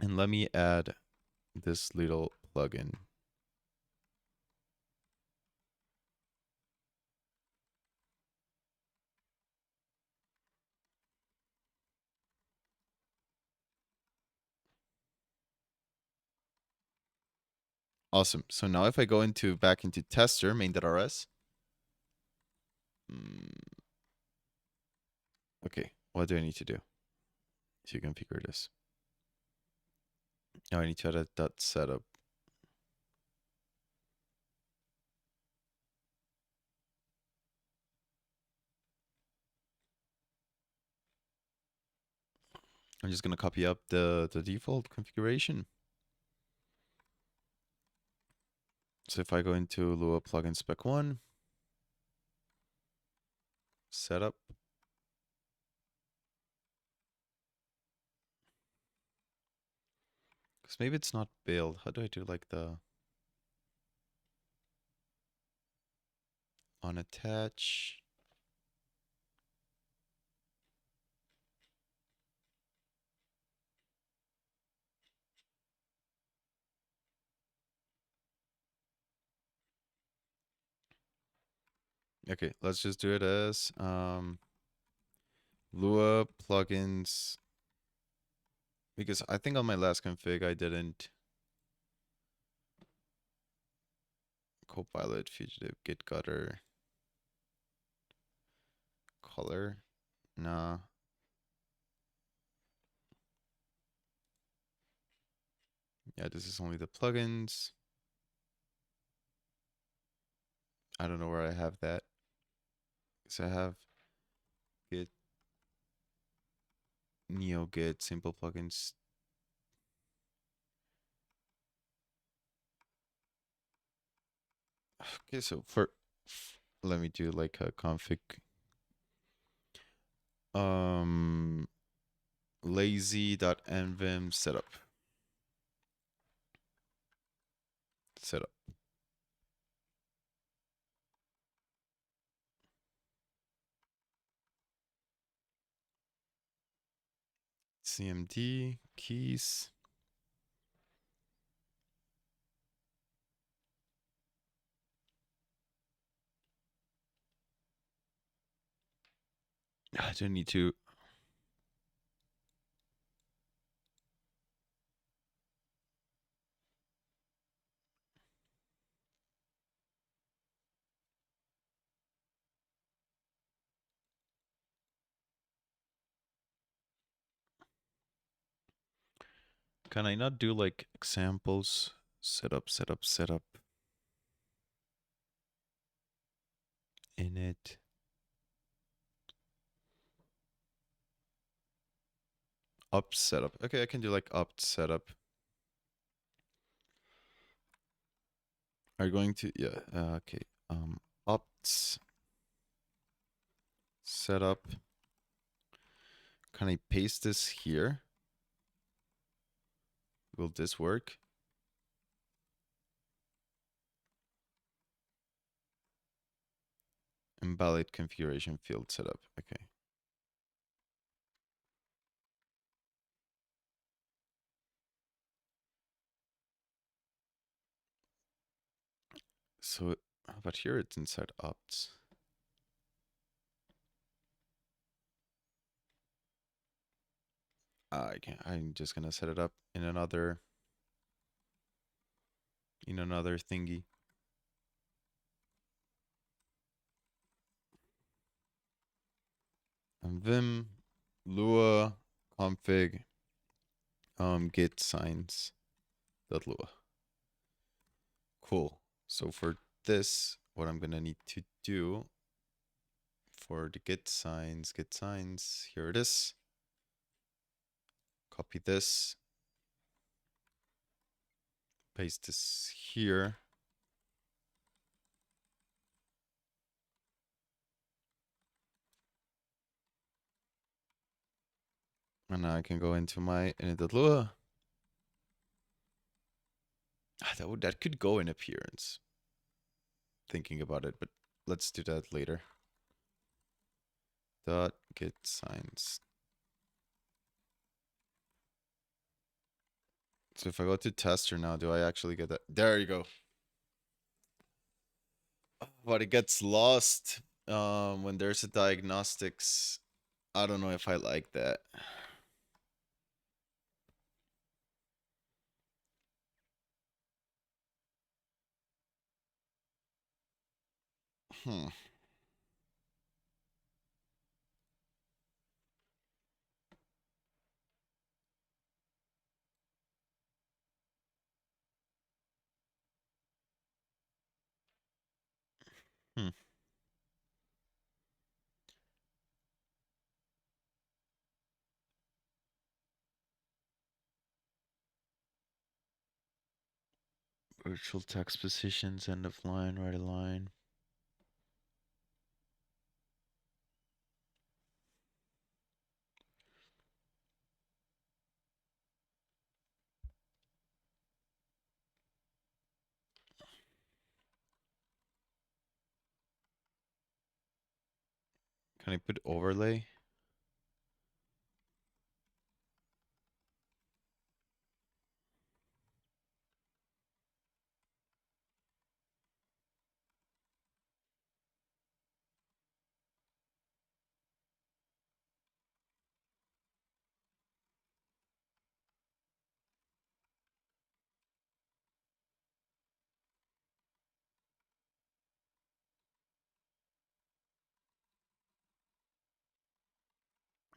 And let me add this little plugin. Awesome. So now if I go back into tester main.rs. Okay, what do I need to do to configure this? Now I need to add a dot setup. I'm just gonna copy up the default configuration. So if I go into Lua plugin spec 1, setup. Because maybe it's not build. How do I do like the unattach? Okay, let's just do it as Lua plugins, because I think on my last config I didn't copilot fugitive git gutter color. Nah. Yeah, this is only the plugins. I don't know where I have that. So I have git NeoGit simple plugins. Okay, so for let me do like a config lazy.nvim setup. CMD keys. I don't need to. Can I not do like examples? Setup, init. Up setup. Okay, I can do like up setup. Are you going to, yeah, okay. Opt setup. Can I paste this here? Will this work? Invalid configuration field setup. Okay. So, but here it's inside opts. I can't. I'm just gonna set it up in another thingy. And vim lua config git signs dot lua. Cool. So for this, what I'm gonna need to do for the git signs, here it is. Copy this, paste this here. And now I can go into my init.lua. That could go in appearance. Thinking about it, but let's do that later. Dot git signs. So if I go to tester now, do I actually get that? There you go. But it gets lost when there's a diagnostics. I don't know if I like that. Hmm. Hmm. Virtual text positions, end of line, right of line. Can I put overlay?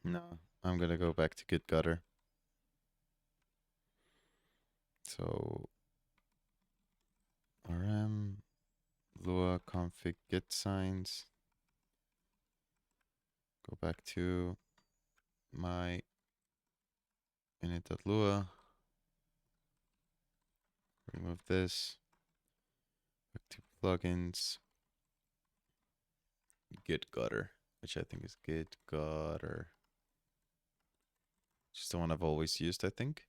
No, I'm gonna go back to git gutter. So rm lua config git signs. Go back to my init.lua. Remove this. Back to plugins, git gutter, which I think is git gutter. Just the one I've always used, I think.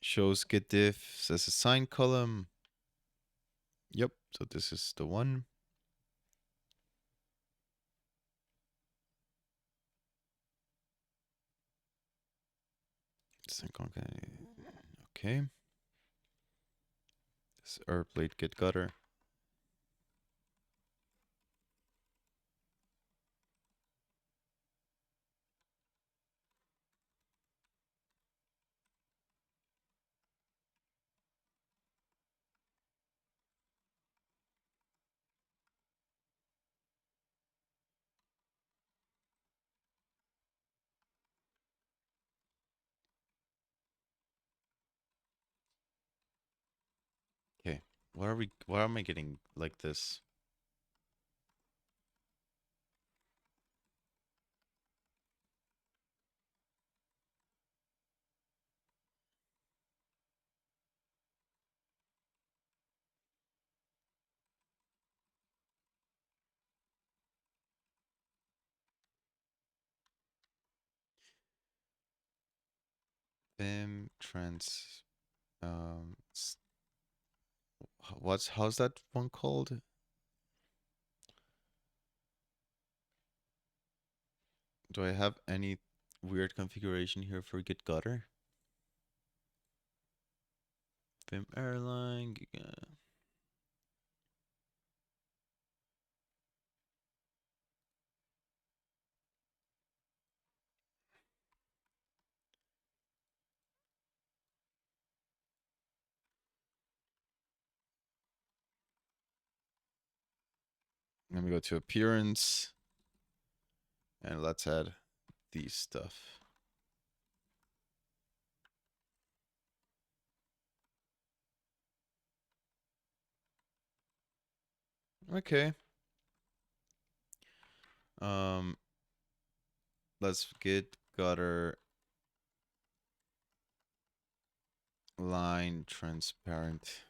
Shows git diff, says assign column. Yep, so this is the one. Okay. This blade git gutter. Okay. Why am I getting like this? Vim trans how's that one called? Do I have any weird configuration here for git gutter? Vim airline. Let me go to appearance and let's add these stuff. Okay. Let's git gutter line transparent.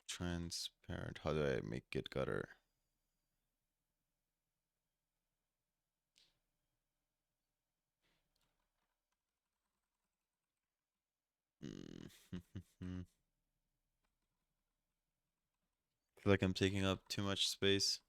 Transparent. How do I make git gutter? Feel like I'm taking up too much space.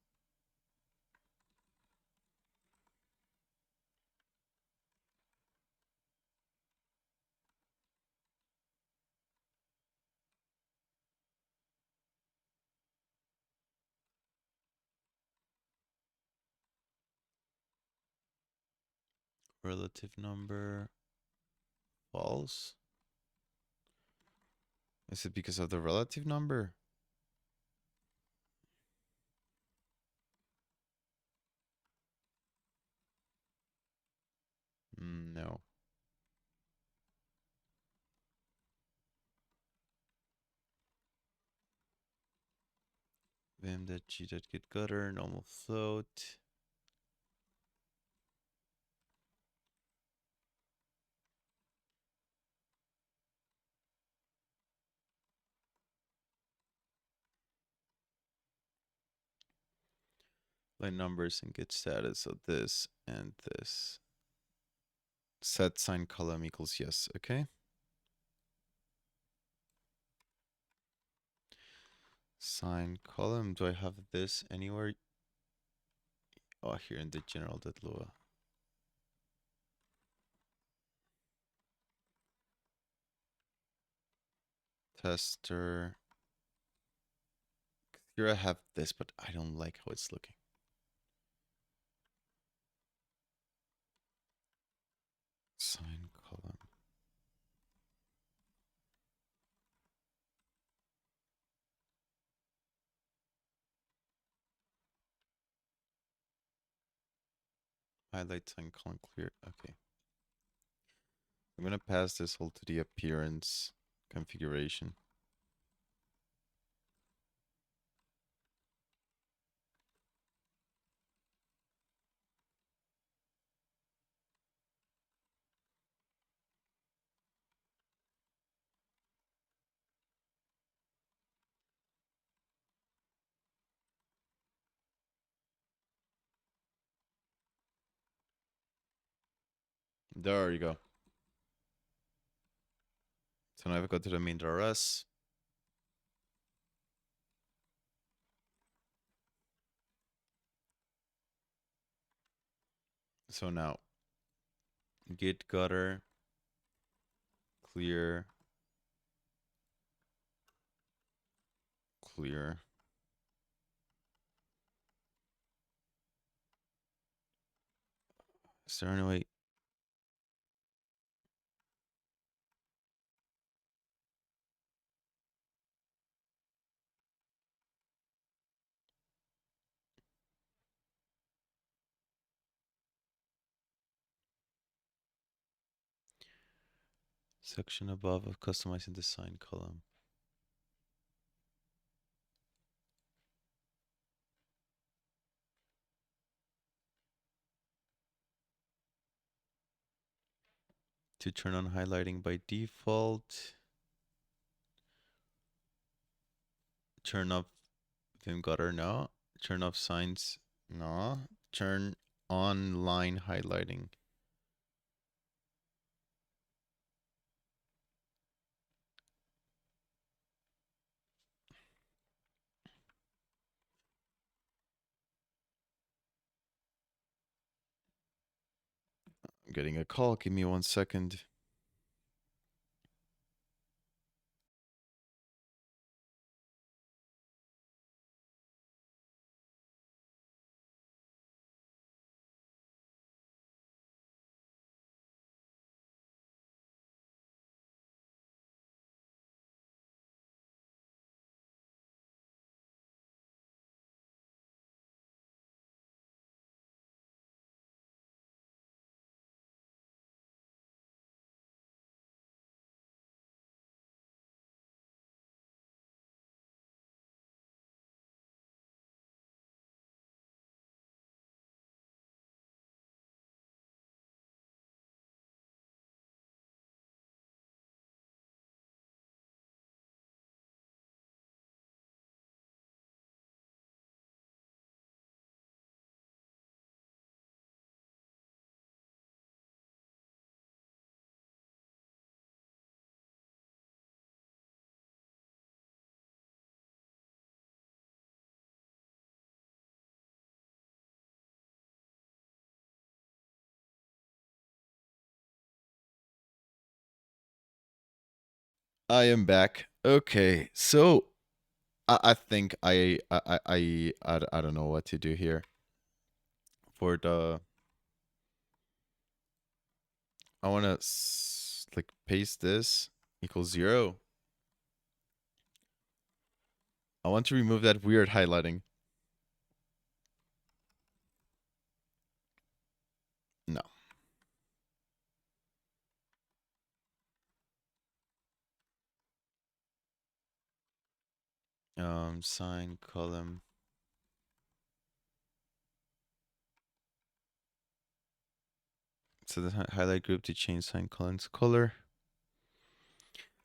Relative number false. Is it because of the relative number? No. Vim.g.get gutter, normal float. Line numbers and get status of this and this. Set sign column equals yes. Okay. Sign column. Do I have this anywhere? Oh, here in the general.lua. Tester. Here I have this, but I don't like how it's looking. Sign column. Highlight sign column clear. Okay. I'm gonna pass this whole to the appearance configuration. There you go. So now if I go to the main.rs, so now git gutter clear clear. Is there any way? Section above of customizing the sign column. To turn on highlighting by default. Turn off Vim gutter, no. Turn off signs, no. Turn on line highlighting. I'm getting a call. Give me 1 second. I am back. Okay, so I think I don't know what to do here for the. I want to like paste this equals 0. I want to remove that weird highlighting. No. Sign column. So the highlight group to change sign column's color.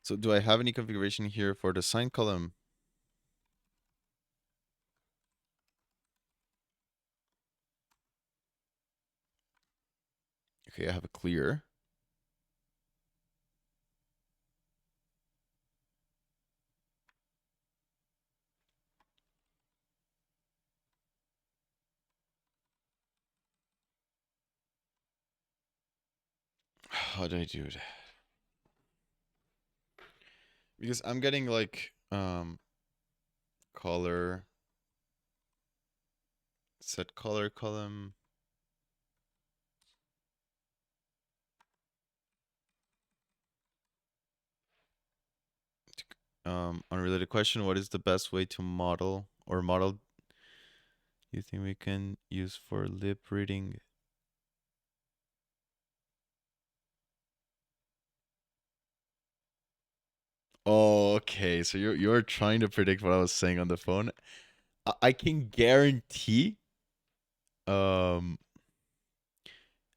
So do I have any configuration here for the sign column? Okay, I have a clear. How do I do that? Because I'm getting like color, set color column. Unrelated question, what is the best way to model you think we can use for lip reading? Oh, okay. So you're trying to predict what I was saying on the phone. I can guarantee um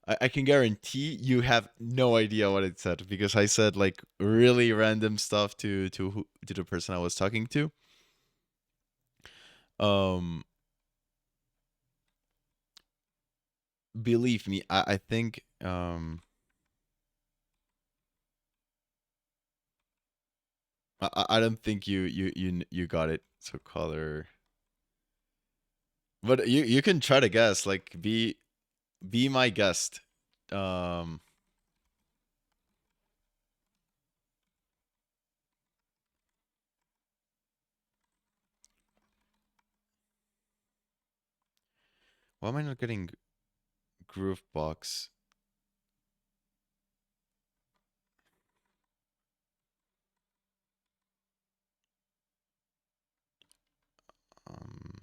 I can guarantee you have no idea what it said because I said like really random stuff to the person I was talking to. Um Believe me, I think I don't think you got it. So color, but you can try to guess. Like be my guest. Um, why am I not getting groove box? Um,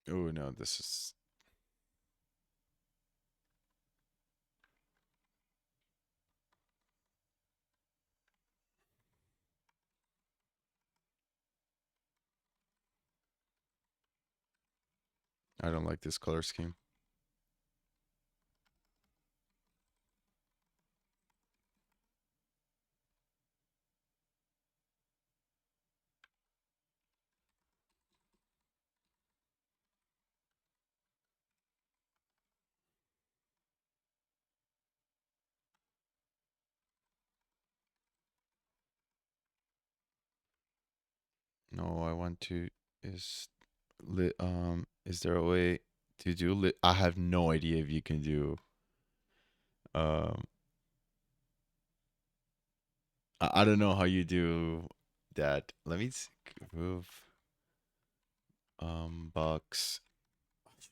oh no, this is. I don't like this color scheme. No, I want to is is there a way to do I have no idea if you can do um I don't know how you do that. Let me move box.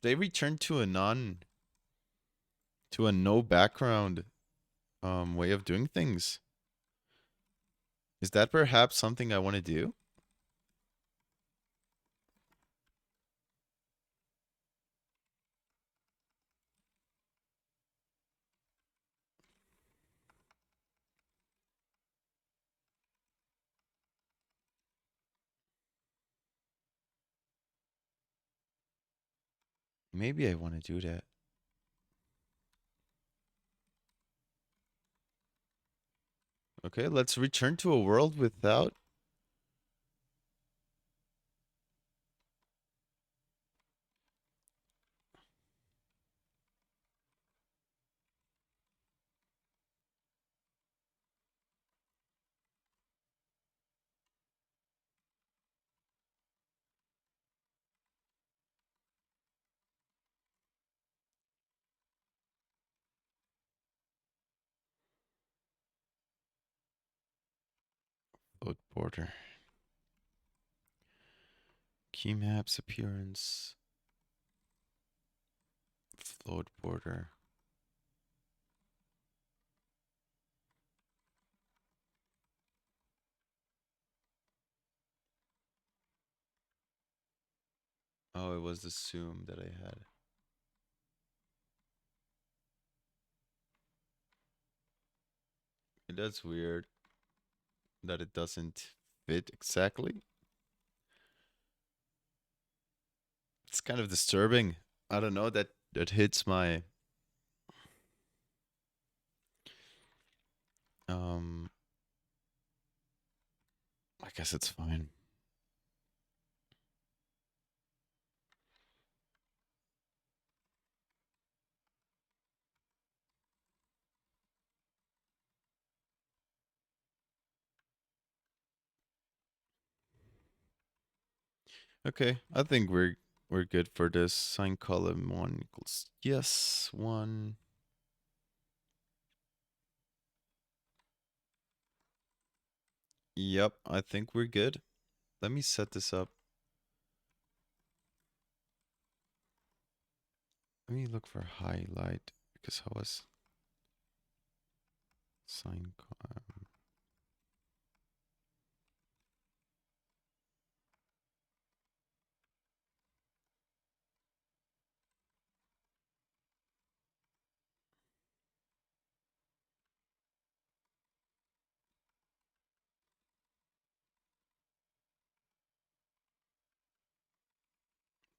They return to a non to a no background way of doing things. Is that perhaps something I want to do? Maybe I want to do that. Okay, let's return to a world without float border. Key maps appearance. Float border. Oh, it was the zoom that I had. That's weird that it doesn't fit exactly. It's kind of disturbing. I don't know that hits my um I guess it's fine. Okay, I think we're good for this. Sign column 1 equals yes, 1. Yep, I think we're good. Let me set this up. Let me look for highlight because I was sign column.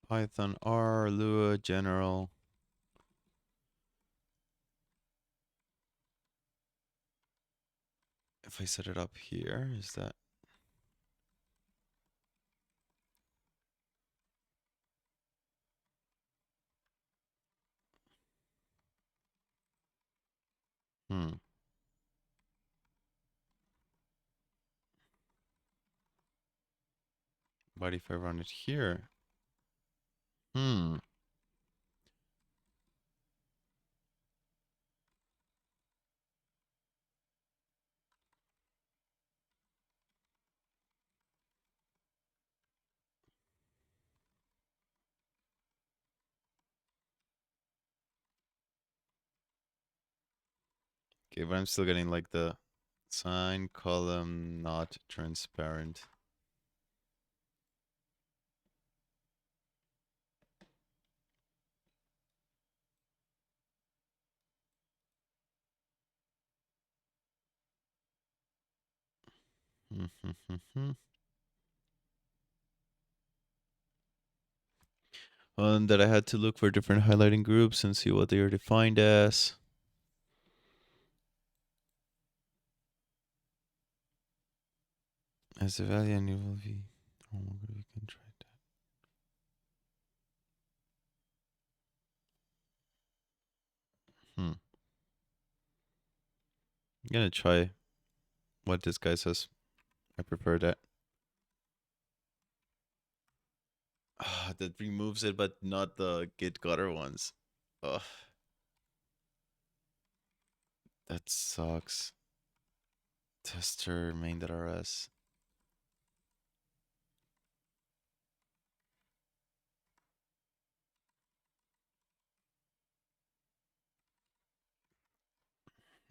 Python R Lua general. If I set it up here, is that... Hmm. But if I run it here... Hmm. Okay, but I'm still getting like the sign column not transparent. And that I had to look for different highlighting groups and see what they are defined as. As a value and you will be... Oh, we can try that. I'm gonna try what this guy says. I prefer that. That removes it, but not the git gutter ones. Ugh. That sucks. Tester main.rs.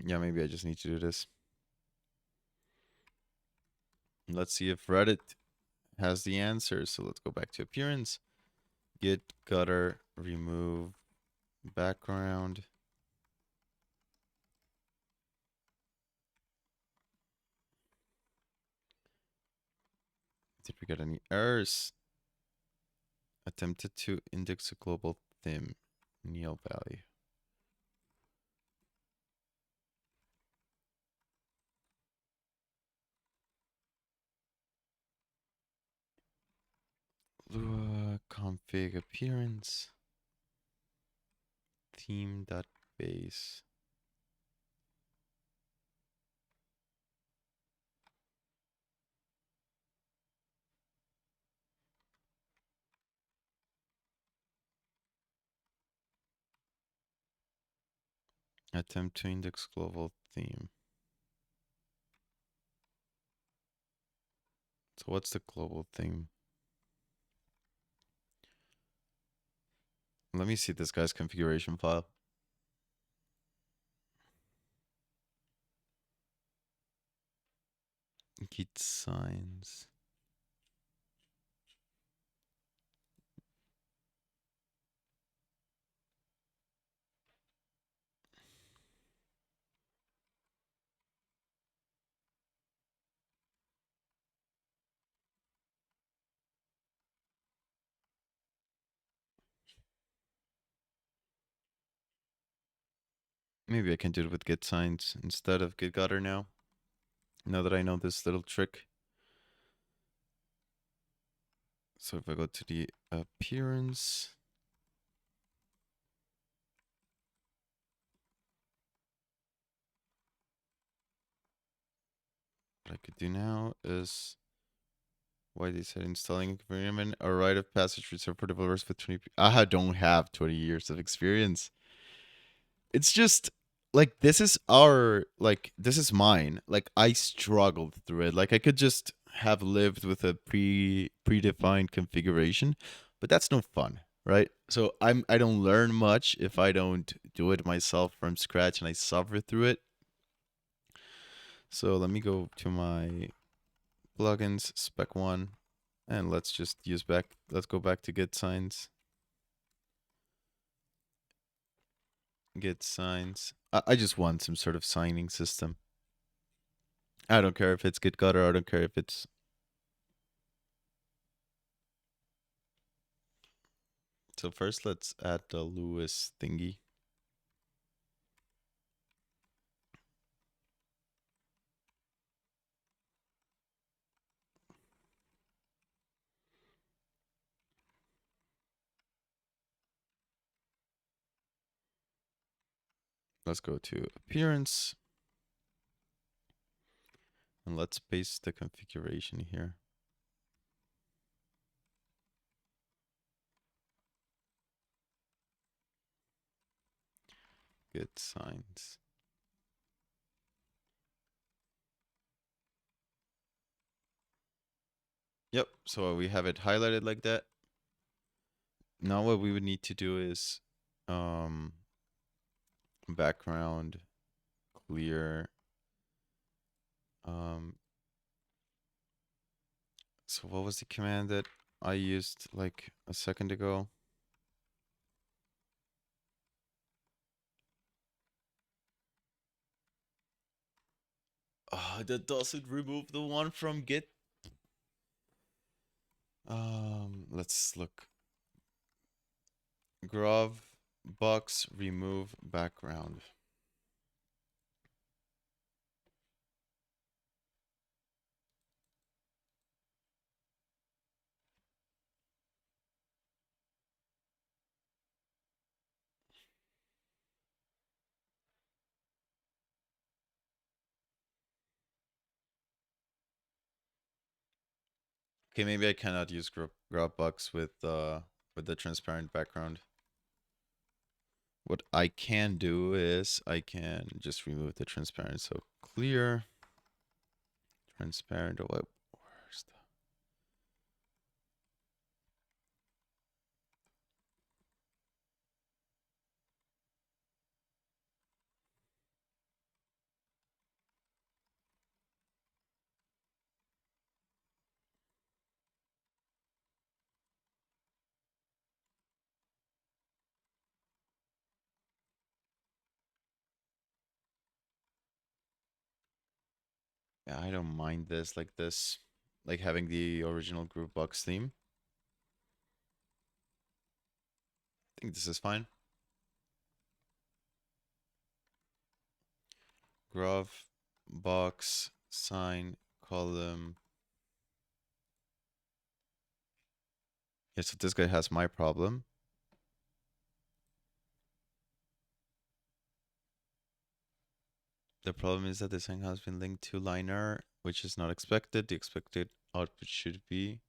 Yeah, maybe I just need to do this. Let's see if Reddit has the answer. So let's go back to appearance. Git gutter remove background. Did we get any errors? Attempted to index a global theme. Neo value. Lua config appearance. Theme.base. Attempt to index global theme. So what's the global theme? Let me see this guy's configuration file. Git signs. Maybe I can do it with git signs instead of git gutter now. Now that I know this little trick. So if I go to the appearance. What I could do now is... Why they said installing environment a rite of passage reserved for developers with 20... I don't have 20 years of experience. It's just like this is mine. Like I struggled through it. Like I could just have lived with a predefined configuration, but that's no fun, right? So I don't learn much if I don't do it myself from scratch and I suffer through it. So let me go to my plugins, spec one, and let's go back to git signs. Git signs. I just want some sort of signing system. I don't care if it's git gutter. I don't care if it's... So first let's add the Lewis thingy. Let's go to appearance. And let's paste the configuration here. Get signs. Yep, so we have it highlighted like that. Now what we would need to do is background clear. So what was the command that I used like a second ago? That doesn't remove the one from Git. Let's look. Grov box remove background. Okay, maybe I cannot use grov box with the transparent background. What I can do is I can just remove the transparent. So clear, transparent. Oh, where's the... Yeah, I don't mind this like this, like having the original group box theme. I think this is fine. Grov box sign column. Yeah, so this guy has my problem. The problem is that the sign has been linked to liner, which is not expected. The expected output should be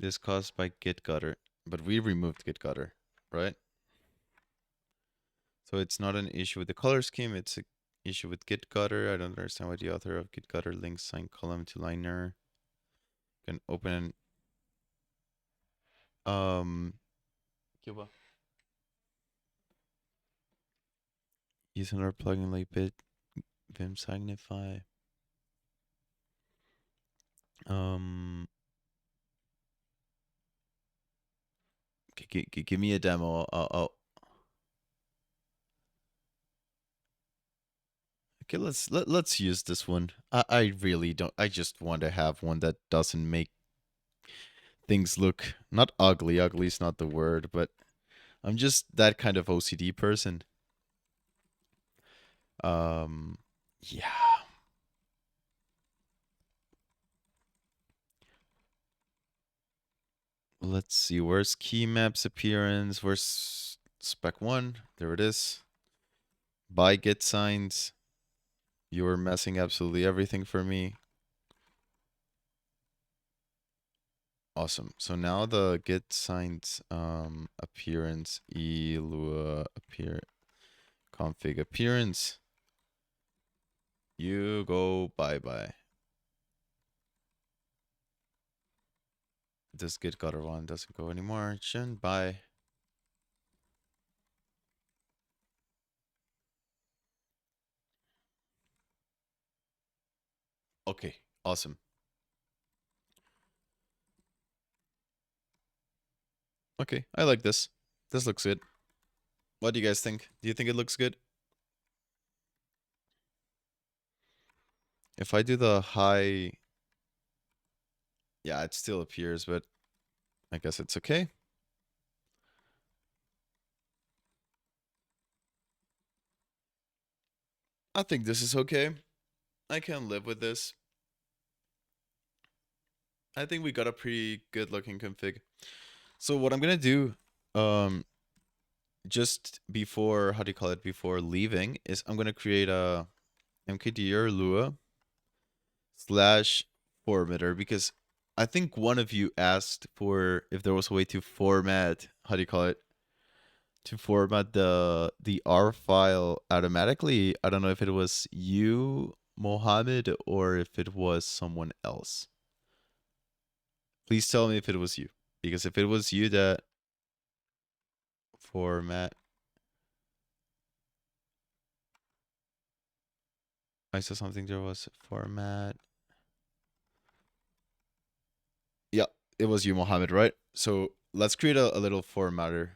this caused by git gutter, but we removed git gutter, right? So it's not an issue with the color scheme. It's an issue with git gutter. I don't understand why the author of git gutter links sign column to liner. Can open Cuba. Use another plugin like Vim Signify. Give me a demo. Okay, let's use this one. I really don't. I just want to have one that doesn't make things look not ugly. Ugly is not the word, but I'm just that kind of OCD person. Yeah. Let's see. Where's key maps appearance? Where's spec 1? There it is. By get signs. You're messing absolutely everything for me. Awesome. So now the get signs appearance elua appear config appearance. You go bye-bye. This git gutter one doesn't go anymore. Shouldn't bye. Okay, awesome. Okay, I like this. This looks good. What do you guys think? Do you think it looks good? If I do the high... Yeah, it still appears, but I guess it's okay. I think this is okay. I can live with this. I think we got a pretty good looking config. So what I'm gonna do just before, how do you call it, before leaving, is I'm going to create a mkdir lua slash formatter, because I think one of you asked for if there was a way to format, how do you call it, to format the R file automatically. I don't know if it was you, Mohammed, or if it was someone else. Please tell me if it was you, because if it was you that format, I saw something, there was format. Yeah, it was you, Mohammed, right? So let's create a little formatter.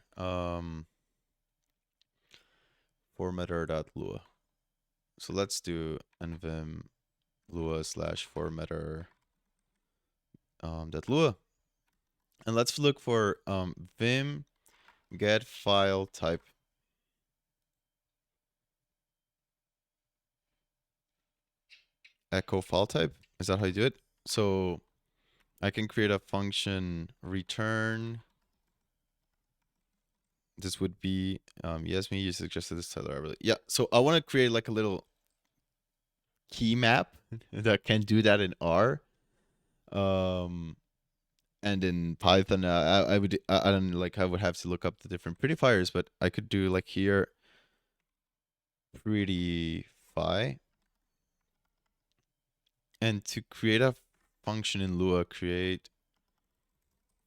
Formatter.lua. So let's do nvim lua slash formatter .lua. And let's look for vim get file type echo file type. Is that how you do it? So I can create a function return. This would be yes, me, you suggested this, Tyler. I really, yeah. So I want to create like a little key map that can do that in R. And in Python, I would, I don't like, I would have to look up the different prettifiers, but I could do like here prettify. And to create a function in Lua, create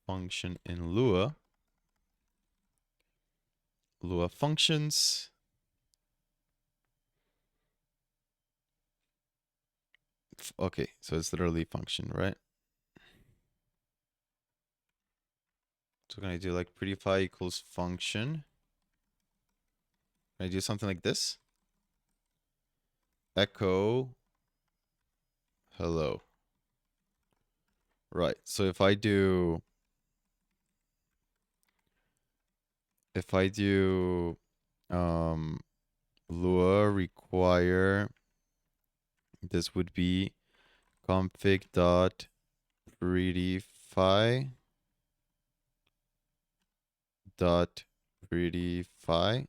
function in Lua, Lua functions. Okay, so it's literally function, right? So can I do like prettify equals function? Can I do something like this? Echo hello. Right. So if I do Lua require, this would be config dot prettify dot prettify.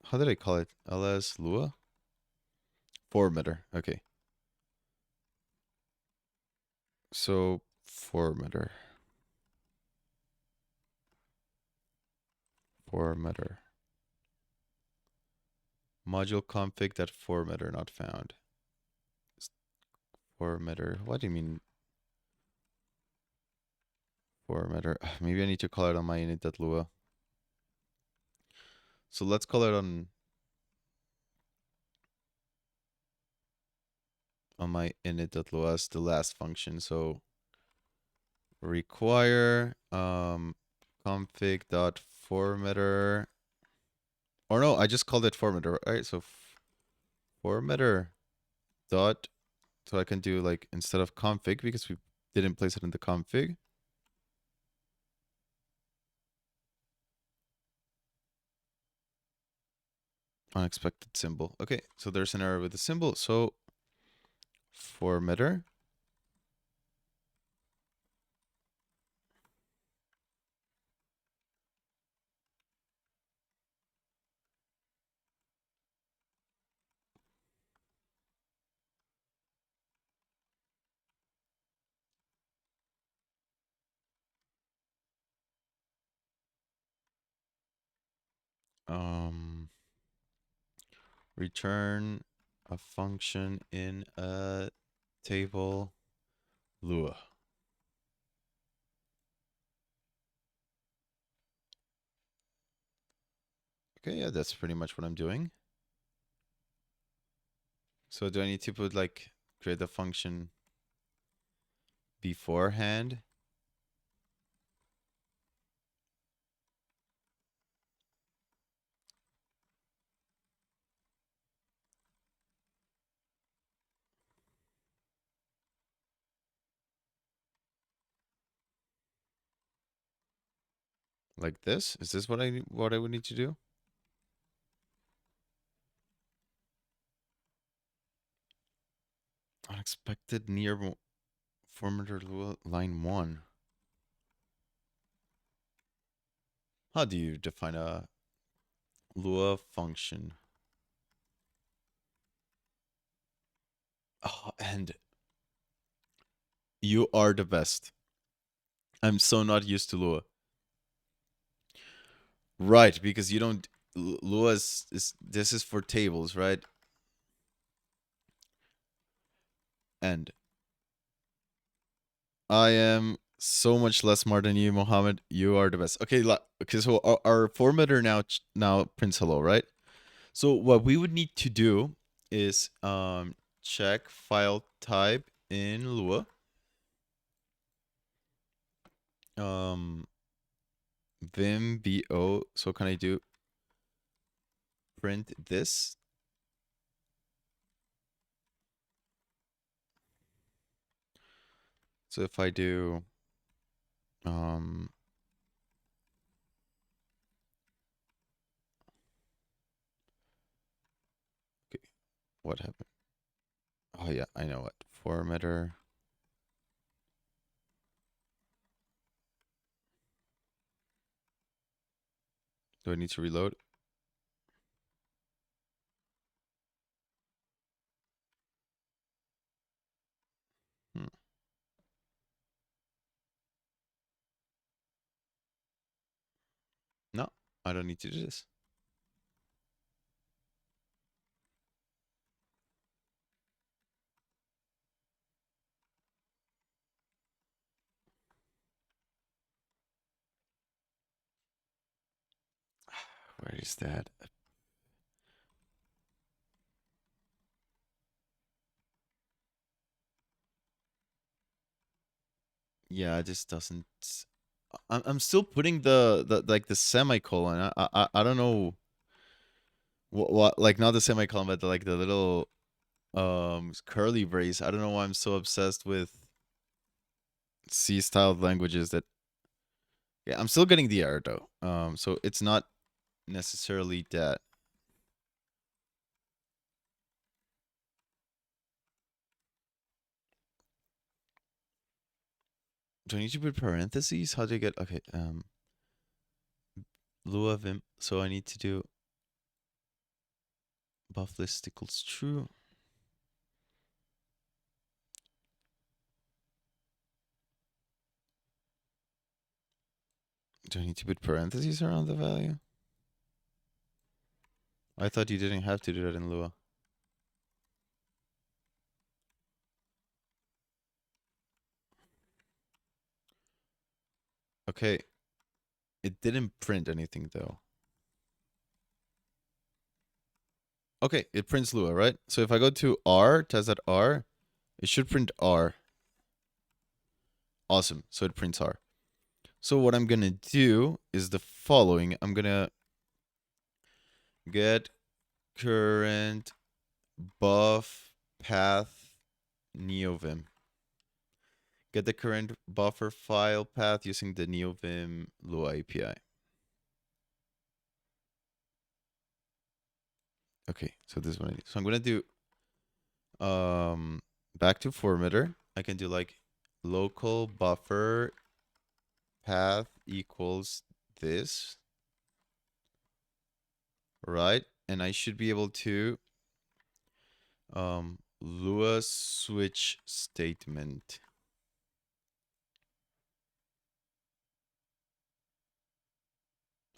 How did I call it? ls Lua formatter. Okay. So formatter. Module config that formatter not found. Formatter. What do you mean formatter? Maybe I need to call it on my init.lua. So let's call it on my init.lua as the last function. So require config dot formatter. Or no, I just called it formatter, right? So formatter dot, so I can do like, instead of config, because we didn't place it in the config, unexpected symbol. Okay, so there's an error with the symbol. So formatter return a function in a table Lua. Okay, yeah, that's pretty much what I'm doing. So do I need to put like, create the function beforehand? Like this? Is this what I would need to do? Unexpected near Formatter Lua line 1. How do you define a Lua function? Oh, and you are the best. I'm so not used to Lua. Right, because you don't. Lua is this is for tables, right? And I am so much less smart than you, Mohammed. You are the best. Okay, okay. So our formatter now prints hello, right? So what we would need to do is check file type in Lua. Vim vo. So can I do print this? So if I do okay, what happened? Oh yeah, I know what. Formatter. Do I need to reload? Hmm. No, I don't need to do this. Where is that? Yeah, it just doesn't. I'm still putting the like the semicolon. I don't know what like not the semicolon, but like the little curly brace. I don't know why I'm so obsessed with C styled languages that. Yeah, I'm still getting the error though. So it's not necessarily that. Do I need to put parentheses? How do I get okay? Lua Vim. So I need to do buff list equals true. Do I need to put parentheses around the value? I thought you didn't have to do that in Lua. Okay. It didn't print anything though. Okay, it prints Lua, right? So if I go to R, test.r, it should print R. Awesome. So it prints R. So what I'm going to do is the following. I'm going to get current buff path neovim. Get the current buffer file path using the neovim Lua API. Okay, so this is what I need. So I'm going to do back to formatter. I can do like local buffer path equals this, right? And I should be able to Lua switch statement.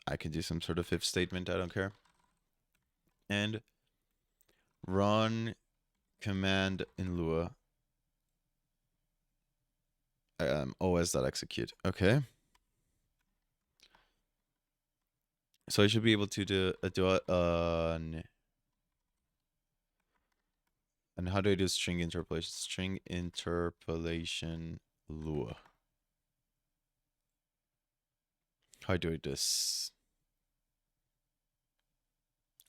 I can do some sort of if statement, I don't care. And run command in Lua os.execute. Okay. So I should be able to do and how do I do string interpolation? String interpolation Lua. How do I do this?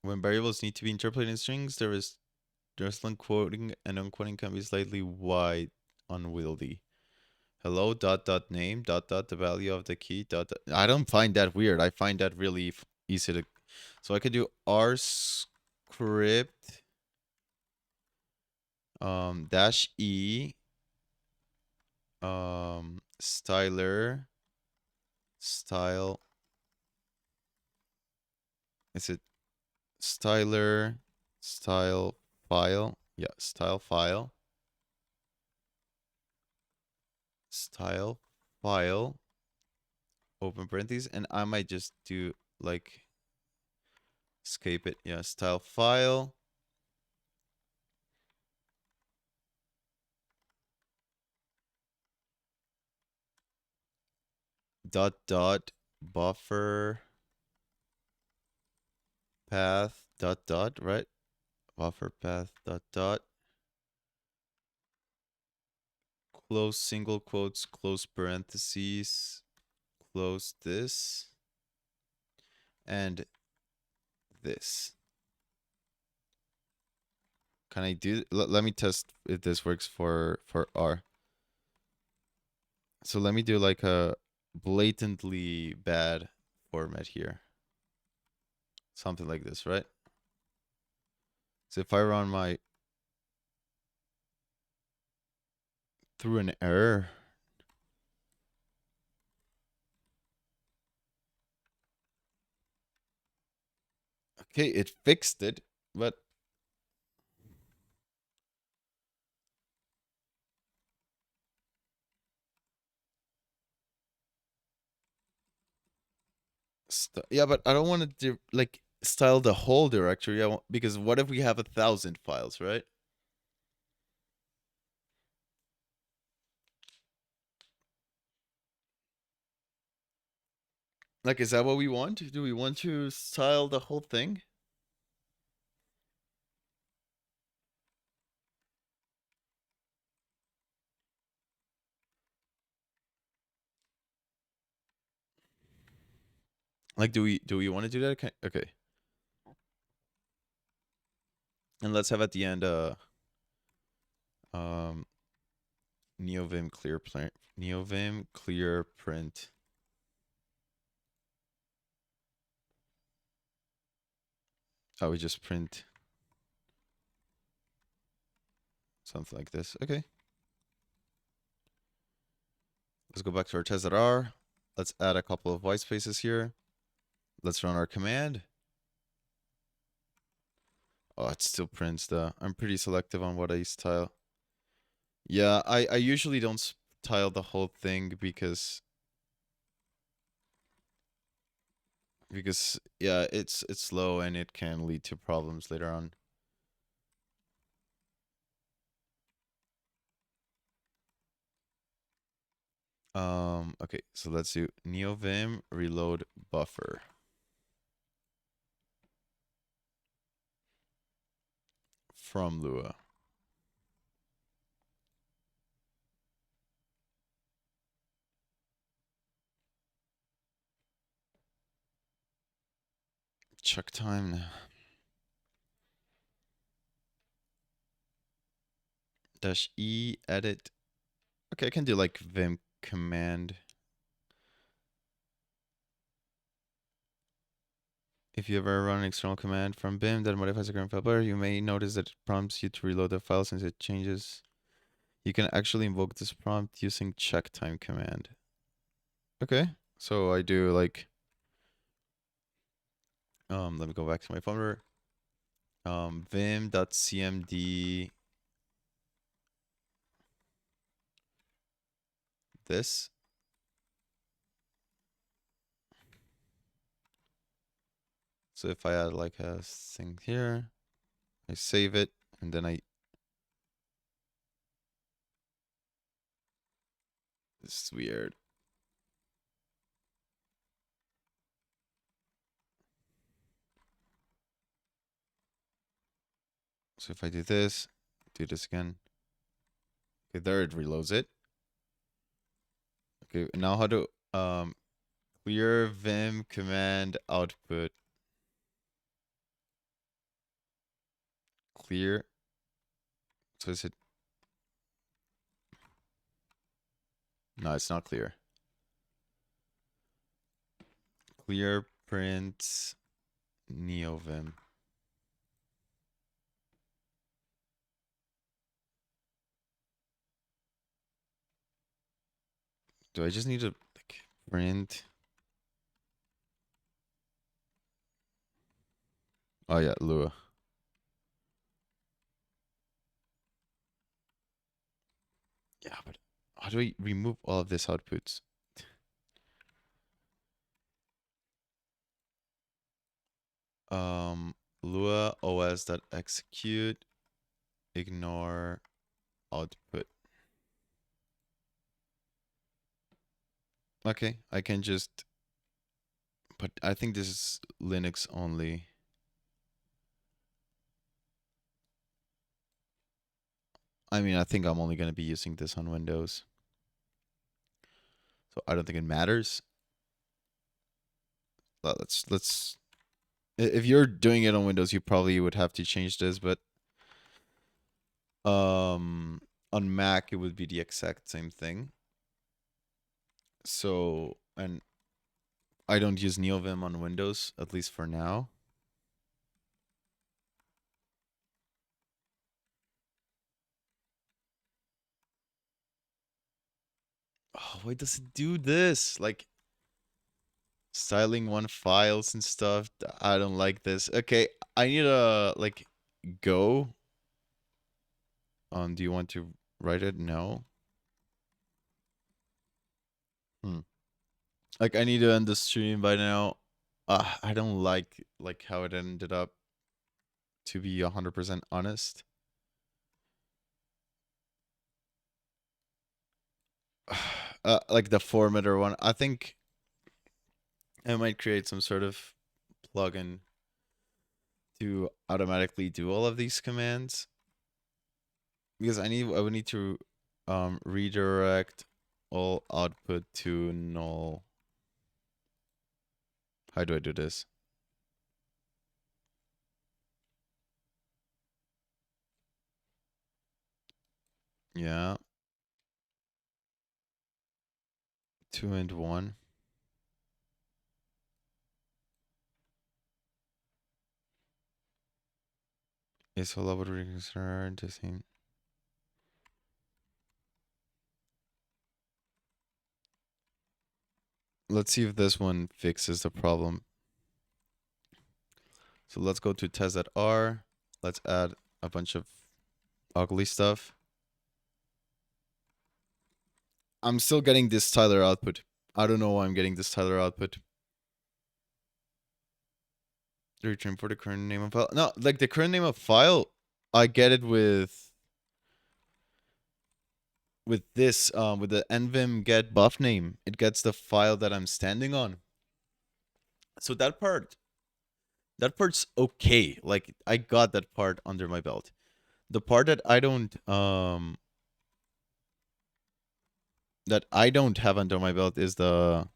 When variables need to be interpolated in strings, there's unquoting and unquoting can be slightly wide, unwieldy. Hello dot name dot the value of the key dot. I don't find that weird. I find that really easy to. So I could do R script dash E styler style. Is it styler style file? Yeah, style file. Style file. Open parentheses, and I might just do like escape it. Yeah, style file. Dot dot buffer path dot dot, right? Buffer path dot dot. Close single quotes, close parentheses, close this, and this. Can I do? Let me test if this works for R. So let me do like a blatantly bad format here. Something like this, right? So if I run my through an error, okay, it fixed it, but yeah, but I don't want to like style the whole directory. Because what if we have 1,000 files, right? Like, is that what we want? Do we want to style the whole thing? Like, do we want to do that? Okay. And let's have at the end um neovim clear print. Neovim clear print. Oh, we just print something like this. Okay. Let's go back to our test.r. Let's add a couple of white spaces here. Let's run our command. Oh, it still prints the. I'm pretty selective on what I style. Yeah, I usually don't style the whole thing because yeah, it's slow and it can lead to problems later on. Okay, so let's do neovim reload buffer from Lua. Check time. Dash E edit. Okay, I can do like vim command. If you ever run an external command from Vim that modifies the current file player, you may notice that it prompts you to reload the file since it changes. You can actually invoke this prompt using check time command. Okay, so I do like, let me go back to my folder. Vim.cmd this. So if I add like a thing here, I save it, and then this is weird. So if I do this again. Okay, there it reloads it. Okay, now how to clear vim command output. Clear. So is it? No, it's not clear. Clear print neovim. Do I just need to like print? Oh yeah, Lua. Yeah, but how do we remove all of this outputs? Lua os.execute ignore output. Okay, I can just, but I think this is Linux only. I mean, I think I'm only going to be using this on Windows. So I don't think it matters. But let's if you're doing it on Windows, you probably would have to change this, but on Mac it would be the exact same thing. So, and I don't use neovim on Windows, at least for now. Oh, why does it do this? Like styling one files and stuff. I don't like this. Okay, I need a like go. Do you want to write it? No. Hmm. Like I need to end the stream by now. I don't like how it ended up, to be 100% honest. Like the formatter one. I think I might create some sort of plugin to automatically do all of these commands, because I would need to redirect all output to null. How do I do this? Yeah. 2 and 1. Is all about reconsider the same. Let's see if this one fixes the problem. So let's go to test.r. Let's add a bunch of ugly stuff. I'm still getting this Tyler output. I don't know why I'm getting this Tyler output. Return for the current name of file. No, like the current name of file, I get it with this with the nvim get buff name. It gets the file that I'm standing on. So that part's okay. Like I got that part under my belt. The part that I don't have under my belt is the,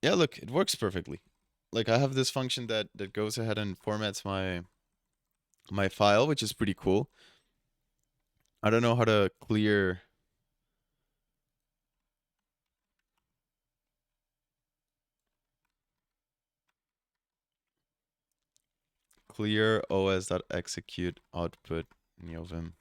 yeah, look, it works perfectly. Like I have this function that goes ahead and formats my file, which is pretty cool. I don't know how to clear os.execute output neovim.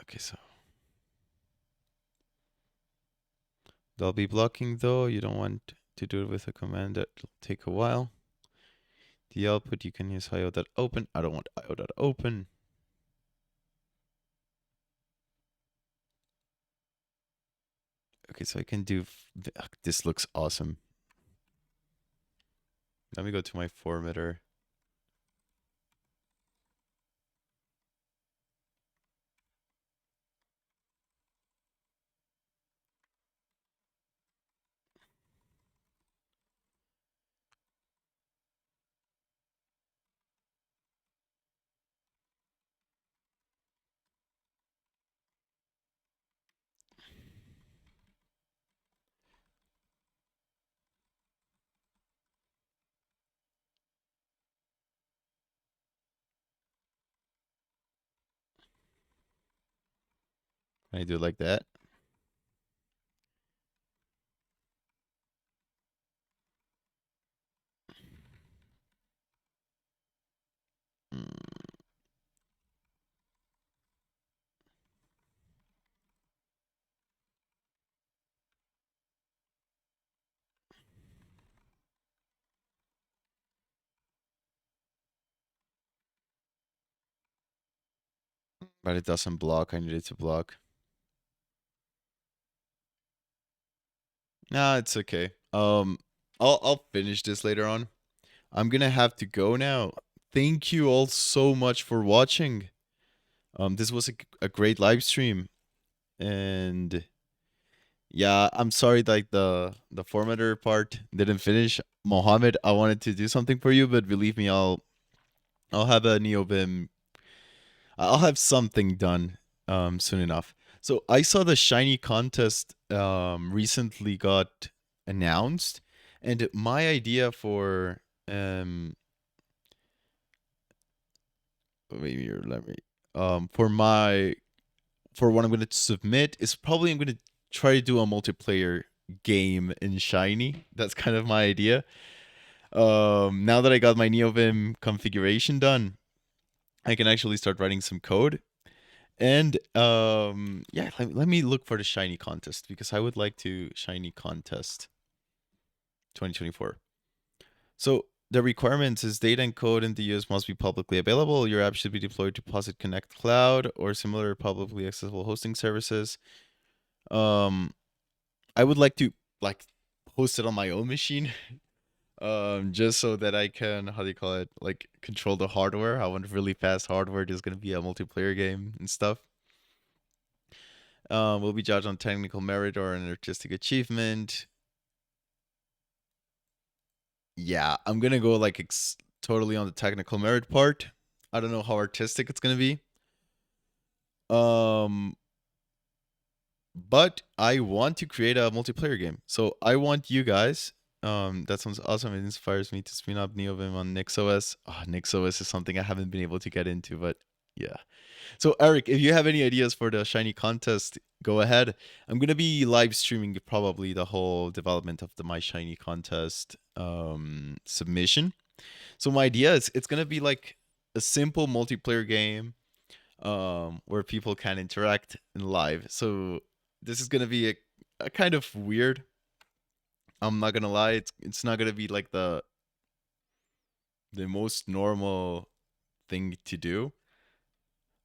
Okay, so they'll be blocking though. You don't want to do it with a command that'll take a while. The output you can use io.open. I don't want io.open. Okay, so I can do this looks awesome. Let me go to my formatter. Can I do it like that? But it doesn't block. I need it to block. Nah, it's okay. I'll finish this later on. I'm gonna have to go now. Thank you all so much for watching. This was a great live stream, and yeah, I'm sorry like the formatter part didn't finish. Mohammed, I wanted to do something for you, but believe me, I'll have a neovim. I'll have something done soon enough. So I saw the shiny contest recently got announced, and my idea for maybe or let me for my for what I'm going to submit is probably I'm going to try to do a multiplayer game in shiny. That's kind of my idea. Now that I got my neovim configuration done, I can actually start writing some code. And yeah, let me look for the shiny contest because I would like to shiny contest 2024. So the requirements is data and code in the US must be publicly available. Your app should be deployed to Posit Connect Cloud or similar publicly accessible hosting services. I would like to like host it on my own machine. Just so that I can, how do you call it, like control the hardware. I want really fast hardware. There's gonna be a multiplayer game and stuff. Will be judged on technical merit or an artistic achievement. Yeah, I'm gonna go like totally on the technical merit part. I don't know how artistic it's gonna be. Um, but I want to create a multiplayer game. So I want you guys. That sounds awesome. It inspires me to spin up neovim on NixOS. Oh, NixOS is something I haven't been able to get into, but yeah. So Eric, if you have any ideas for the shiny contest, go ahead. I'm gonna be live streaming probably the whole development of the my shiny contest submission. So my idea is it's gonna be like a simple multiplayer game where people can interact in live. So this is gonna be a kind of weird. I'm not gonna lie, it's not gonna be like the most normal thing to do.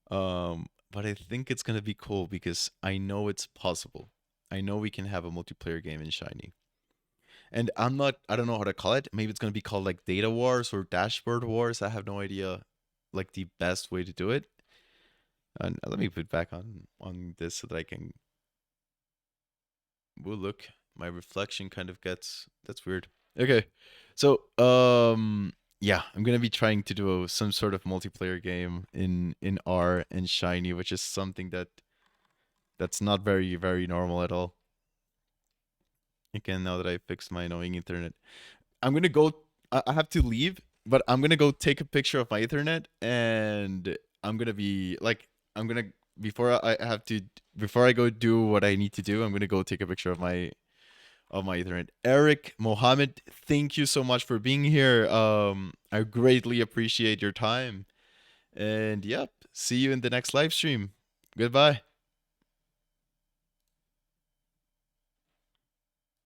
But I think it's gonna be cool because I know it's possible. I know we can have a multiplayer game in Shiny. And I don't know how to call it. Maybe it's gonna be called like Data Wars or Dashboard Wars. I have no idea like the best way to do it. And let me put back on this so that I can. Well, look, my reflection kind of gets that's weird. Okay, so yeah, I'm gonna be trying to do some sort of multiplayer game in R and Shiny, which is something that's not very normal at all. Again, now that I fixed my annoying internet, I'm gonna go. I have to leave, but I'm gonna go take a picture of my Ethernet, and I'm gonna be like, I'm gonna before I have to before I go do what I need to do, I'm gonna go take a picture of my Ethernet. Eric, Mohammed, thank you so much for being here. I greatly appreciate your time, and yep, see you in the next live stream. Goodbye.